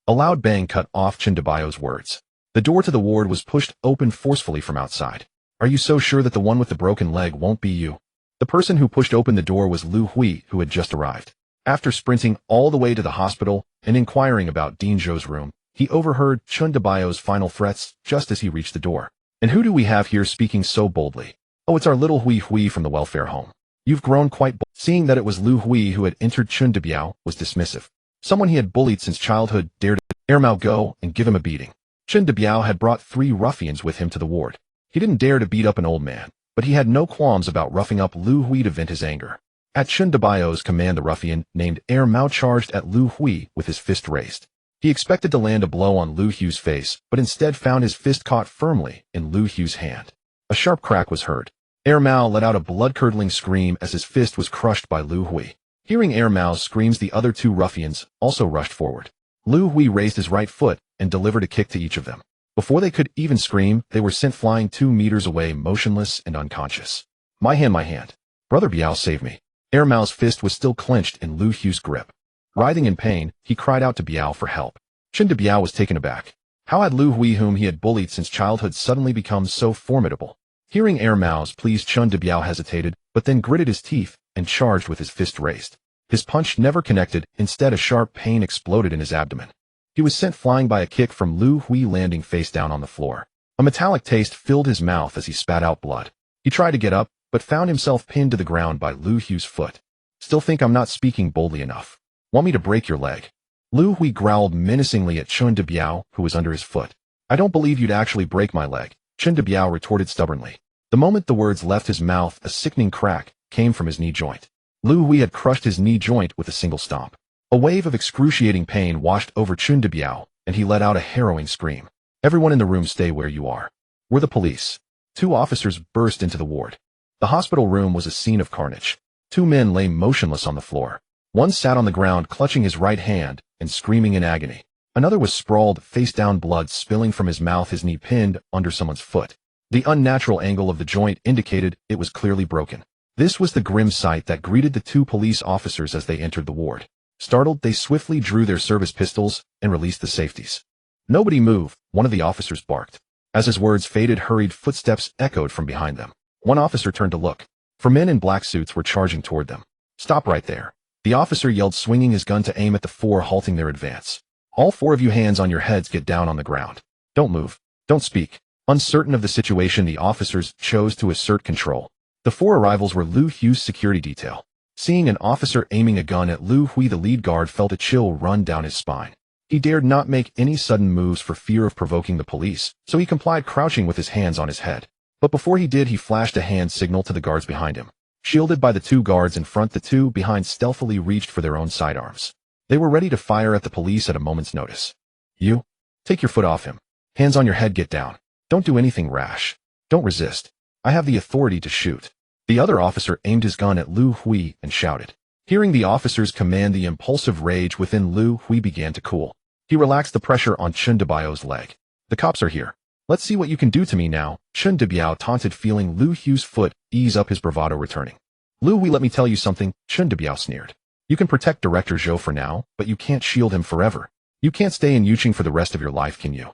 A loud bang cut off Chen Debiao's words. The door to the ward was pushed open forcefully from outside. "Are you so sure that the one with the broken leg won't be you?" The person who pushed open the door was Liu Hui, who had just arrived. After sprinting all the way to the hospital and inquiring about Dean Zhou's room, he overheard Chen Debiao's final threats just as he reached the door. "And who do we have here speaking so boldly?" "Oh, it's our little Hui from the welfare home. You've grown quite bold." Seeing that it was Liu Hui who had entered, Chen Debiao was dismissive. Someone he had bullied since childhood dared to go and give him a beating. Chen Biao had brought 3 ruffians with him to the ward. He didn't dare to beat up an old man, but he had no qualms about roughing up Liu Hui to vent his anger. At Chen Biao's command, the ruffian named Air Mao charged at Liu Hui with his fist raised. He expected to land a blow on Liu Hui's face, but instead found his fist caught firmly in Liu Hui's hand. A sharp crack was heard. Air Mao let out a blood-curdling scream as his fist was crushed by Liu Hui. Hearing Air Mao's screams, the other 2 ruffians also rushed forward. Liu Hui raised his right foot and delivered a kick to each of them. Before they could even scream, they were sent flying 2 meters away, motionless and unconscious. My hand. Brother Biao, save me. Air Mao's fist was still clenched in Liu Hui's grip. Writhing in pain, he cried out to Biao for help. Chen Biao was taken aback. How had Liu Hui, whom he had bullied since childhood, suddenly become so formidable? Hearing Air Mao's pleas, Chen Biao hesitated, but then gritted his teeth and charged with his fist raised. His punch never connected, instead a sharp pain exploded in his abdomen. He was sent flying by a kick from Liu Hui, landing face down on the floor. A metallic taste filled his mouth as he spat out blood. He tried to get up, but found himself pinned to the ground by Liu Hui's foot. Still think I'm not speaking boldly enough? Want me to break your leg? Liu Hui growled menacingly at Chen Biao, who was under his foot. I don't believe you'd actually break my leg, Chen Biao retorted stubbornly. The moment the words left his mouth, a sickening crack came from his knee joint. Liu Hui had crushed his knee joint with a single stomp. A wave of excruciating pain washed over Chen Biao, and he let out a harrowing scream. Everyone in the room, stay where you are. We're the police. 2 officers burst into the ward. The hospital room was a scene of carnage. 2 men lay motionless on the floor. One sat on the ground, clutching his right hand and screaming in agony. Another was sprawled, face down, blood spilling from his mouth, his knee pinned under someone's foot. The unnatural angle of the joint indicated it was clearly broken. This was the grim sight that greeted the 2 police officers as they entered the ward. Startled, they swiftly drew their service pistols and released the safeties. Nobody move, one of the officers barked. As his words faded, hurried footsteps echoed from behind them. One officer turned to look. 4 men in black suits were charging toward them. Stop right there. The officer yelled, swinging his gun to aim at the 4, halting their advance. All 4 of you, hands on your heads, get down on the ground. Don't move. Don't speak. Uncertain of the situation, the officers chose to assert control. The 4 arrivals were Liu Hui's security detail. Seeing an officer aiming a gun at Liu Hui, the lead guard felt a chill run down his spine. He dared not make any sudden moves for fear of provoking the police, so he complied, crouching with his hands on his head. But before he did, he flashed a hand signal to the guards behind him. Shielded by the 2 guards in front, the 2 behind stealthily reached for their own sidearms. They were ready to fire at the police at a moment's notice. You? Take your foot off him. Hands on your head, get down. Don't do anything rash. Don't resist. I have the authority to shoot. The other officer aimed his gun at Liu Hui and shouted. Hearing the officer's command, the impulsive rage within Liu Hui began to cool. He relaxed the pressure on Chen Biao's leg. The cops are here. Let's see what you can do to me now, Chen Biao taunted, feeling Liu Hui's foot ease up, his bravado returning. Liu Hui, let me tell you something, Chen Biao sneered. You can protect Director Zhou for now, but you can't shield him forever. You can't stay in Yuqing for the rest of your life, can you?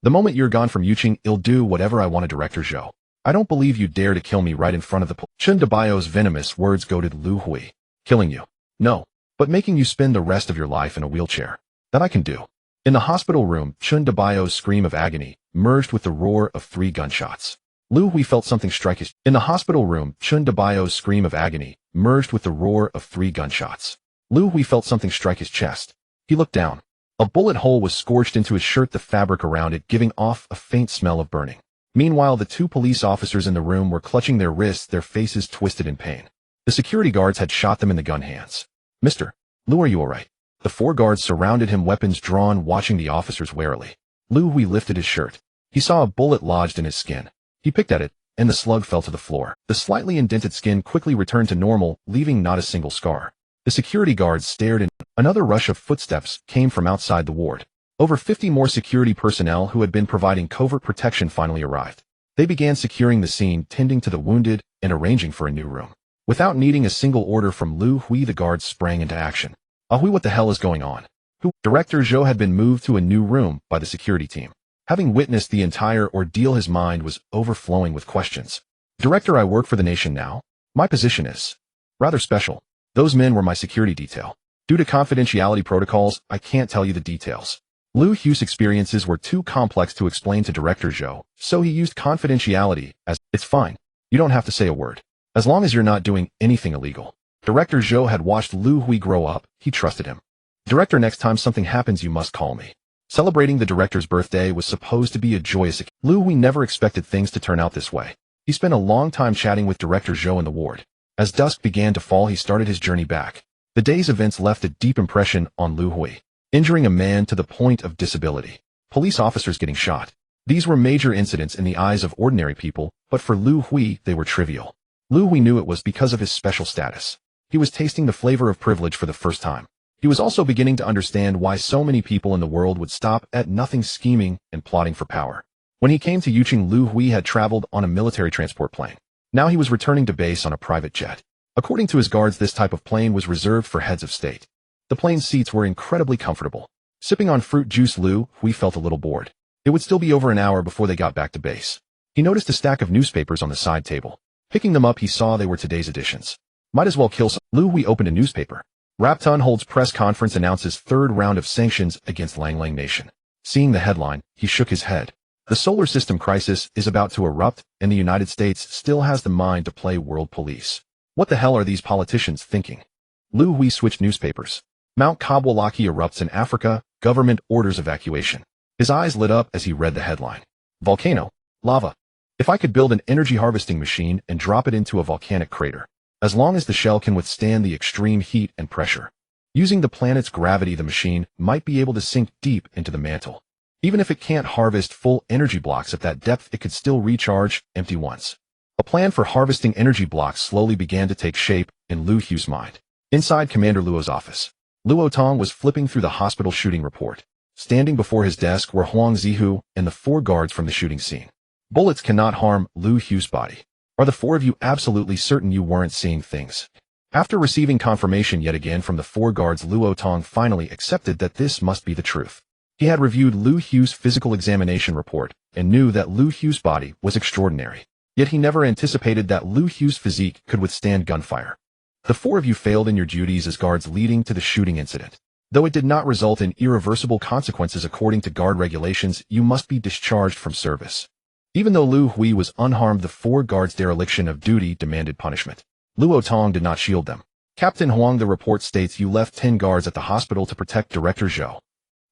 The moment you're gone from Yuqing, I'll do whatever I want to, Director Zhou. I don't believe you dare to kill me right in front of the police. Chen Biao's venomous words goaded Liu Hui. Killing you? No. But making you spend the rest of your life in a wheelchair. That I can do. In the hospital room, Chen Biao's scream of agony merged with the roar of 3 gunshots. Liu Hui felt something strike his... In the hospital room, Chen Biao's scream of agony merged with the roar of 3 gunshots. Liu Hui felt something strike his chest. He looked down. A bullet hole was scorched into his shirt, the fabric around it giving off a faint smell of burning. Meanwhile, the 2 police officers in the room were clutching their wrists, their faces twisted in pain. The security guards had shot them in the gun hands. Mr. Liu, are you all right? The 4 guards surrounded him, weapons drawn, watching the officers warily. Liu Hui lifted his shirt. He saw a bullet lodged in his skin. He picked at it, and the slug fell to the floor. The slightly indented skin quickly returned to normal, leaving not a single scar. The security guards stared, and another rush of footsteps came from outside the ward. Over 50 more security personnel who had been providing covert protection finally arrived. They began securing the scene, tending to the wounded, and arranging for a new room. Without needing a single order from Liu Hui, the guards sprang into action. Hui, what the hell is going on? Director Zhou had been moved to a new room by the security team. Having witnessed the entire ordeal, his mind was overflowing with questions. Director, I work for the nation now. My position is rather special. Those men were my security detail. Due to confidentiality protocols, I can't tell you the details. Liu Hui's experiences were too complex to explain to Director Zhou, so he used confidentiality as, it's fine. You don't have to say a word. As long as you're not doing anything illegal. Director Zhou had watched Liu Hui grow up. He trusted him. Director, next time something happens, you must call me. Celebrating the director's birthday was supposed to be a joyous occasion. Liu Hui never expected things to turn out this way. He spent a long time chatting with Director Zhou in the ward. As dusk began to fall, he started his journey back. The day's events left a deep impression on Liu Hui, injuring a man to the point of disability. Police officers getting shot. These were major incidents in the eyes of ordinary people, but for Liu Hui, they were trivial. Liu Hui knew it was because of his special status. He was tasting the flavor of privilege for the first time. He was also beginning to understand why so many people in the world would stop at nothing scheming and plotting for power. When he came to Yuqing, Liu Hui had traveled on a military transport plane. Now he was returning to base on a private jet. According to his guards, this type of plane was reserved for heads of state. The plane's seats were incredibly comfortable. Sipping on fruit juice, Liu Hui felt a little bored. It would still be over an hour before they got back to base. He noticed a stack of newspapers on the side table. Picking them up, he saw they were today's editions. Might as well kill some. Liu Hui opened a newspaper. Rapton holds press conference, announces third round of sanctions against Langlang Nation. Seeing the headline, he shook his head. The solar system crisis is about to erupt, and the United States still has the mind to play world police. What the hell are these politicians thinking? Liu Hui switched newspapers. Mount Kawalaki erupts in Africa, government orders evacuation. His eyes lit up as he read the headline. Volcano. Lava. If I could build an energy harvesting machine and drop it into a volcanic crater. As long as the shell can withstand the extreme heat and pressure. Using the planet's gravity, the machine might be able to sink deep into the mantle. Even if it can't harvest full energy blocks at that depth, it could still recharge empty ones. A plan for harvesting energy blocks slowly began to take shape in Liu Hui's mind. Inside Commander Luo's office, Luo Tong was flipping through the hospital shooting report. Standing before his desk were Huang Zihu and the 4 guards from the shooting scene. Bullets cannot harm Liu Hui's body. Are the 4 of you absolutely certain you weren't seeing things? After receiving confirmation yet again from the 4 guards, Luo Tong finally accepted that this must be the truth. He had reviewed Liu Hui's physical examination report and knew that Liu Hui's body was extraordinary. Yet he never anticipated that Liu Hui's physique could withstand gunfire. The 4 of you failed in your duties as guards leading to the shooting incident. Though it did not result in irreversible consequences according to guard regulations, you must be discharged from service. Even though Liu Hui was unharmed, the 4 guards' dereliction of duty demanded punishment. Luo Tong did not shield them. Captain Huang, the report states you left 10 guards at the hospital to protect Director Zhou.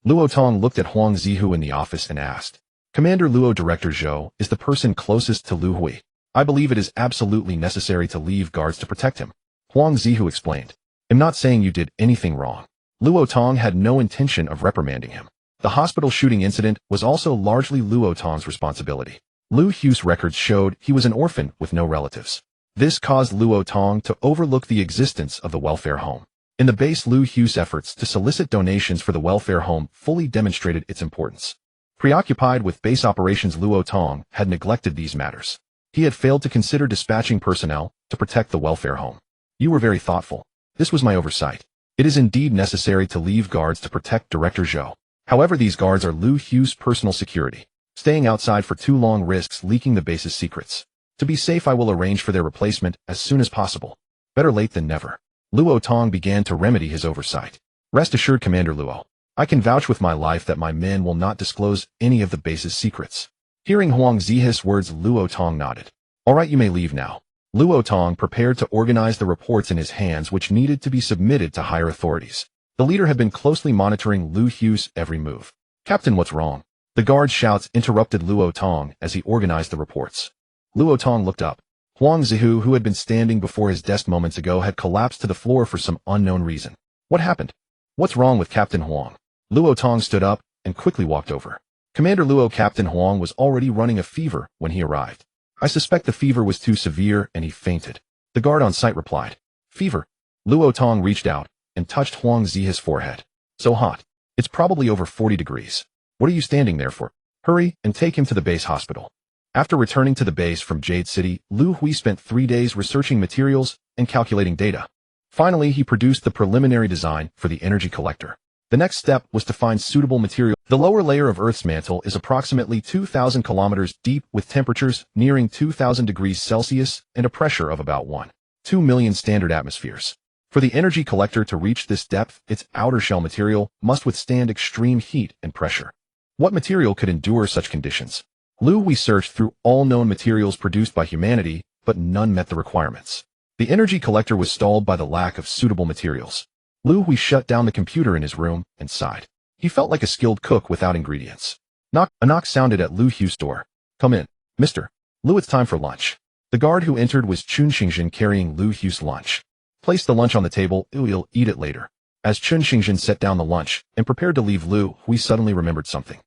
Luo Tong looked at Huang Zihu in the office and asked, Commander Luo, Director Zhou is the person closest to Liu Hui. I believe it is absolutely necessary to leave guards to protect him. Huang Zihu explained. I'm not saying you did anything wrong. Luo Tong had no intention of reprimanding him. The hospital shooting incident was also largely Luo Tong's responsibility. Liu Hui's records showed he was an orphan with no relatives. This caused Luo Tong to overlook the existence of the welfare home. In the base, Liu Hui's efforts to solicit donations for the welfare home fully demonstrated its importance. Preoccupied with base operations, Luo Tong had neglected these matters. He had failed to consider dispatching personnel to protect the welfare home. You were very thoughtful. This was my oversight. It is indeed necessary to leave guards to protect Director Zhou. However, these guards are Liu Hui's personal security. Staying outside for too long risks leaking the base's secrets. To be safe, I will arrange for their replacement as soon as possible. Better late than never. Luo Tong began to remedy his oversight. Rest assured, Commander Luo. I can vouch with my life that my men will not disclose any of the base's secrets. Hearing Huang Zihu's words, Luo Tong nodded. All right, you may leave now. Luo Tong prepared to organize the reports in his hands which needed to be submitted to higher authorities. The leader had been closely monitoring Liu Hui's every move. Captain, what's wrong? The guard's shouts interrupted Luo Tong as he organized the reports. Luo Tong looked up. Huang Zihu, who had been standing before his desk moments ago, had collapsed to the floor for some unknown reason. What happened? What's wrong with Captain Huang? Luo Tong stood up and quickly walked over. Commander Luo, Captain Huang was already running a fever when he arrived. I suspect the fever was too severe and he fainted. The guard on site replied. Fever? Luo Tong reached out and touched Huang Zihu's forehead. So hot. It's probably over 40 degrees. What are you standing there for? Hurry and take him to the base hospital. After returning to the base from Jade City, Liu Hui spent 3 days researching materials and calculating data. Finally, he produced the preliminary design for the energy collector. The next step was to find suitable material. The lower layer of Earth's mantle is approximately 2,000 kilometers deep with temperatures nearing 2,000 degrees Celsius and a pressure of about 1.2 million standard atmospheres. For the energy collector to reach this depth, its outer shell material must withstand extreme heat and pressure. What material could endure such conditions? Liu Hui searched through all known materials produced by humanity, but none met the requirements. The energy collector was stalled by the lack of suitable materials. Liu Hui shut down the computer in his room and sighed. He felt like a skilled cook without ingredients. A knock sounded at Liu Hui's door. Come in, Mr. Liu, it's time for lunch. The guard who entered was Chun Xingjin carrying Liu Hui's lunch. Place the lunch on the table, you'll eat it later. As Chun Xingjin set down the lunch and prepared to leave, Liu Hui suddenly remembered something.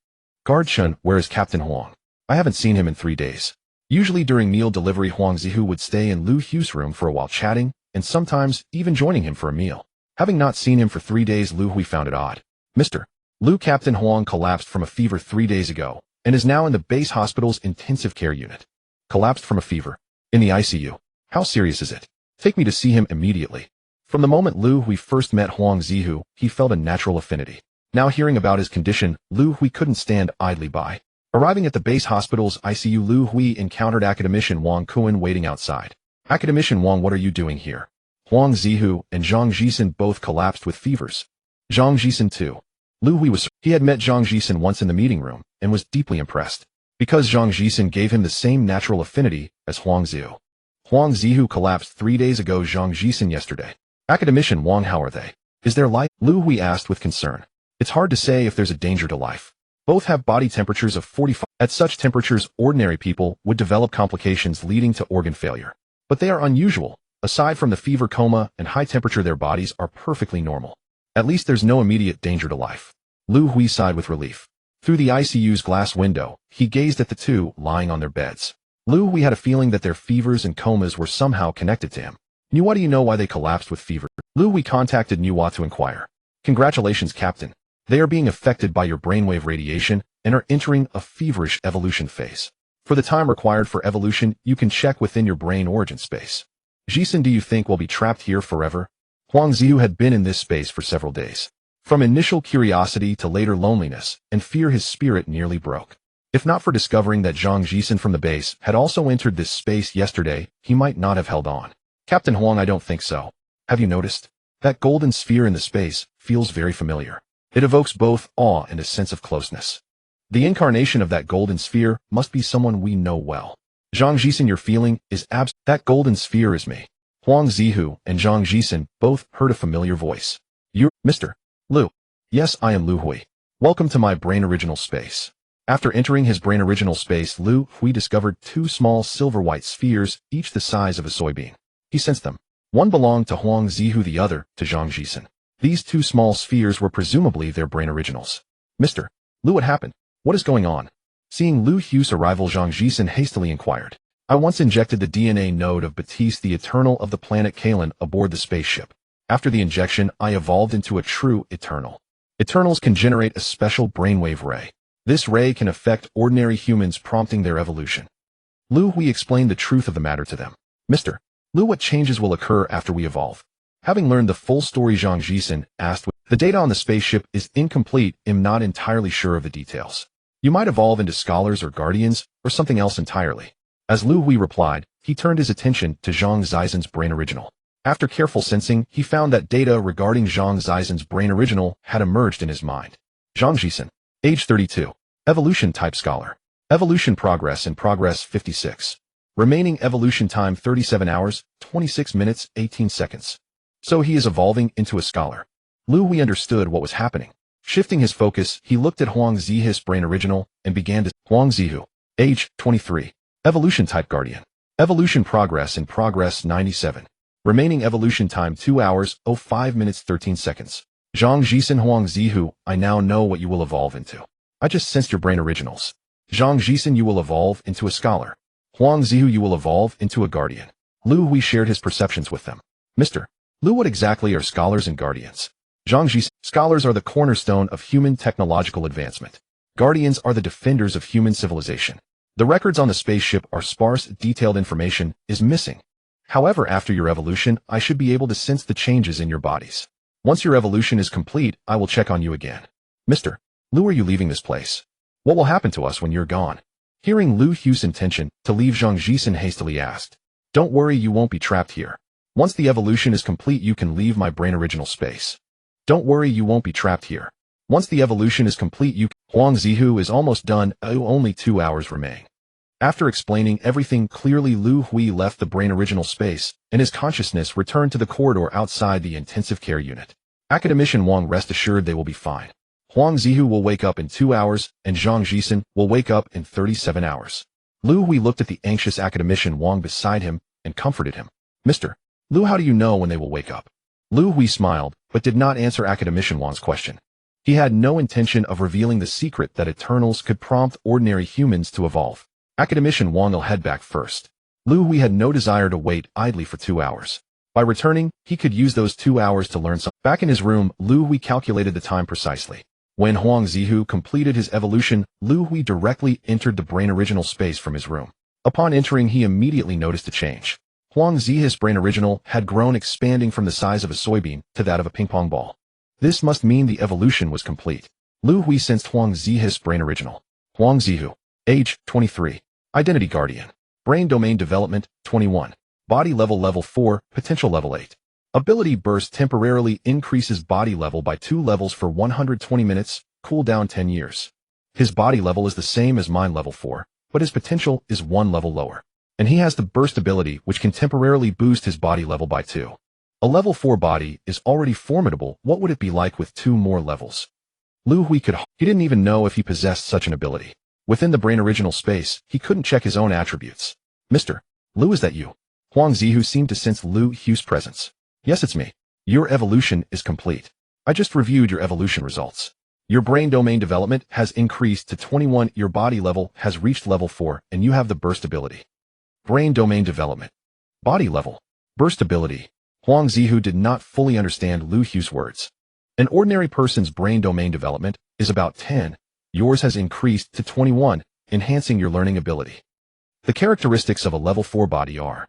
Guard Chun, where is Captain Huang? I haven't seen him in 3 days. Usually during meal delivery, Huang Zihu would stay in Liu Hui's room for a while chatting, and sometimes even joining him for a meal. Having not seen him for 3 days, Liu Hui found it odd. Mr. Liu, Captain Huang collapsed from a fever 3 days ago, and is now in the base hospital's intensive care unit. Collapsed from a fever. In the ICU. How serious is it? Take me to see him immediately. From the moment Liu Hui first met Huang Zihu, he felt a natural affinity. Now hearing about his condition, Liu Hui couldn't stand idly by. Arriving at the base hospital's ICU, Liu Hui encountered academician Wang Kuan waiting outside. Academician Wang, what are you doing here? Huang Zihu and Zhang Jisen both collapsed with fevers. Zhang Jisen too. Liu Hui he had met Zhang Jisen once in the meeting room and was deeply impressed. Because Zhang Jisen gave him the same natural affinity as Huang Zihu. Huang Zihu collapsed 3 days ago, Zhang Jisen yesterday. Academician Wang, how are they? Is there life? Liu Hui asked with concern. It's hard to say if there's a danger to life. Both have body temperatures of 45. At such temperatures, ordinary people would develop complications leading to organ failure. But they are unusual. Aside from the fever, coma, and high temperature, their bodies are perfectly normal. At least there's no immediate danger to life. Liu Hui sighed with relief. Through the ICU's glass window, he gazed at the two lying on their beds. Liu Hui had a feeling that their fevers and comas were somehow connected to him. Nuwa, do you know why they collapsed with fever? Liu Hui contacted Nuwa to inquire. Congratulations, Captain. They are being affected by your brainwave radiation and are entering a feverish evolution phase. For the time required for evolution, you can check within your brain origin space. Jisen, do you think we'll be trapped here forever? Huang Zihu had been in this space for several days. From initial curiosity to later loneliness and fear, his spirit nearly broke. If not for discovering that Zhang Jisen from the base had also entered this space yesterday, he might not have held on. Captain Huang, I don't think so. Have you noticed? That golden sphere in the space feels very familiar. It evokes both awe and a sense of closeness. The incarnation of that golden sphere must be someone we know well. Zhang Jisen, your feeling is that golden sphere is me. Huang Zihu and Zhang Jisen both heard a familiar voice. You're Mr. Liu. Yes, I am Liu Hui. Welcome to my brain original space. After entering his brain original space, Liu Hui discovered 2 small silver-white spheres, each the size of a soybean. He sensed them. One belonged to Huang Zihu, the other to Zhang Jisen. These 2 small spheres were presumably their brain originals. Mr. Liu, what happened? What is going on? Seeing Liu Hui's arrival, Zhang Jisen hastily inquired. I once injected the DNA node of Batiste, the Eternal of the planet Kalen, aboard the spaceship. After the injection, I evolved into a true Eternal. Eternals can generate a special brainwave ray. This ray can affect ordinary humans, prompting their evolution. Liu Hui explained the truth of the matter to them. Mr. Liu, what changes will occur after we evolve? Having learned the full story, Zhang Jisen asked. The data on the spaceship is incomplete. I'm not entirely sure of the details. You might evolve into scholars or guardians, or something else entirely. As Liu Hui replied, he turned his attention to Zhang Zisen's brain original. After careful sensing, he found that data regarding Zhang Zisen's brain original had emerged in his mind. Zhang Jisen, age 32, evolution type scholar. Evolution progress in progress 56. Remaining evolution time 37 hours, 26 minutes, 18 seconds. So he is evolving into a scholar. Liu Hui understood what was happening. Shifting his focus, he looked at Huang Zihu's brain original and began to Huang Zihu, age 23, evolution type guardian. Evolution progress in progress 97. Remaining evolution time 2 hours, 05 minutes, 13 seconds. Zhang Jisen, Huang Zihu, I now know what you will evolve into. I just sensed your brain originals. Zhang Jisen, you will evolve into a scholar. Huang Zihu, you will evolve into a guardian. Liu Hui shared his perceptions with them. Mr. Liu, what exactly are scholars and guardians? Zhang Jisen, scholars are the cornerstone of human technological advancement. Guardians are the defenders of human civilization. The records on the spaceship are sparse, detailed information is missing. However, after your evolution, I should be able to sense the changes in your bodies. Once your evolution is complete, I will check on you again. Mr. Liu, are you leaving this place? What will happen to us when you're gone? Hearing Liu Hui's intention to leave, Zhang Jisen hastily asked. Don't worry, you won't be trapped here. Once the evolution is complete, you can leave my brain original space. Don't worry, you won't be trapped here. Once the evolution is complete, Huang Zihu is almost done, only 2 hours remain. After explaining everything clearly, Liu Hui left the brain original space, and his consciousness returned to the corridor outside the intensive care unit. Academician Wang, rest assured they will be fine. Huang Zihu will wake up in 2 hours, and Zhang Jisen will wake up in 37 hours. Liu Hui looked at the anxious academician Wang beside him and comforted him. Mr. Liu, how do you know when they will wake up? Liu Hui smiled, but did not answer academician Wang's question. He had no intention of revealing the secret that Eternals could prompt ordinary humans to evolve. Academician Wang will head back first. Liu Hui had no desire to wait idly for 2 hours. By returning, he could use those 2 hours to learn something. Back in his room, Liu Hui calculated the time precisely. When Huang Zihu completed his evolution, Liu Hui directly entered the brain original space from his room. Upon entering, he immediately noticed a change. Huang Zihu's brain original had grown, expanding from the size of a soybean to that of a ping-pong ball. This must mean the evolution was complete. Liu Hui sensed Huang Zihu's brain original. Huang Zihu. Age, 23. Identity Guardian. Brain Domain Development, 21. Body Level 4, Potential Level 8. Ability Burst temporarily increases body level by 2 levels for 120 minutes, cooldown 10 years. His body level is the same as mine level 4, but his potential is 1 level lower. And he has the burst ability which can temporarily boost his body level by 2. A level 4 body is already formidable. What would it be like with 2 more levels? Liu Hui he didn't even know if he possessed such an ability. Within the brain original space, he couldn't check his own attributes. Mr. Liu, is that you? Huang Zihu seemed to sense Liu Hui's presence. Yes, it's me. Your evolution is complete. I just reviewed your evolution results. Your brain domain development has increased to 21, your body level has reached level 4, and you have the burst ability. Brain domain development. Body level. Burst ability. Huang Zihu did not fully understand Liu Hui's words. An ordinary person's brain domain development is about 10. Yours has increased to 21, enhancing your learning ability. The characteristics of a level 4 body are.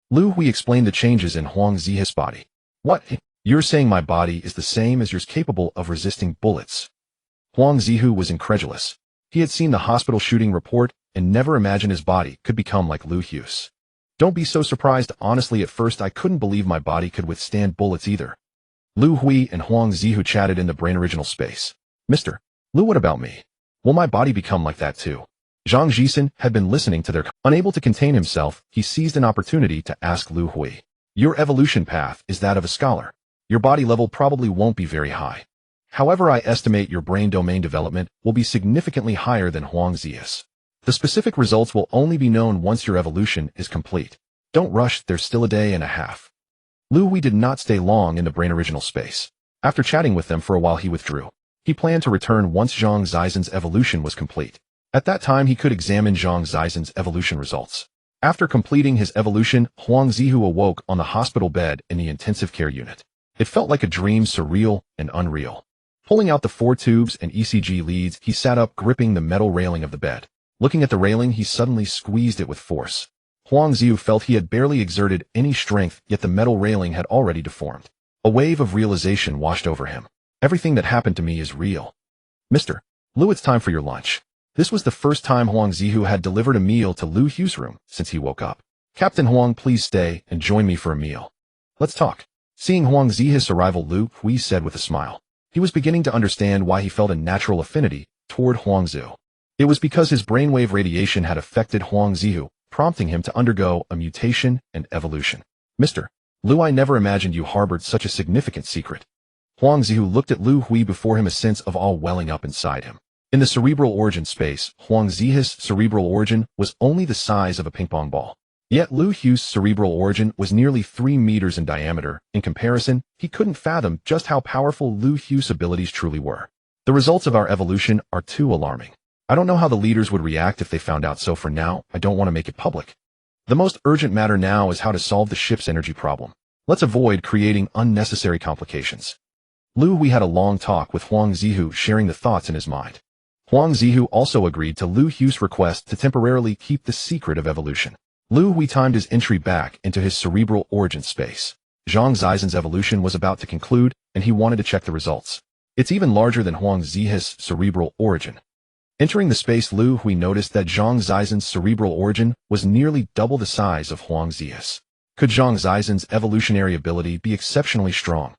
Liu Hui explained the changes in Huang Zihu's body. What? You're saying my body is the same as yours, capable of resisting bullets? Huang Zihu was incredulous. He had seen the hospital shooting report and never imagined his body could become like Liu Hui's. Don't be so surprised. Honestly, at first I couldn't believe my body could withstand bullets either. Liu Hui and Huang Zihu chatted in the brain original space. Mr. Liu, what about me? Will my body become like that too? Zhang Jisen had been listening to their. Unable to contain himself, he seized an opportunity to ask Liu Hui. Your evolution path is that of a scholar. Your body level probably won't be very high. However, I estimate your brain domain development will be significantly higher than Huang Zihu's. The specific results will only be known once your evolution is complete. Don't rush, there's still a day and a half. Liu Hui did not stay long in the brain original space. After chatting with them for a while, he withdrew. He planned to return once Zhang Zisen's evolution was complete. At that time, he could examine Zhang Zisen's evolution results. After completing his evolution, Huang Zihu awoke on the hospital bed in the intensive care unit. It felt like a dream, surreal and unreal. Pulling out the 4 tubes and ECG leads, he sat up, gripping the metal railing of the bed. Looking at the railing, he suddenly squeezed it with force. Huang Zihu felt he had barely exerted any strength, yet the metal railing had already deformed. A wave of realization washed over him. Everything that happened to me is real. Mr. Liu, it's time for your lunch. This was the first time Huang Zihu had delivered a meal to Liu Hui's room since he woke up. Captain Huang, please stay and join me for a meal. Let's talk. Seeing Huang Zihu's arrival, Liu Hui said with a smile. He was beginning to understand why he felt a natural affinity toward Huang Zihu. It was because his brainwave radiation had affected Huang Zihu, prompting him to undergo a mutation and evolution. Mr. Liu, I never imagined you harbored such a significant secret. Huang Zihu looked at Liu Hui, before him a sense of awe welling up inside him. In the cerebral origin space, Huang Zihu's cerebral origin was only the size of a ping-pong ball. Yet Liu Hui's cerebral origin was nearly 3 meters in diameter. In comparison, he couldn't fathom just how powerful Liu Hui's abilities truly were. The results of our evolution are too alarming. I don't know how the leaders would react if they found out, so for now, I don't want to make it public. The most urgent matter now is how to solve the ship's energy problem. Let's avoid creating unnecessary complications. Liu Hui had a long talk with Huang Zihu, sharing the thoughts in his mind. Huang Zihu also agreed to Liu Hui's request to temporarily keep the secret of evolution. Liu Hui timed his entry back into his cerebral origin space. Zhang Zisen's evolution was about to conclude, and he wanted to check the results. It's even larger than Huang Zihu's cerebral origin. Entering the space, Liu Hui noticed that Zhang Zisen's cerebral origin was nearly double the size of Huang Zihu's. Could Zhang Zisen's evolutionary ability be exceptionally strong?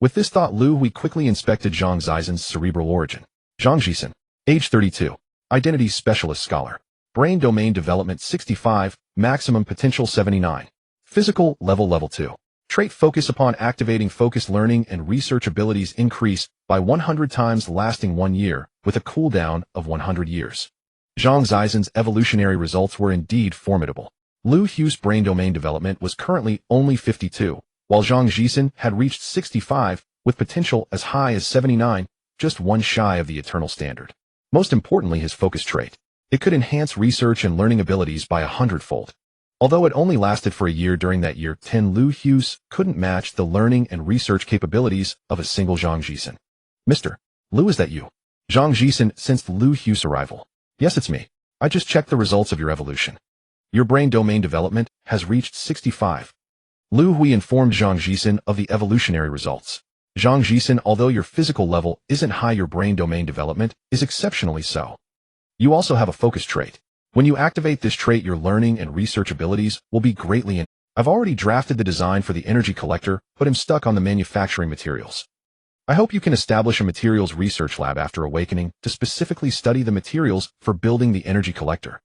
With this thought, Liu Hui quickly inspected Zhang Zisen's cerebral origin. Zhang Jisen. Age 32. Identity Specialist Scholar. Brain Domain Development 65. Maximum Potential 79. Physical Level 2. Trait focus upon activating focused learning and research abilities increased by 100 times lasting 1 year, with a cooldown of 100 years. Zhang Zaizen's evolutionary results were indeed formidable. Liu Hui's brain domain development was currently only 52, while Zhang Zixin had reached 65, with potential as high as 79, just one shy of the eternal standard. Most importantly, his focus trait. It could enhance research and learning abilities by 100-fold. Although it only lasted for a year, during that year, 10 Liu Hui's couldn't match the learning and research capabilities of a single Zhang Zixin. Mr. Liu, is that you? Zhang Zixin sensed Liu Hui's arrival. Yes, it's me. I just checked the results of your evolution. Your brain domain development has reached 65. Liu Hui informed Zhang Zixin of the evolutionary results. Zhang Zixin, although your physical level isn't high, your brain domain development is exceptionally so. You also have a focus trait. When you activate this trait, your learning and research abilities will be greatly enhanced. I've already drafted the design for the energy collector, but am stuck on the manufacturing materials. I hope you can establish a materials research lab after awakening to specifically study the materials for building the energy collector.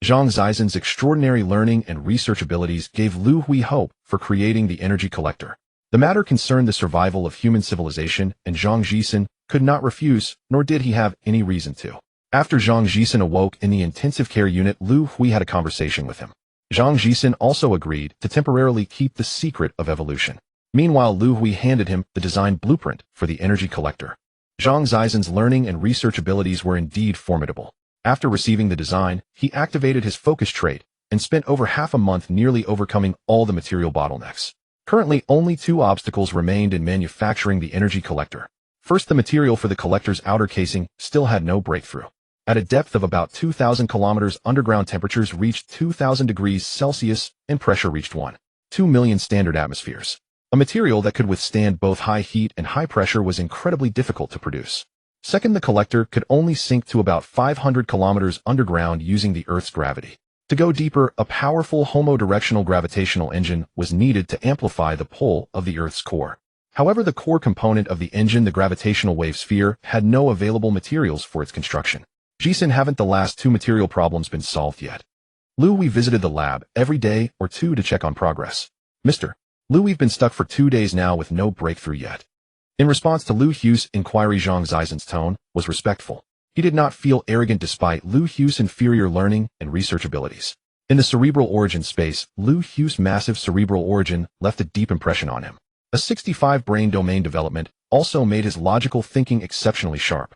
Zhang Zaizen's extraordinary learning and research abilities gave Liu Hui hope for creating the energy collector. The matter concerned the survival of human civilization, and Zhang Zixin could not refuse, nor did he have any reason to. After Zhang Zixin awoke in the intensive care unit, Liu Hui had a conversation with him. Zhang Zixin also agreed to temporarily keep the secret of evolution. Meanwhile, Liu Hui handed him the design blueprint for the energy collector. Zhang Zaizen's learning and research abilities were indeed formidable. After receiving the design, he activated his focus trait and spent over half a month nearly overcoming all the material bottlenecks. Currently, only 2 obstacles remained in manufacturing the energy collector. First, the material for the collector's outer casing still had no breakthrough. At a depth of about 2,000 kilometers, underground temperatures reached 2,000 degrees Celsius and pressure reached 1.2 million standard atmospheres. A material that could withstand both high heat and high pressure was incredibly difficult to produce. Second, the collector could only sink to about 500 kilometers underground using the Earth's gravity. To go deeper, a powerful homodirectional gravitational engine was needed to amplify the pull of the Earth's core. However, the core component of the engine, the gravitational wave sphere, had no available materials for its construction. Zixin, haven't the last 2 material problems been solved yet? Liu, we visited the lab every day or 2 to check on progress. Mr. Liu, we've been stuck for 2 days now with no breakthrough yet. In response to Liu Hui's inquiry, Zhang Zaizen's tone was respectful. He did not feel arrogant despite Liu Hui's inferior learning and research abilities. In the cerebral origin space, Liu Hui's massive cerebral origin left a deep impression on him. A 65 brain domain development also made his logical thinking exceptionally sharp.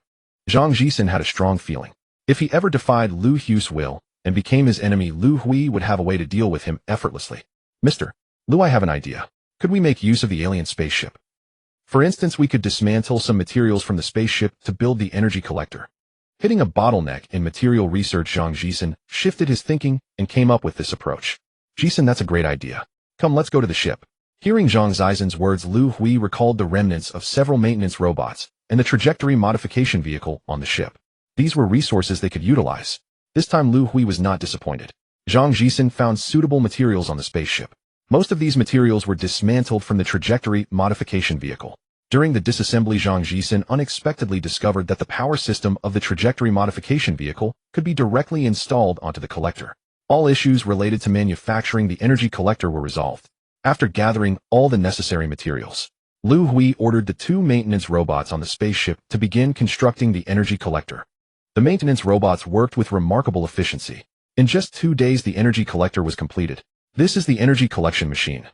Zhang Zixin had a strong feeling. If he ever defied Liu Hui's will and became his enemy, Liu Hui would have a way to deal with him effortlessly. Mr. Liu, I have an idea. Could we make use of the alien spaceship? For instance, we could dismantle some materials from the spaceship to build the energy collector. Hitting a bottleneck in material research, Zhang Zixin shifted his thinking and came up with this approach. Zixin, that's a great idea. Come, let's go to the ship. Hearing Zhang Zaizen's words, Liu Hui recalled the remnants of several maintenance robots and the trajectory modification vehicle on the ship. These were resources they could utilize. This time Liu Hui was not disappointed. Zhang Zixin found suitable materials on the spaceship. Most of these materials were dismantled from the trajectory modification vehicle. During the disassembly, Zhang Zixin unexpectedly discovered that the power system of the trajectory modification vehicle could be directly installed onto the collector. All issues related to manufacturing the energy collector were resolved. After gathering all the necessary materials, Liu Hui ordered the 2 maintenance robots on the spaceship to begin constructing the energy collector. The maintenance robots worked with remarkable efficiency. In just 2 days, the energy collector was completed. This is the energy collection machine.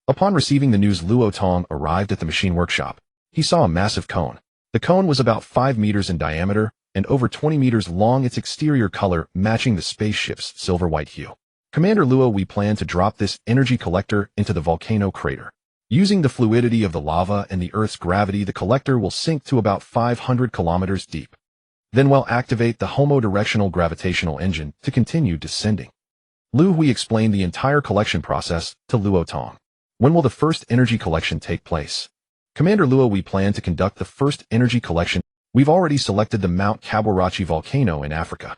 Upon receiving the news, Luo Tong arrived at the machine workshop. He saw a massive cone. The cone was about 5 meters in diameter and over 20 meters long, its exterior color matching the spaceship's silver-white hue. Commander Luo, we plan to drop this energy collector into the volcano crater. Using the fluidity of the lava and the Earth's gravity, the collector will sink to about 500 kilometers deep. Then we'll activate the homodirectional gravitational engine to continue descending. Liu Hui explained the entire collection process to Luo Tong. When will the first energy collection take place? Commander Luo, we plan to conduct the first energy collection. We've already selected the Mount Kabwarachi volcano in Africa.